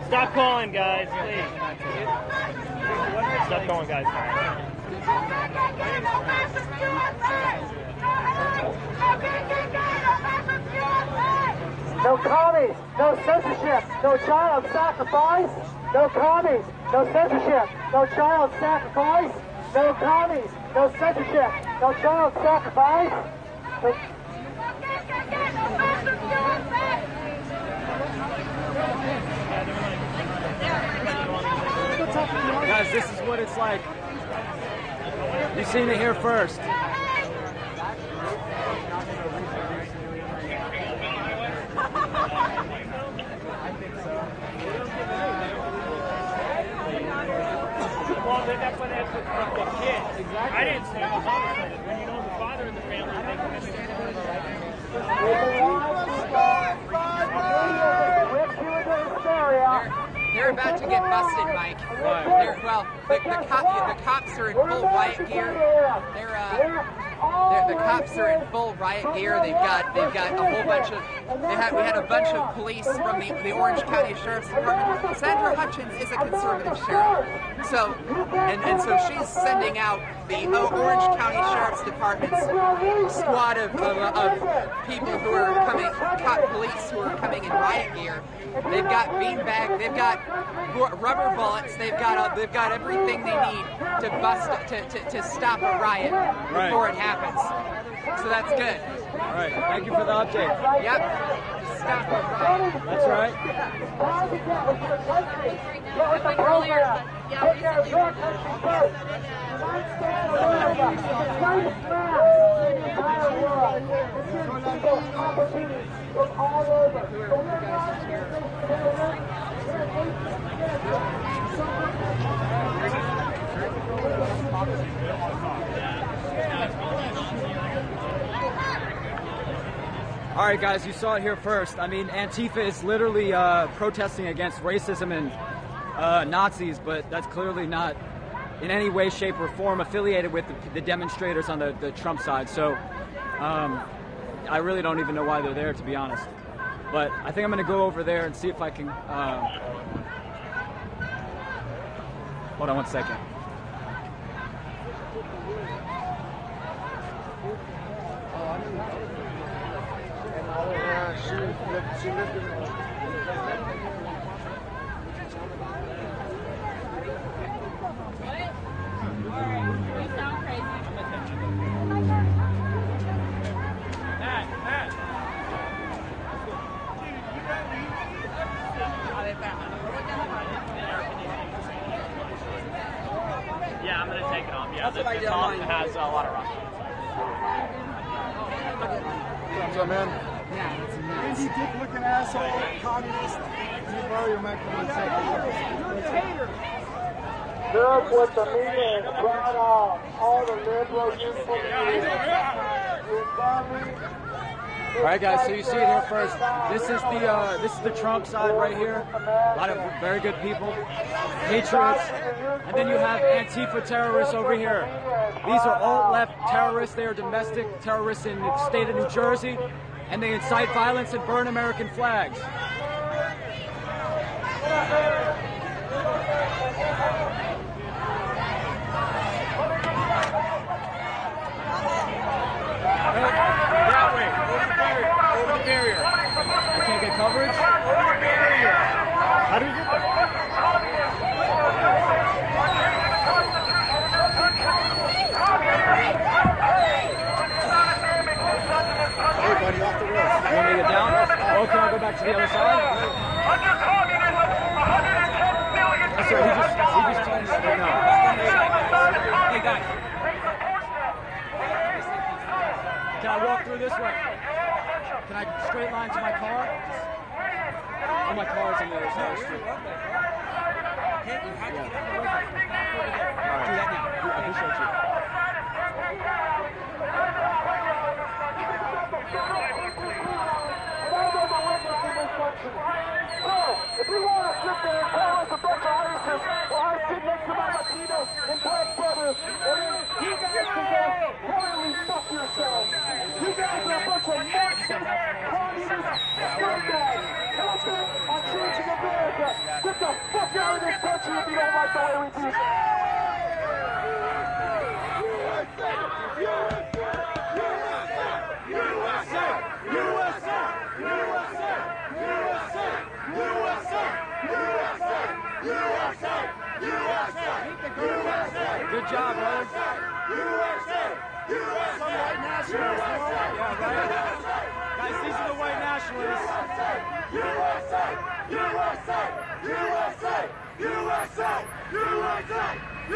Stop calling, guys, please. Stop calling, guys. No commies, no censorship, no child sacrifice. No commies, no censorship, no child sacrifice. No commies, no censorship, no child sacrifice. Guys, this is what it's like. You've seen it here first. said that's when that's from the kid. Exactly. I didn't say it was homicide. When you know the father in the family, they can They're about to get busted, Mike. Well, the cops are in full riot gear. The cops are in full riot gear. They've got a whole bunch of. We had a bunch of police from the Orange County Sheriff's Department. Sandra Hutchins is a conservative sheriff, so so she's sending out the Orange County Sheriff's Department's squad of people who are coming, cop police who are coming in riot gear. They've got beanbag, they've got rubber bullets, they've got everything they need to bust to stop a riot before it happens. So that's good. All right, thank you for the update. Yep. Stop a riot. That's right. All right, guys, you saw it here first. I mean, Antifa is literally protesting against racism and Nazis, but that's clearly not in any way, shape, or form affiliated with the demonstrators on the Trump side. So I really don't even know why they're there, to be honest. But I think I'm going to go over there and see if I can... hold on one second. Yeah, I'm gonna take it off. Yeah, this song has a lot of rock. What's up, man? Yeah, that's Andy, dick-looking asshole, communist. Can you borrow your mic for 1 second? Look what the media has brought off. All the liberal useful All right, guys. So you see it here first. This is the Trump side right here. A lot of very good people, patriots, and then you have Antifa terrorists over here. These are alt-left terrorists. They are domestic terrorists in the state of New Jersey, and they incite violence and burn American flags. That way. Over the barrier. Over the barrier. I can't get coverage? Over the barrier. How do we get there? Hey, buddy, off the road. You want me to get down? Oh, can I go back to the other side? That's right, he just changed it now. Hey, guys. Can I walk through this way? Can I straight line to my car? Oh, my car is on the other side of the street. Hey, you have to get out of the way. All right. Do that now. I appreciate you. If you want to sit there and call us a bunch of ISIS, well, I sit next to my Latinos and Black brothers, and then you guys can go royally fuck yourselves. You guys are a bunch of Marxist, communist, scumbags. Out there on changing America. Get the fuck out of this country if you don't like the way we do things. Good job, brother. Some white nationalists. Yeah, right? Guys, these are the white nationalists. USA! USA! USA! USA! USA!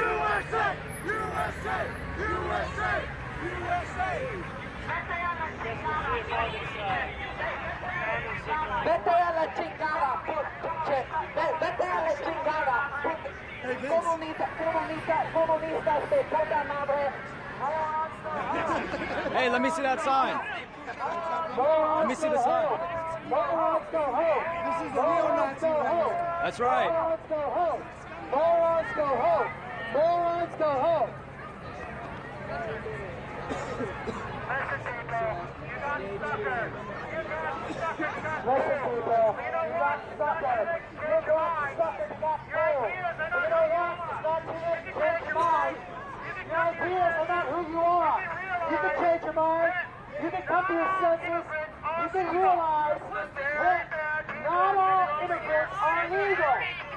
USA! USA! USA! USA! Vete a la chingada, vete a la chingada. Hey, Hey, let me see that sign. Let me see the sign. This is the neo-Nazi. That's right. Morons go home. Morons go home. Morons go home. Listen, people. You're not suckers. Listen, people. You're not suckers. You're not suckers. You got fooled. But you know what? It's not too late to change your mind. Your ideas are not who you are. You can change your mind. You can come to your senses. You can realize that not all immigrants are legal.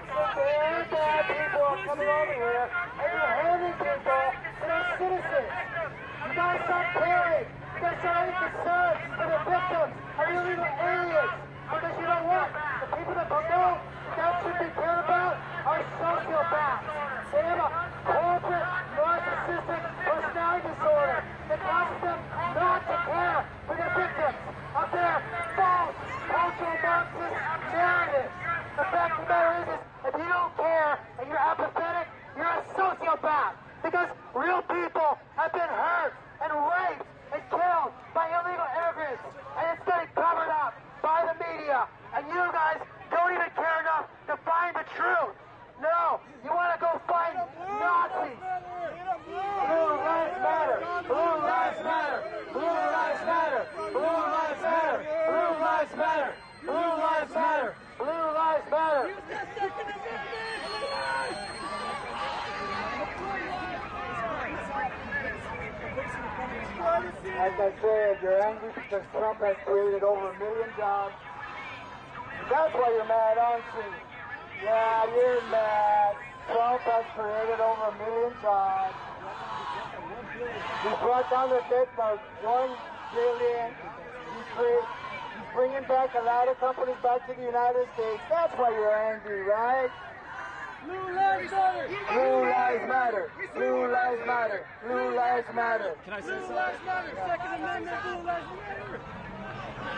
Some very bad people are coming over here and you're hurting people that are citizens. You guys stop caring. You guys start having concern for the victims of illegal aliens. Because you know what? The people that promote that should be cared about are sociopaths. They have a corporate narcissistic personality disorder that causes them not to care for their victims of their false cultural Marxist narrative. The fact of the matter is if you don't care and you're apathetic, you're a sociopath. Because real people have been hurt and raped and killed by illegal immigrants. And it's getting covered up by the media. And you guys don't even care enough to find the truth. No, you want to go find Nazis. Blue lives matter. Blue lives matter. Blue lives matter. Blue lives matter. Blue lives matter. Blue lives matter. Blue lives matter. As I said, you're angry because Trump has created over 1 million jobs. That's why you're mad, aren't you? Yeah, you're mad. Trump has created over 1 million jobs. He brought down the debt by $1 billion. He's bringing back a lot of companies back to the United States. That's why you're angry, right? Blue lives matter. Blue lives matter. Blue lives matter. Blue lives matter. Can I say something? Blue lives matter. Second Amendment. Blue lives matter.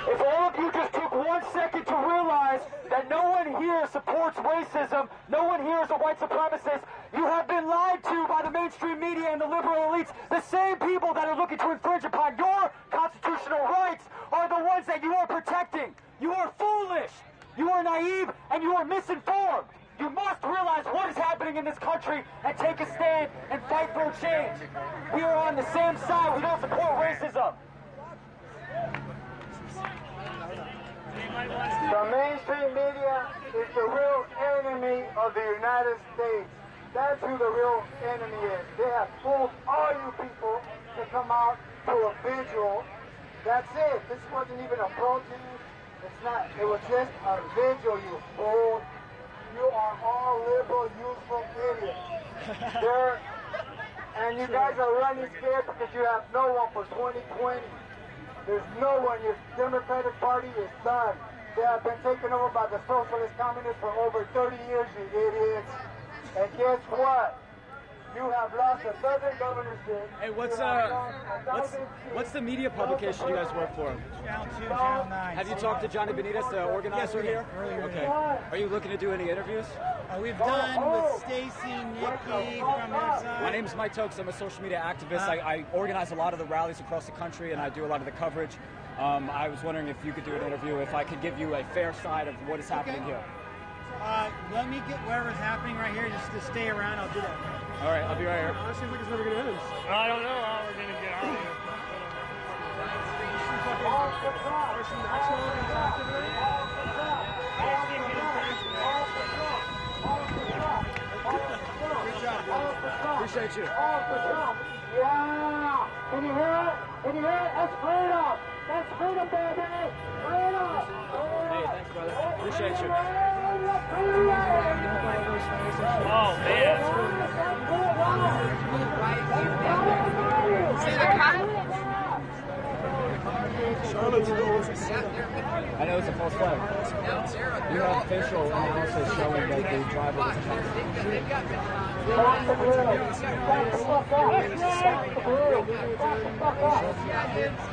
If all of you just took 1 second to realize that no one here supports racism, no one here is a white supremacist, you have been lied to by the mainstream media and the liberal elites. The same people that are looking to infringe upon your constitutional rights are the ones that you are protecting. You are foolish, you are naive, and you are misinformed. You must realize what is happening in this country and take a stand and fight for change. We are on the same side. We don't support racism. The mainstream media is the real enemy of the United States. That's who the real enemy is. They have fooled all you people to come out to a vigil. That's it. This wasn't even a protest. It's not. It was just a vigil, you fool. You are all liberal, useful idiots. And you guys are running scared because you have no one for 2020. There's no one. Your Democratic Party is done. They have been taken over by the socialist communists for over 30 years, you idiots. And guess what? You have lost a southern governorship. Hey, what's the media publication you guys work for? Channel 2, Channel 9. Have you talked to Johnny Benitez, the organizer here? Earlier. Okay. Are you looking to do any interviews? We've done with Stacy, Nikki from their side. My name is Mike Tokes. I'm a social media activist. I organize a lot of the rallies across the country, and I do a lot of the coverage. I was wondering if you could do an interview, if I could give you a fair side of what is happening here. Let me get whatever's happening right here, just to stay around. I'll do that. All right, I'll be right here. Honestly, I think it's never going to end. I don't know how we're going to get out of here. Appreciate you. Yeah! Can you hear it? Can you hear it? That's freedom! That's freedom, baby! Freedom! Hey, thanks, brother. Appreciate you. Oh, man. See the I know it's a false flag. You have official analysis showing that the driver was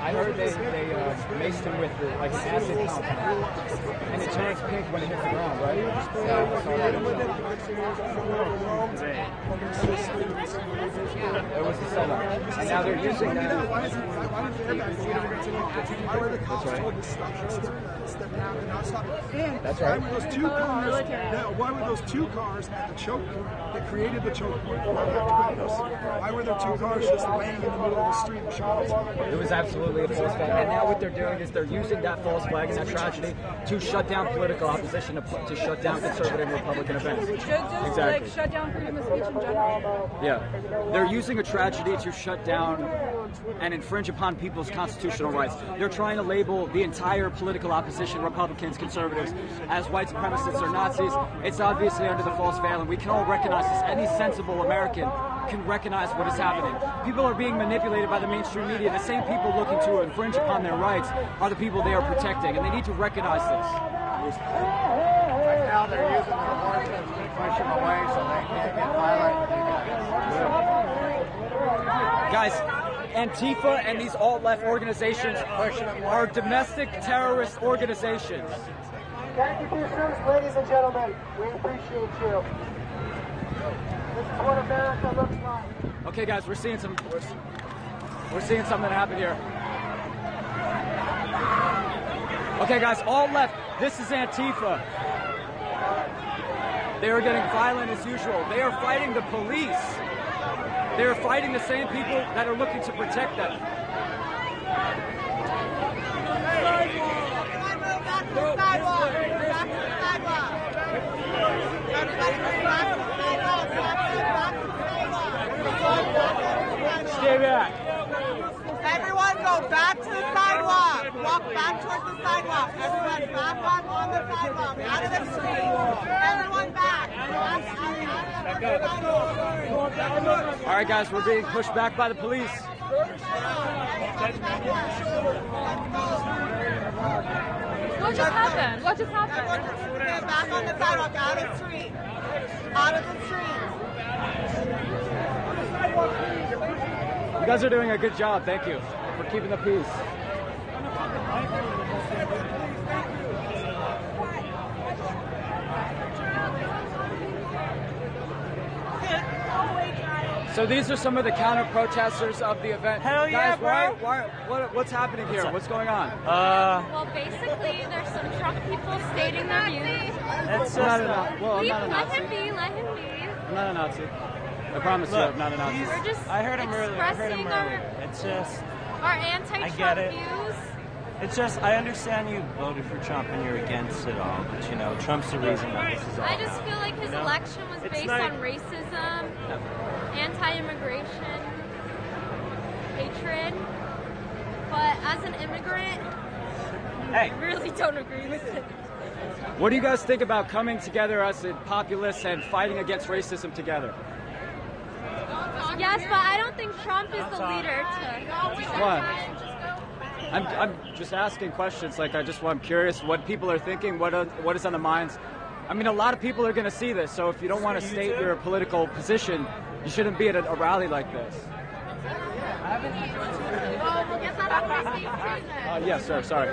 I heard they maced him with like an acid compound, and it turns pink when it hits the ground, right? It was the setup, and now they're using that. That's right. Why were those two cars at the choke that created the choke point? Why were there two cars just laying in the middle of the street? It was absolutely a false flag. And now what they're doing is they're using that false flag and that tragedy to shut down political opposition, to shut down conservative and Republican events. Exactly. Like shut down freedom of speech in general. Yeah. They're using a tragedy to shut down and infringe upon people's constitutional rights. They're trying to label the entire political opposition, Republicans, conservatives, as white supremacists or Nazis. It's obviously under the false veil, and we can all recognize this. Any sensible American can recognize what is happening. People are being manipulated by the mainstream media. The same people looking to infringe upon their rights are the people they are protecting, and they need to recognize this. Right now they're using their horses to push them away so they can't get violent. Guys, Antifa and these alt-left organizations are domestic terrorist organizations. Thank you for your service, ladies and gentlemen. We appreciate you. This is what America looks like. Okay, guys, we're seeing something happen here. Okay, guys, all left. This is Antifa. They are getting violent as usual. They are fighting the police. They are fighting the same people that are looking to protect them. Stay back. Everyone go back to the sidewalk. Walk back towards the sidewalk. Everyone back up on the sidewalk. Out of the street. Everyone back. All right, guys, we're being pushed back by the police. What just happened? What just happened? Everyone back on the sidewalk. Out of the street. Out of the street. You guys are doing a good job. Thank you for keeping the peace. So these are some of the counter-protesters of the event. Hell yeah, guys, bro! What's happening here? What's going on? Well, basically, there's some truck people stating their views. It's Let him be, let him be. I'm not a Nazi. I promise you, I'm not a Nazi. We're just I heard him earlier. expressing It's just our anti-Trump views. It's just, I understand you voted for Trump and you're against it all, but you know, Trump's the reason that this is all I just feel like his election was based on racism, anti-immigration, hatred. But as an immigrant, I really don't agree with it. What do you guys think about coming together as a populace and fighting against racism together? Yes, but I don't think Trump is the leader to. What? I'm just asking questions. Like I'm curious what people are thinking. What is on the minds? I mean, a lot of people are going to see this. So if you don't want to state your political position, you shouldn't be at a rally like this. Yes, sir. Sorry.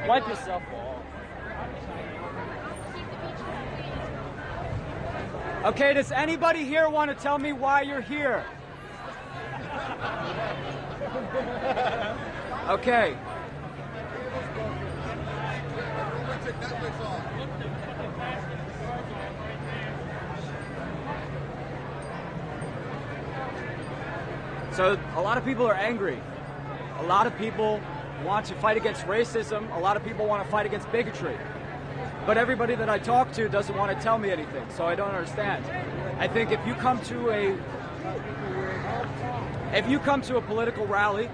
Wipe yourself off. Okay, does anybody here want to tell me why you're here? Okay. So a lot of people are angry. A lot of people want to fight against racism. A lot of people want to fight against bigotry. But everybody that I talk to doesn't want to tell me anything, so I don't understand. I think if you come to a political rally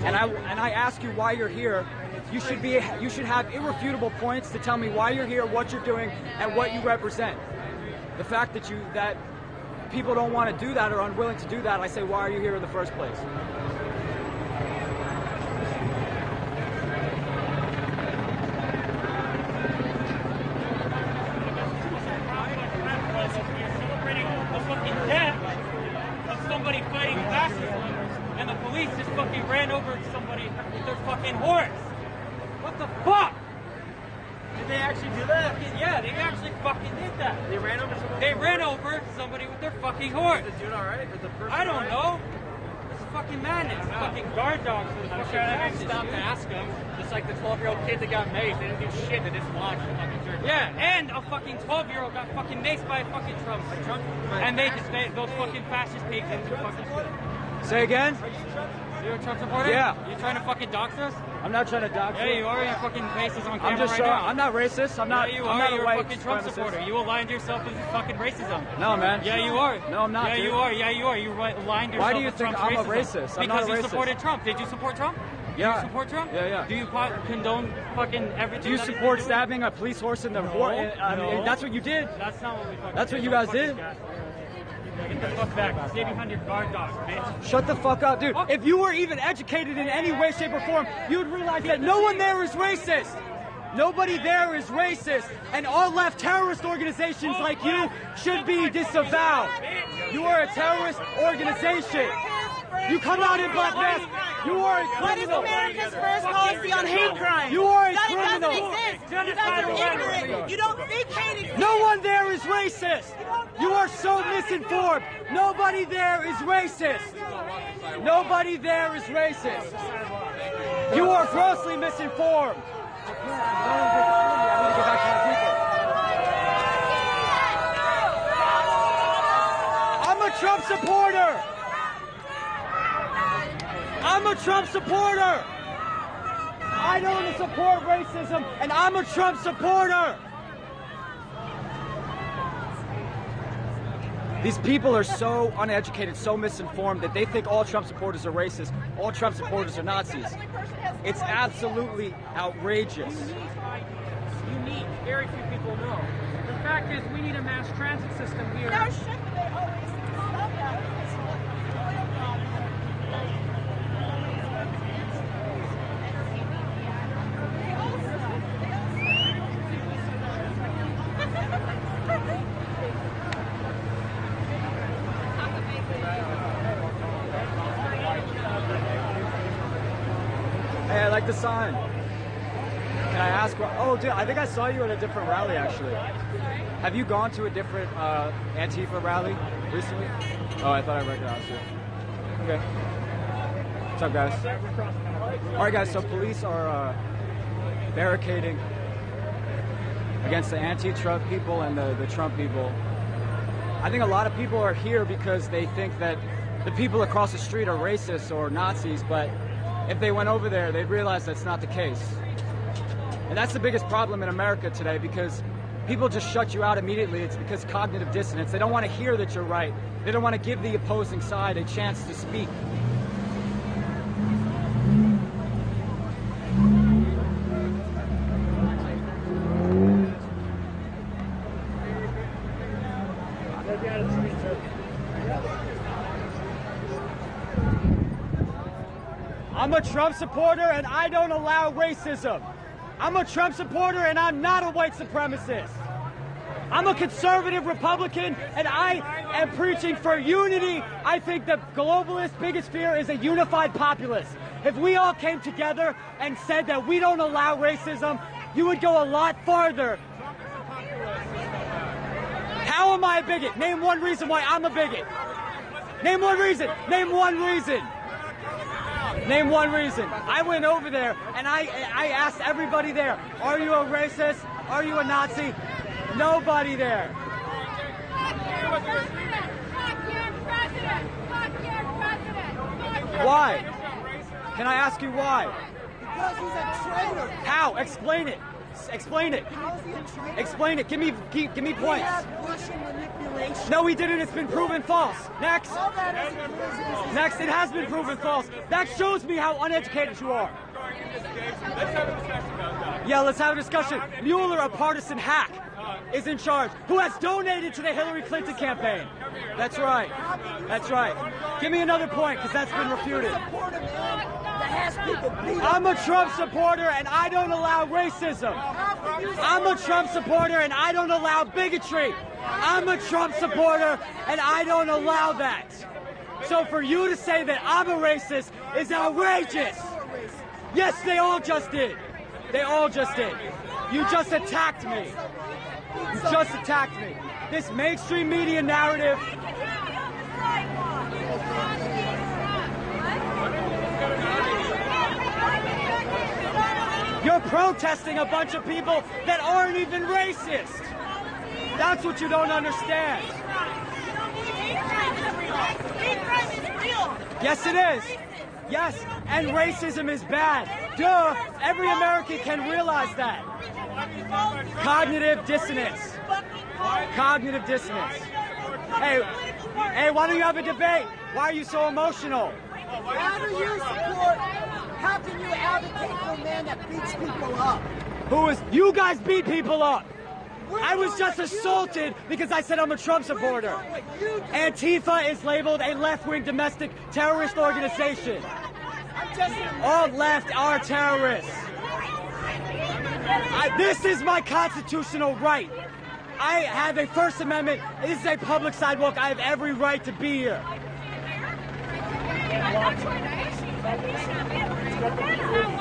and I ask you why you're here, you should have irrefutable points to tell me why you're here, what you're doing, and what you represent. The fact that people don't want to do that or unwilling to do that, I say, why are you here in the first place? fucking death of somebody fighting fascism, and the police just fucking ran over somebody with their fucking horse. What the fuck? Did they actually do that? Yeah, they actually fucking did that. They ran over somebody? They ran over somebody with their fucking horse. Is the dude alright? Is the person I don't know. It's fucking madness. Fucking guard dogs for the fucking fascists. I stopped to ask them. Just like the 12-year-old kid that got maced. They didn't do shit. They just watched the fucking church. Yeah, and a fucking 12-year-old got fucking maced by a fucking Trump. And those fucking fascist pigs didn't do fucking shit. Say again? You're a Trump supporter? Yeah. You trying to fucking dox us? I'm not trying to dox you. Yeah, you are. Your fucking face is on camera I'm just right now. I'm not racist. I'm not. Yeah, you I'm are. not You're a white fucking Trump supremacist. supporter. You aligned yourself with fucking racism. No, man. Yeah, you are. No, I'm not. Yeah, dude. you are. Yeah, you are. You aligned yourself Why do you with think Trump's I'm a racism. racist? I'm not a Because you racist. supported Trump. Did you support Trump? Yeah. Do you support Trump? Yeah, yeah. Do you condone fucking everything? Do you support stabbing a police horse in the horse? I mean, that's what you did. That's not what we fucking That's did. what you guys did. Get the fuck back. Stay behind your guard dogs, bitch. Shut the fuck up, dude. If you were even educated in any way, shape, or form, you'd realize that no one there is racist. Nobody there is racist. And all left terrorist organizations like you should be disavowed. You are a terrorist organization. You come out in black masks. You are a criminal. What is America's first policy on hate crime? You are a that criminal. It doesn't exist. You guys are ignorant. You don't think hate exists. No one there is racist. You are so misinformed. Nobody there is racist. Nobody there is racist. You are grossly misinformed. I'm a Trump supporter. I'm a Trump supporter. I don't support racism, and I'm a Trump supporter. These people are so uneducated, so misinformed that they think all Trump supporters are racist, all Trump supporters are Nazis. It's absolutely outrageous. Unique. Very few people know. The fact is, we need a mass transit system here. Hey, I like the sign. Can I ask? Oh, dude, I think I saw you at a different rally, actually. Have you gone to a different Antifa rally recently? Oh, I thought I recognized you. Okay. What's up, guys? All right, guys, so police are barricading against the anti-Trump people and the Trump people. I think a lot of people are here because they think that the people across the street are racists or Nazis, but if they went over there, they'd realize that's not the case. And that's the biggest problem in America today, because people just shut you out immediately. It's because cognitive dissonance. They don't want to hear that you're right. They don't want to give the opposing side a chance to speak. I'm a Trump supporter and I don't allow racism. I'm a Trump supporter and I'm not a white supremacist. I'm a conservative Republican and I am preaching for unity. I think the globalist biggest fear is a unified populace. If we all came together and said that we don't allow racism, you would go a lot farther. How am I a bigot? Name one reason why I'm a bigot. Name one reason. Name one reason. Name one reason. I went over there and I asked everybody there, are you a racist? Are you a Nazi? Nobody there. Why? Can I ask you why? Because he's a traitor. How? Explain it. Explain it. How is he a traitor? Explain it. Give me points. He had Russian manipulation. No, he didn't. It's been proven false. Next. All that is Next, it has been proven false. That shows me how uneducated you are. Yeah, let's have a discussion. Mueller, a partisan hack, is in charge, who has donated to the Hillary Clinton campaign. That's right. That's right. Give me another point, because that's been refuted. The I'm a Trump supporter and I don't allow racism. I'm a Trump supporter and I don't allow bigotry. I'm a Trump supporter and I don't allow that. So for you to say that I'm a racist is outrageous. Yes, they all just did. They all just did. You just attacked me. You just attacked me. This mainstream media narrative. You're protesting a bunch of people that aren't even racist. That's what you don't understand. Yes, it is. Yes, and racism is bad. Duh, every American can realize that. Cognitive dissonance. Cognitive dissonance. Hey, why don't you have a debate? Why are you so emotional? How do you support, how can you advocate for a man that beats people up? You guys beat people up. I was just assaulted because I said I'm a Trump supporter. Antifa is labeled a left-wing domestic terrorist organization. All left are terrorists. This is my constitutional right. I have a First Amendment. This is a public sidewalk. I have every right to be here.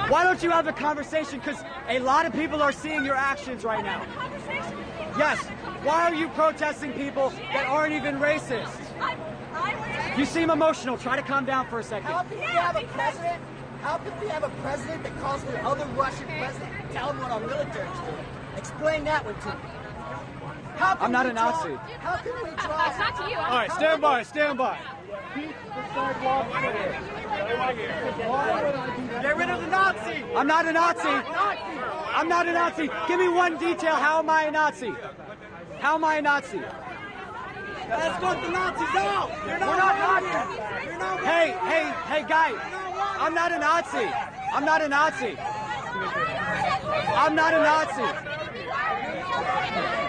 Why don't you have a conversation? Because a lot of people are seeing your actions right now. Yes. Why are you protesting people that aren't even racist? You seem emotional. Try to calm down for a second. How can we have a president? How can we have a president that calls the other Russian president and tell him what our military is doing? Explain that one to me. I'm not a Nazi. How can we draw? It's not to you. All right, stand by, stand by. Get rid of the Nazi. I'm not a Nazi. I'm not a Nazi. Give me one detail. How am I a Nazi? How am I a Nazi? Let's vote the Nazis out. You're not Nazis. Hey, guy. I'm not a Nazi. I'm not a Nazi. I'm not a Nazi.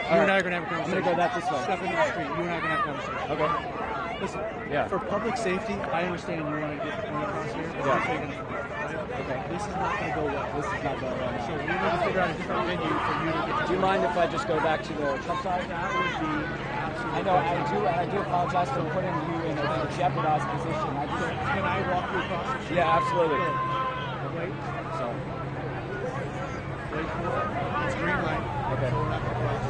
You and I are going to have a conversation. I'm going to go that this way. Step into the street. You and I are going to have a conversation. Okay. Listen, yeah. For public safety, I understand you want to get the point across here. But Yeah. Okay. This is not going to go well. This is not going well. So we need to figure out a different venue for you to get to. Do you mind if I just go back to the Trump side? That would be I know, I do apologize for putting you in a jeopardized position. Can I walk you across the street? Yeah, absolutely. Wait. So. Wait for it. It's green light. Okay. So we're not going to cross.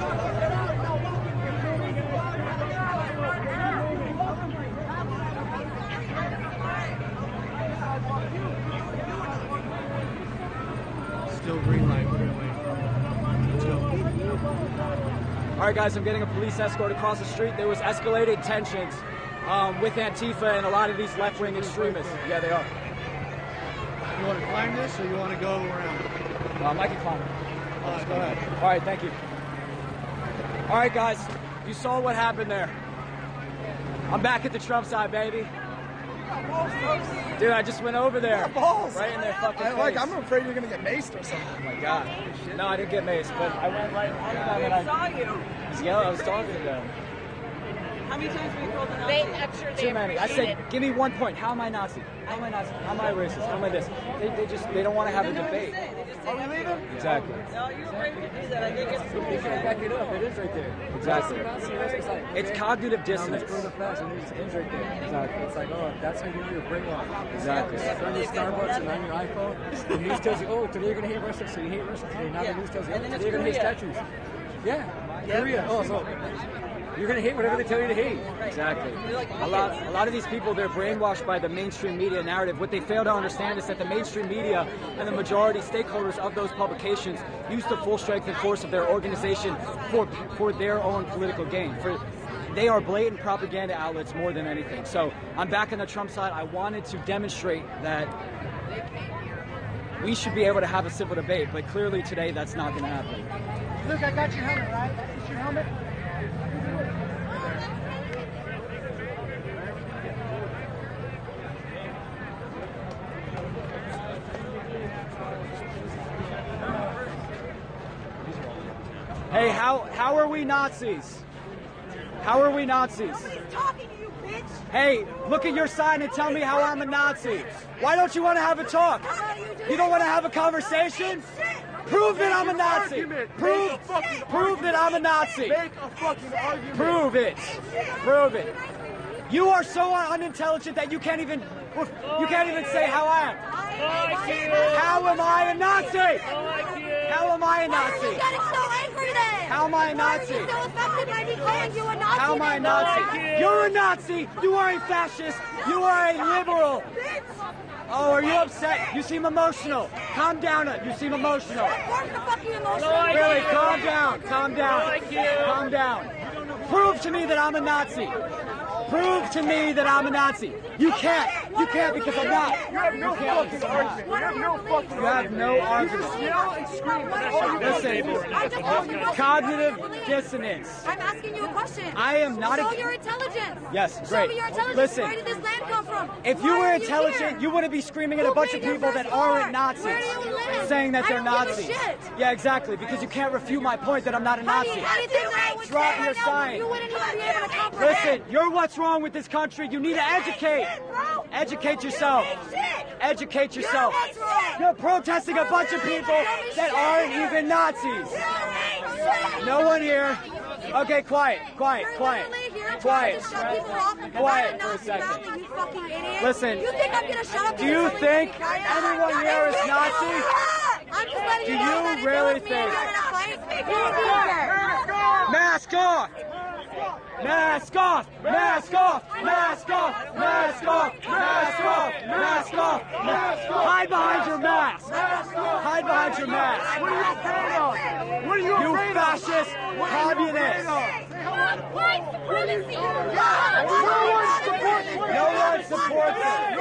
Still green light. We're going to wait. Let's go. All right, guys, I'm getting a police escort across the street. There was escalated tensions with Antifa and a lot of these left-wing extremists. Yeah, they are. You want to climb this or you want to go around? I can climb it. Go ahead. All right, thank you. All right, guys, you saw what happened there. I'm back at the Trump side, baby. Dude, I just went over there. Balls. Right in their fucking face. I'm afraid you're going to get maced or something. Oh my God. No, I didn't get maced, but I went right in front of them and I saw you. Yeah, I was talking to them. How many times were you called a Nazi? I'm sure they Too many. I said, give me 1 point. How am I Nazi? How am I Nazi? How am I racist? How am I this? They don't want to have a debate. Are we leaving? Exactly. No, you're afraid to do that. I think it's You can't back it up. It is right there. Exactly. It's cognitive dissonance. It's right there. Exactly. It's like, oh, that's how you do your brainwash. Exactly. It's on your Starbucks and on your iPhone. The news tells you, oh, today you're going to hate Russia, so you hate Russia today. Now the news tells you, oh, today you're going to hate statues. Yeah. Korea. Oh, so you're going to hate whatever they tell you to hate. Exactly. A lot of these people, they're brainwashed by the mainstream media narrative. What they fail to understand is that the mainstream media and the majority stakeholders of those publications use the full strength and force of their organization for their own political gain. They are blatant propaganda outlets more than anything. So I'm back on the Trump side. I wanted to demonstrate that we should be able to have a civil debate, but clearly today that's not going to happen. Look, I got your helmet, right? Is your helmet? Hey, how are we Nazis? How are we Nazis? Nobody's talking to you, Hey, look at your sign and tell me how I'm a Nazi. Why don't you want to have a talk? You don't want to have a conversation? Prove that I'm a Nazi. Prove that I'm a Nazi. Make a fucking argument. Prove it. Prove it. You are so unintelligent that you can't even say how I am. How am I a Nazi? How am I a Nazi? How am I a Nazi? How am I a Nazi? You're a Nazi. You are a fascist. You are a liberal. Oh, are you upset? You seem emotional. Calm down. You seem emotional. Really, calm down. Calm down. Calm down. Prove to me that I'm a Nazi. Prove to me that I'm a Nazi. You can't. You can't because I'm not. You have no fucking argument. You have no fucking You have no argument. yell and scream. Listen, cognitive dissonance. I'm asking you a question. I am not Show a... your intelligence. Yes, Show great. me your intelligence. Listen, Where did this land come from? if you were intelligent, you wouldn't be screaming at a bunch of people that aren't Nazis, saying that they're Nazis. Yeah, exactly, because you can't refute my point that I'm not a Nazi. Drop your sign. Listen, you're what's wrong with this country. You need to educate. Educate yourself. Educate yourself. You're protesting a bunch of people that aren't even Nazis. No one here. Okay, quiet, quiet, quiet, quiet. Quiet for a second. Listen, do you think anyone here is Nazi? Do you really think? Mask off! Mask off! Mask off! Mask off! Mask off! Mask off! Mask off! Hide behind your mask! Hide behind your mask! What are you afraid of? What are you afraid of? You fascist communist! No one supports it!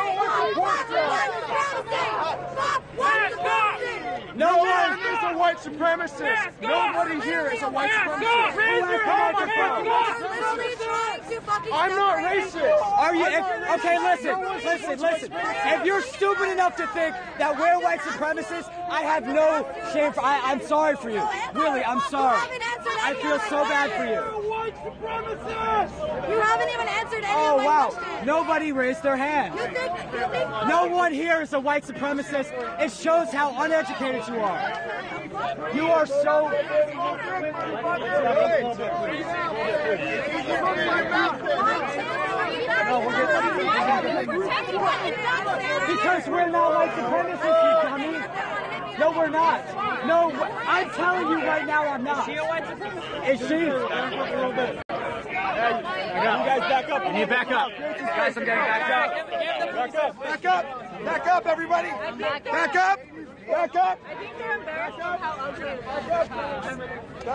No one is a white supremacist! Nobody here is a white supremacist! I'm not racist! Are you? Okay, listen. If you're stupid enough to think that we're white supremacists, I have no shame for. I'm sorry for you. Really, I'm sorry. I feel so bad for you. White supremacist! You haven't even answered any Oh of my wow! questions. Nobody raised their hand. You think No one here is a white supremacist. It shows how uneducated you are. You are so. Because we're not white supremacists, you dummy. No, we're not. No, I'm telling you right now, I'm not. Is she a white supremacist? Is she? You guys back up. You need back up. Guys, I'm getting back up. Back up! Back up! Back up, everybody! Back up! Back up! I think they're embarrassed of how ugly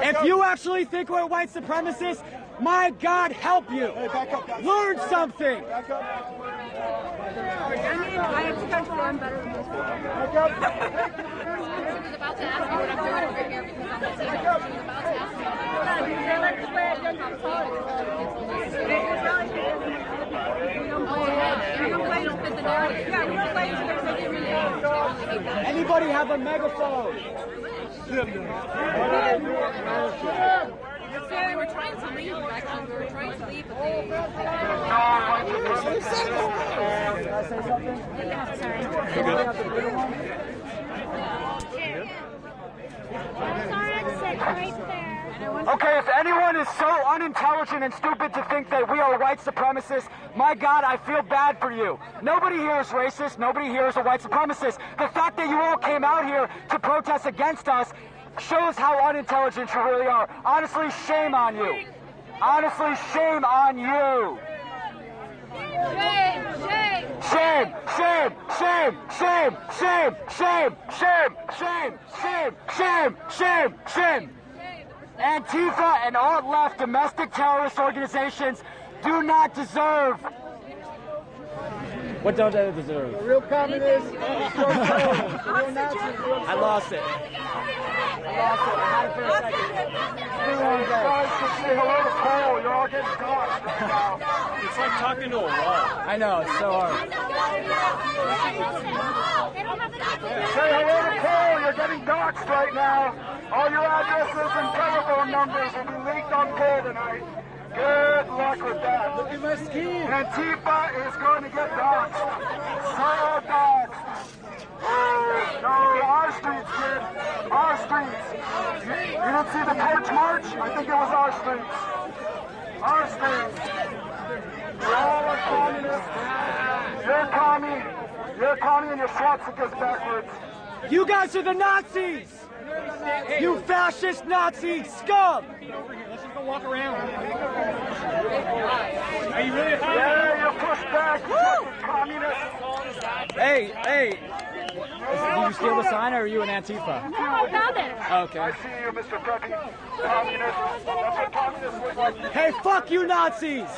If you actually think we're white supremacists, my God help you. Hey, back up, guys. Learn something. Back up! I mean, I have to confirm better than most people. Back up! I was about to ask you what I'm doing over here because I'm not saying what I'm about to ask you. They like to play against the Anybody have a megaphone? We were trying to leave, actually. We were trying to leave, but they... Can I say something? Okay, if anyone is so unintelligent and stupid to think that we are white supremacists, my God, I feel bad for you. Nobody here is racist. Nobody here is a white supremacist. The fact that you all came out here to protest against us shows how unintelligent you really are. Honestly, shame on you. Honestly, shame on you. Shame! Shame! Shame! Shame! Shame! Shame! Shame! Shame! Shame! Shame! Shame! Shame! Shame! Antifa and alt-left domestic terrorist organizations do not deserve. What don't they deserve? The real communists. I lost it. I had it for a second. Guys, just say hello to Cole. You're all getting caught. It's like talking to a wall. I know, it's so hard. Say hello to Cole. You're getting doxxed right now. All your addresses and telephone numbers will be leaked on Cole tonight. Good luck. luck with that. Look at my skin. Antifa is going to get doxxed. So doxxed. No, our streets, kid. Our streets. You didn't see the torch march? I think it was our streets. Our streets. You're all a communist. You're commie. You're commie and your swastikas backwards. You guys are the Nazis! You fascist Nazi scum! Let's just go walk around. Are you really hungry? Yeah, you push back, communist. Hey, hey! Did you steal the sign or are you an Antifa? No, I found it. Okay. I see you, Mr. Preppy. Communist. That's what communists look like. Hey, fuck you Nazis!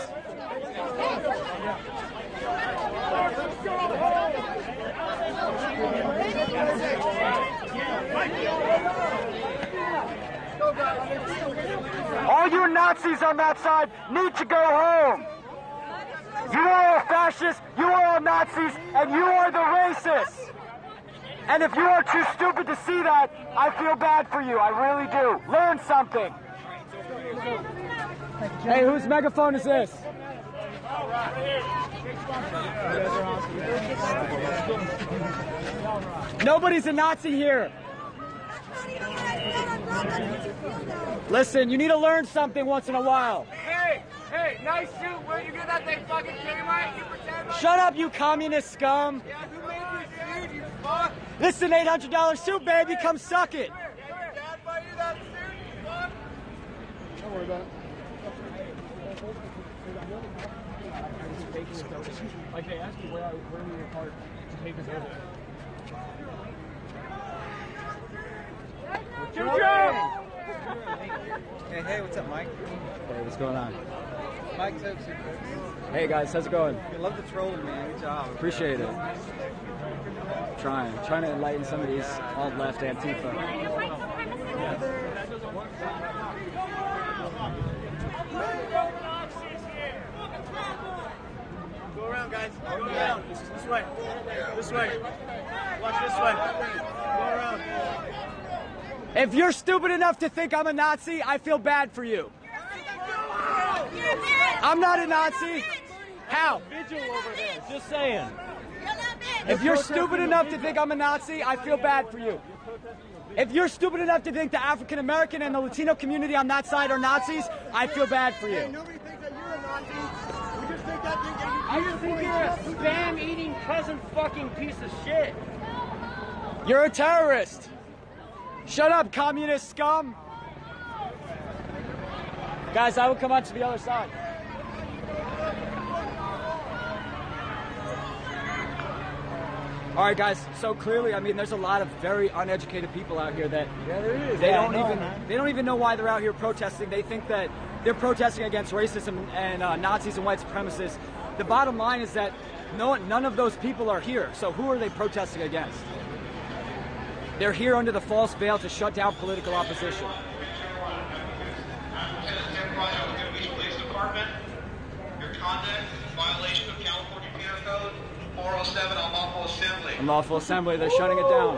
All you Nazis on that side need to go home. You are all fascists, you are all Nazis, and you are the racists. And if you are too stupid to see that, I feel bad for you. I really do. Learn something. Hey, whose megaphone is this? Nobody's a Nazi here. Listen, you need to learn something once in a while. Hey, nice suit. Where'd you get that thing fucking Kmart? You pretend like... Shut up, you communist scum. Yeah, who made this suit, you fuck? This is an $800 suit, baby. Come suck it. Your dad buy you that suit, you fuck? Don't worry about it. Like they asked you where we were parked to take us over. Hey, what's up, Mike? Hey, what's going on? Mike's up. Hey guys, how's it going? I love the trolling, man. Good job. Appreciate it. Trying to enlighten some of these alt-left Antifa. Go around, guys. Go around. This way. This way. Watch this way. Go around. If you're stupid enough to think I'm a Nazi, I feel bad for you. I'm not a Nazi. How? Vigil over there, just saying. If you're stupid enough to think I'm a Nazi, I feel bad for you. If you're stupid enough to think the African American and the Latino community on that side are Nazis, I feel bad for you. Nobody thinks that you're a Nazi. We just think that I just think you're a spam-eating cousin fucking piece of shit. You're a terrorist. Shut up, communist scum. Guys, I will come on to the other side. All right, guys. So clearly, I mean, there's a lot of very uneducated people out here that they don't even know why they're out here protesting. They think that they're protesting against racism and Nazis and white supremacists. The bottom line is that none of those people are here. So who are they protesting against? They're here under the false veil to shut down political opposition. Police Department, your conduct is in violation of California Penal Code 407, Unlawful Assembly. Unlawful Assembly, they're shutting it down.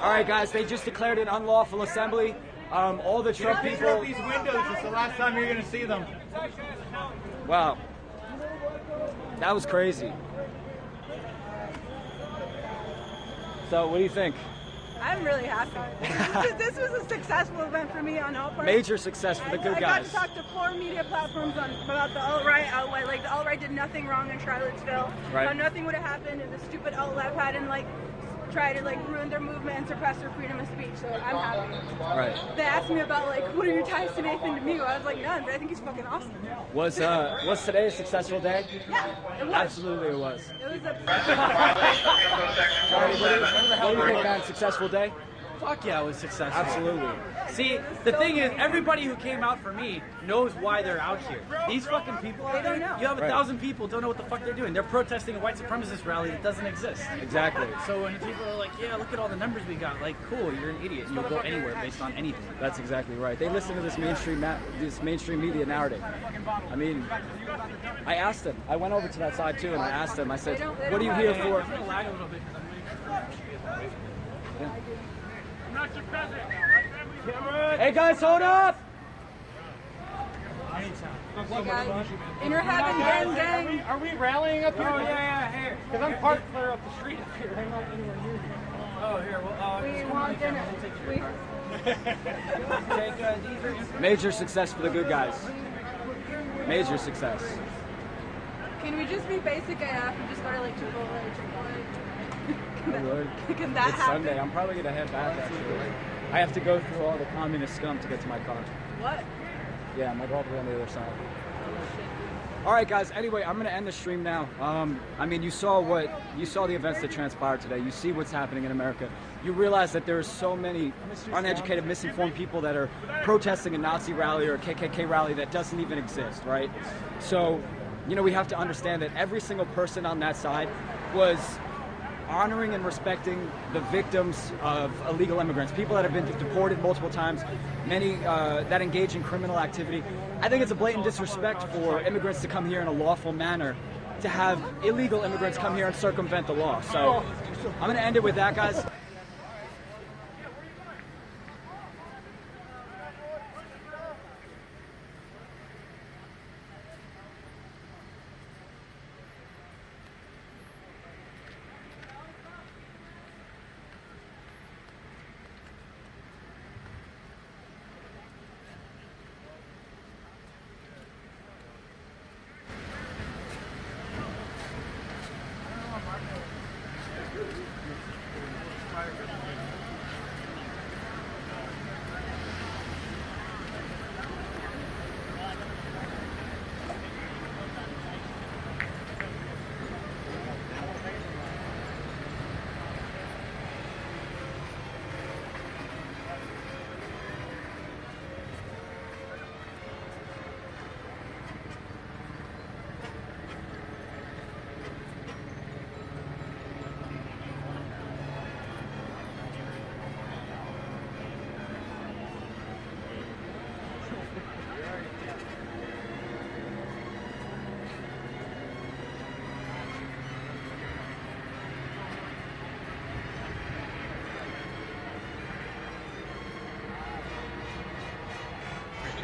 All right, guys, they just declared an unlawful assembly. All the Trump people. These windows. It's the last time you're going to see them. Wow, that was crazy. So, what do you think? I'm really happy. This was a successful event for me on all parts. Major success for the good guys. I got to talk to 4 media platforms about the alt-right outlet. Like, the alt-right did nothing wrong in Charlottesville. Right. Nothing would have happened if the stupid alt-left hadn't, try to ruin their movement and suppress their freedom of speech. So I'm happy. Right. They asked me about what are your ties to Nathan Domingo? I was like, none, but I think he's fucking awesome. Was today a successful day? Yeah, it was. Absolutely, it was. It was a. Charlie, what do you think, man? Successful day? Fuck yeah, it was successful. Absolutely. See, the thing is, everybody who came out for me knows why they're out here. These fucking people out there, you have 1,000 people don't know what the fuck they're doing. They're protesting a white supremacist rally that doesn't exist. Exactly. So when people are like, yeah, look at all the numbers we got, cool, you're an idiot. You'll go anywhere based on anything. That's exactly right. They listen to this mainstream media narrative. I mean, I asked them. I went over to that side too, and I asked them. I said, "What are you here for?" I'm not your cousin. Hey guys, hold up! Inner heaven, gang, gang. Are we rallying up here? Oh, yeah, here. Because I'm parked clear up the street up here. I'm not anywhere near here. Oh, here. Well, We want dinner. Major success for the good guys. Major success. Can we just be basic AF and just start like Triple H? Can that It's happen? Sunday. I'm probably gonna head back actually. I have to go through all the communist scum to get to my car. What? Yeah, I'm like all the way on the other side. All right, guys. Anyway, I'm gonna end the stream now. I mean, you saw the events that transpired today. You see what's happening in America. You realize that there are so many uneducated, misinformed people that are protesting a Nazi rally or a KKK rally that doesn't even exist, right? So, you know, we have to understand that every single person on that side was honoring and respecting the victims of illegal immigrants, people that have been deported multiple times, many that engage in criminal activity. I think it's a blatant disrespect for immigrants to come here in a lawful manner, to have illegal immigrants come here and circumvent the law. So I'm going to end it with that, guys.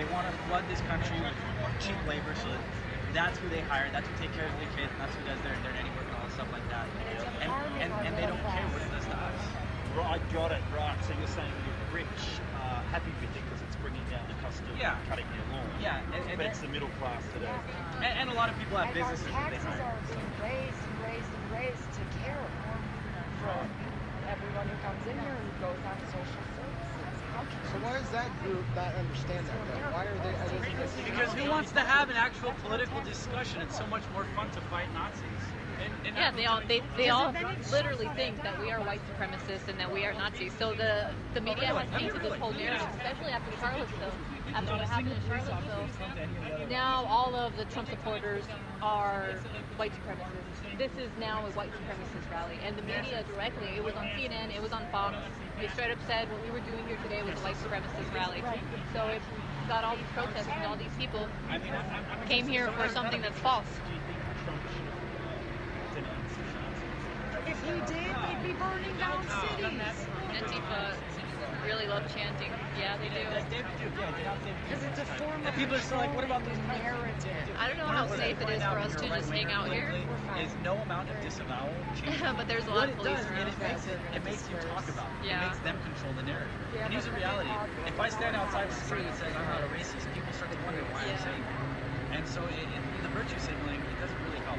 They want to flood this country with cheap labor, so that's who they hire, that's who takes care of their kids, that's who does their nanny work and all stuff like that. And they don't care what it does to us. Right, got it, right. So you're saying you're rich, happy with it because it's bringing down the cost of cutting your lawn. Yeah, but it's the middle class today. And a lot of people have businesses that they hire. Taxes are raised to care from everyone who comes in here who goes on social services. So why is that group not understand that though? Why are they? Because who wants to have an actual political discussion? It's so much more fun to fight Nazis. Yeah, they all literally think that we are white supremacists and that we are Nazis. So the media has painted this whole narrative, especially after Charlottesville, after what happened in Charlottesville. Now all of the Trump supporters are white supremacists. This is now a white supremacist rally, and the media directly, it was on CNN, it was on Fox, they straight up said what we were doing here today was a white supremacist rally. So it got all these protests and all these people came here for something that's false. If he did, they'd be burning down cities. Antifa really love chanting. Yeah, they do. Because it's a form of people are still like, what about this narrative? I don't know how safe it is for us to just hang out here. Is no amount of disavowal change. But there's a lot of police around. It makes you talk about it. It makes them control the narrative. And here's the reality. If I stand outside the street and say I'm not a racist, people start to wonder why I'm saying that. And so in the virtue signaling, it doesn't really help.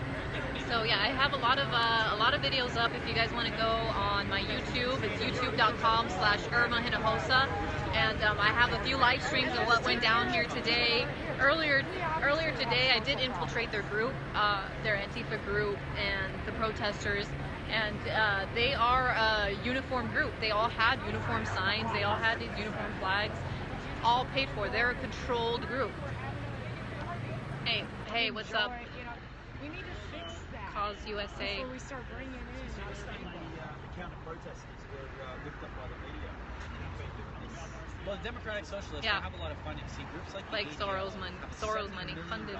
So yeah, I have a lot of videos up if you guys want to go on my YouTube. It's youtube.com/Irma Hinojosa. And I have a few live streams of what went down here today. Earlier today, I did infiltrate their group, their Antifa group, and the protesters. And they are a uniform group. They all had uniform signs. They all had these uniform flags, all paid for. They're a controlled group. Hey, what's up? We need to fix that. Cause USA. Before we start bringing in. The counter-protesters were whipped up by the media. Well, the Democratic Socialists Yeah. have a lot of funding. See, groups like Soros money funded.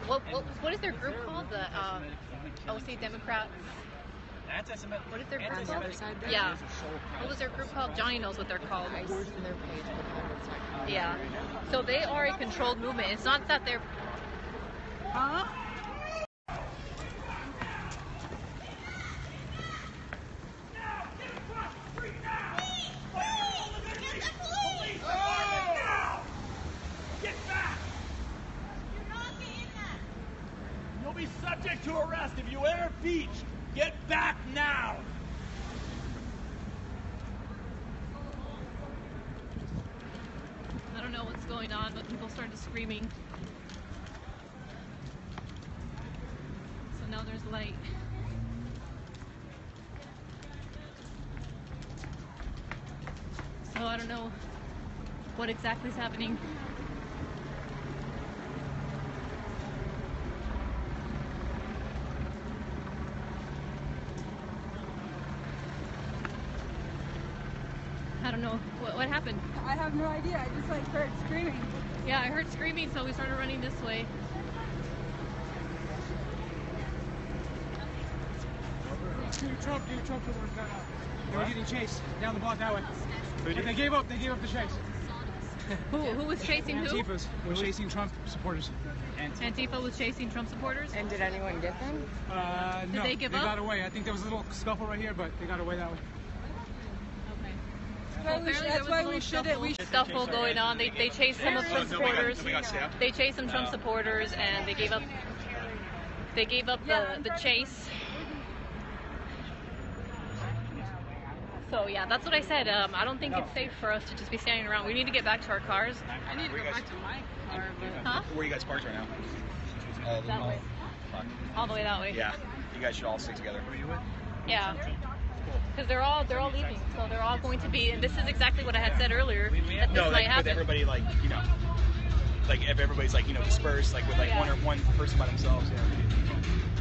What is their group called? The OC Democrats. What is their group called? Yeah. What was their group called? Johnny knows what they're called. Yeah. So they are a controlled movement. It's not that they're... Huh? You'll be subject to arrest if you enter Beach. Get back now! I don't know what's going on, but people started screaming. So now there's light. So I don't know what exactly is happening. I don't know what happened. I have no idea. I just like heard screaming. Yeah, I heard screaming, so we started running this way. Trump supporters got out. They were getting chased down the block that way. But they gave up the chase. Who was chasing who? Antifa's were chasing Trump supporters. Antifa was chasing Trump supporters? And did anyone get them? No, they give up? got away. I think there was a little scuffle right here, but they got away that way. That's why we shouldn't. Scuffle going on. They chased some of Trump supporters. They chased some Trump supporters, and they gave up. They gave up the chase. So yeah, that's what I said. I don't think it's safe for us to just be standing around. We need to get back to our cars. I need to go back to my car. Huh? Where are you guys parked right now? That way. All the way that way. Yeah. You guys should all stick together. Who are you with? Yeah. Because they're all leaving, so they're all going to be. And this is exactly what I had said earlier. That this might happen. With everybody, like, you know, like if everybody's like, you know, dispersed, like with like one person by themselves.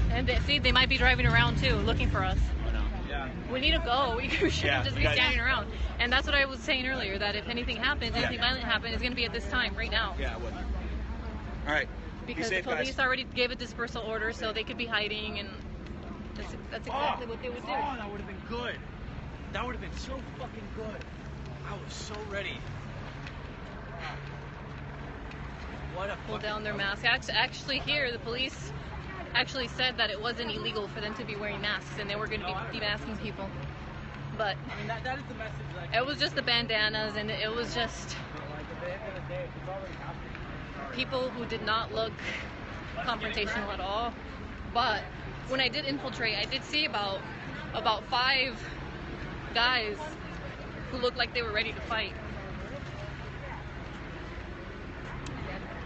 Yeah. And they might be driving around too, looking for us. Yeah. We need to go. We shouldn't just be standing around. And that's what I was saying earlier, that if anything happens, anything violent happens, it's going to be at this time, right now. Yeah, it would. All right. Because the police already gave a dispersal order, so they could be hiding, and that's exactly what they would do. Oh, that would have been good. That would have been so fucking good. I was so ready. What a pull down their mask. Actually, here the police actually said that it wasn't illegal for them to be wearing masks, and they were going to be demasking people. But I mean, that is the message. It was just the bandanas, and it was just people who did not look confrontational at all. But when I did infiltrate, I did see about 5 guys who looked like they were ready to fight.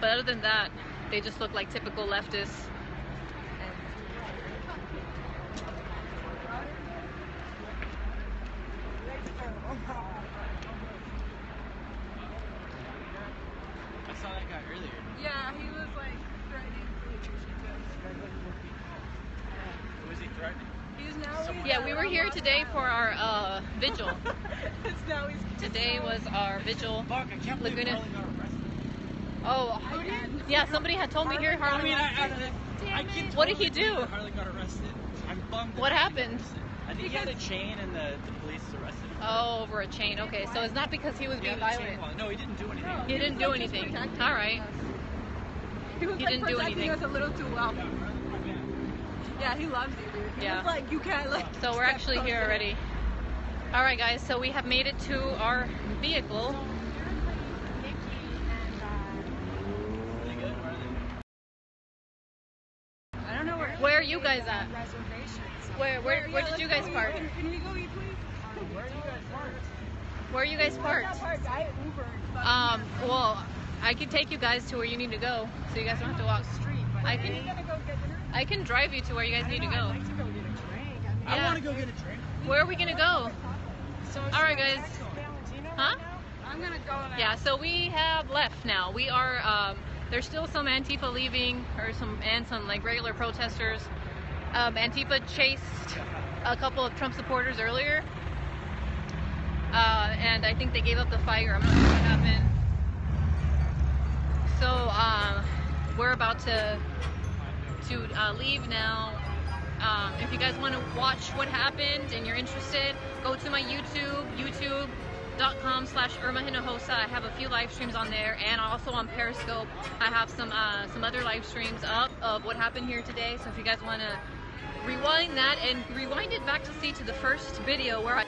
But other than that, they just looked like typical leftists. I saw that guy earlier. Yeah, he was like threatening Was he threatening? He's now. Yeah, we were here today for our vigil. Today was our vigil. Laguna. Oh, yeah, somebody had told me here Harley. What did he do? Harley got arrested. I'm bummed. What happened? I think he had a chain and the police arrested him. Oh, over a chain. Okay, so it's not because he was being violent. No, he didn't do anything. He didn't do anything. All right. He was didn't do anything. us a little too well. Yeah, he loves you, dude. He was like, you can't like. So we're actually here already. All right, guys. So we have made it to our vehicle. I don't know where are you guys at? Where did you guys park? Can we go eat, please? Where are you guys parked? Well, I can take you guys to where you need to go, so you guys don't have to walk. I can drive you to where you guys need to go. I want to go get a drink. Where are we gonna go? All right, guys. Huh? I'm gonna go now. Yeah. So we have left now. We are. There's still some Antifa leaving, or some like regular protesters. Antifa chased a couple of Trump supporters earlier, and I think they gave up the fight, or I'm not sure what happened. So we're about to leave now. If you guys want to watch what happened and you're interested, go to my YouTube, youtube.com/Irma Hinojosa. I have a few live streams on there, and also on Periscope I have some other live streams up of what happened here today. So if you guys want to rewind that and rewind it back to see to the first video where I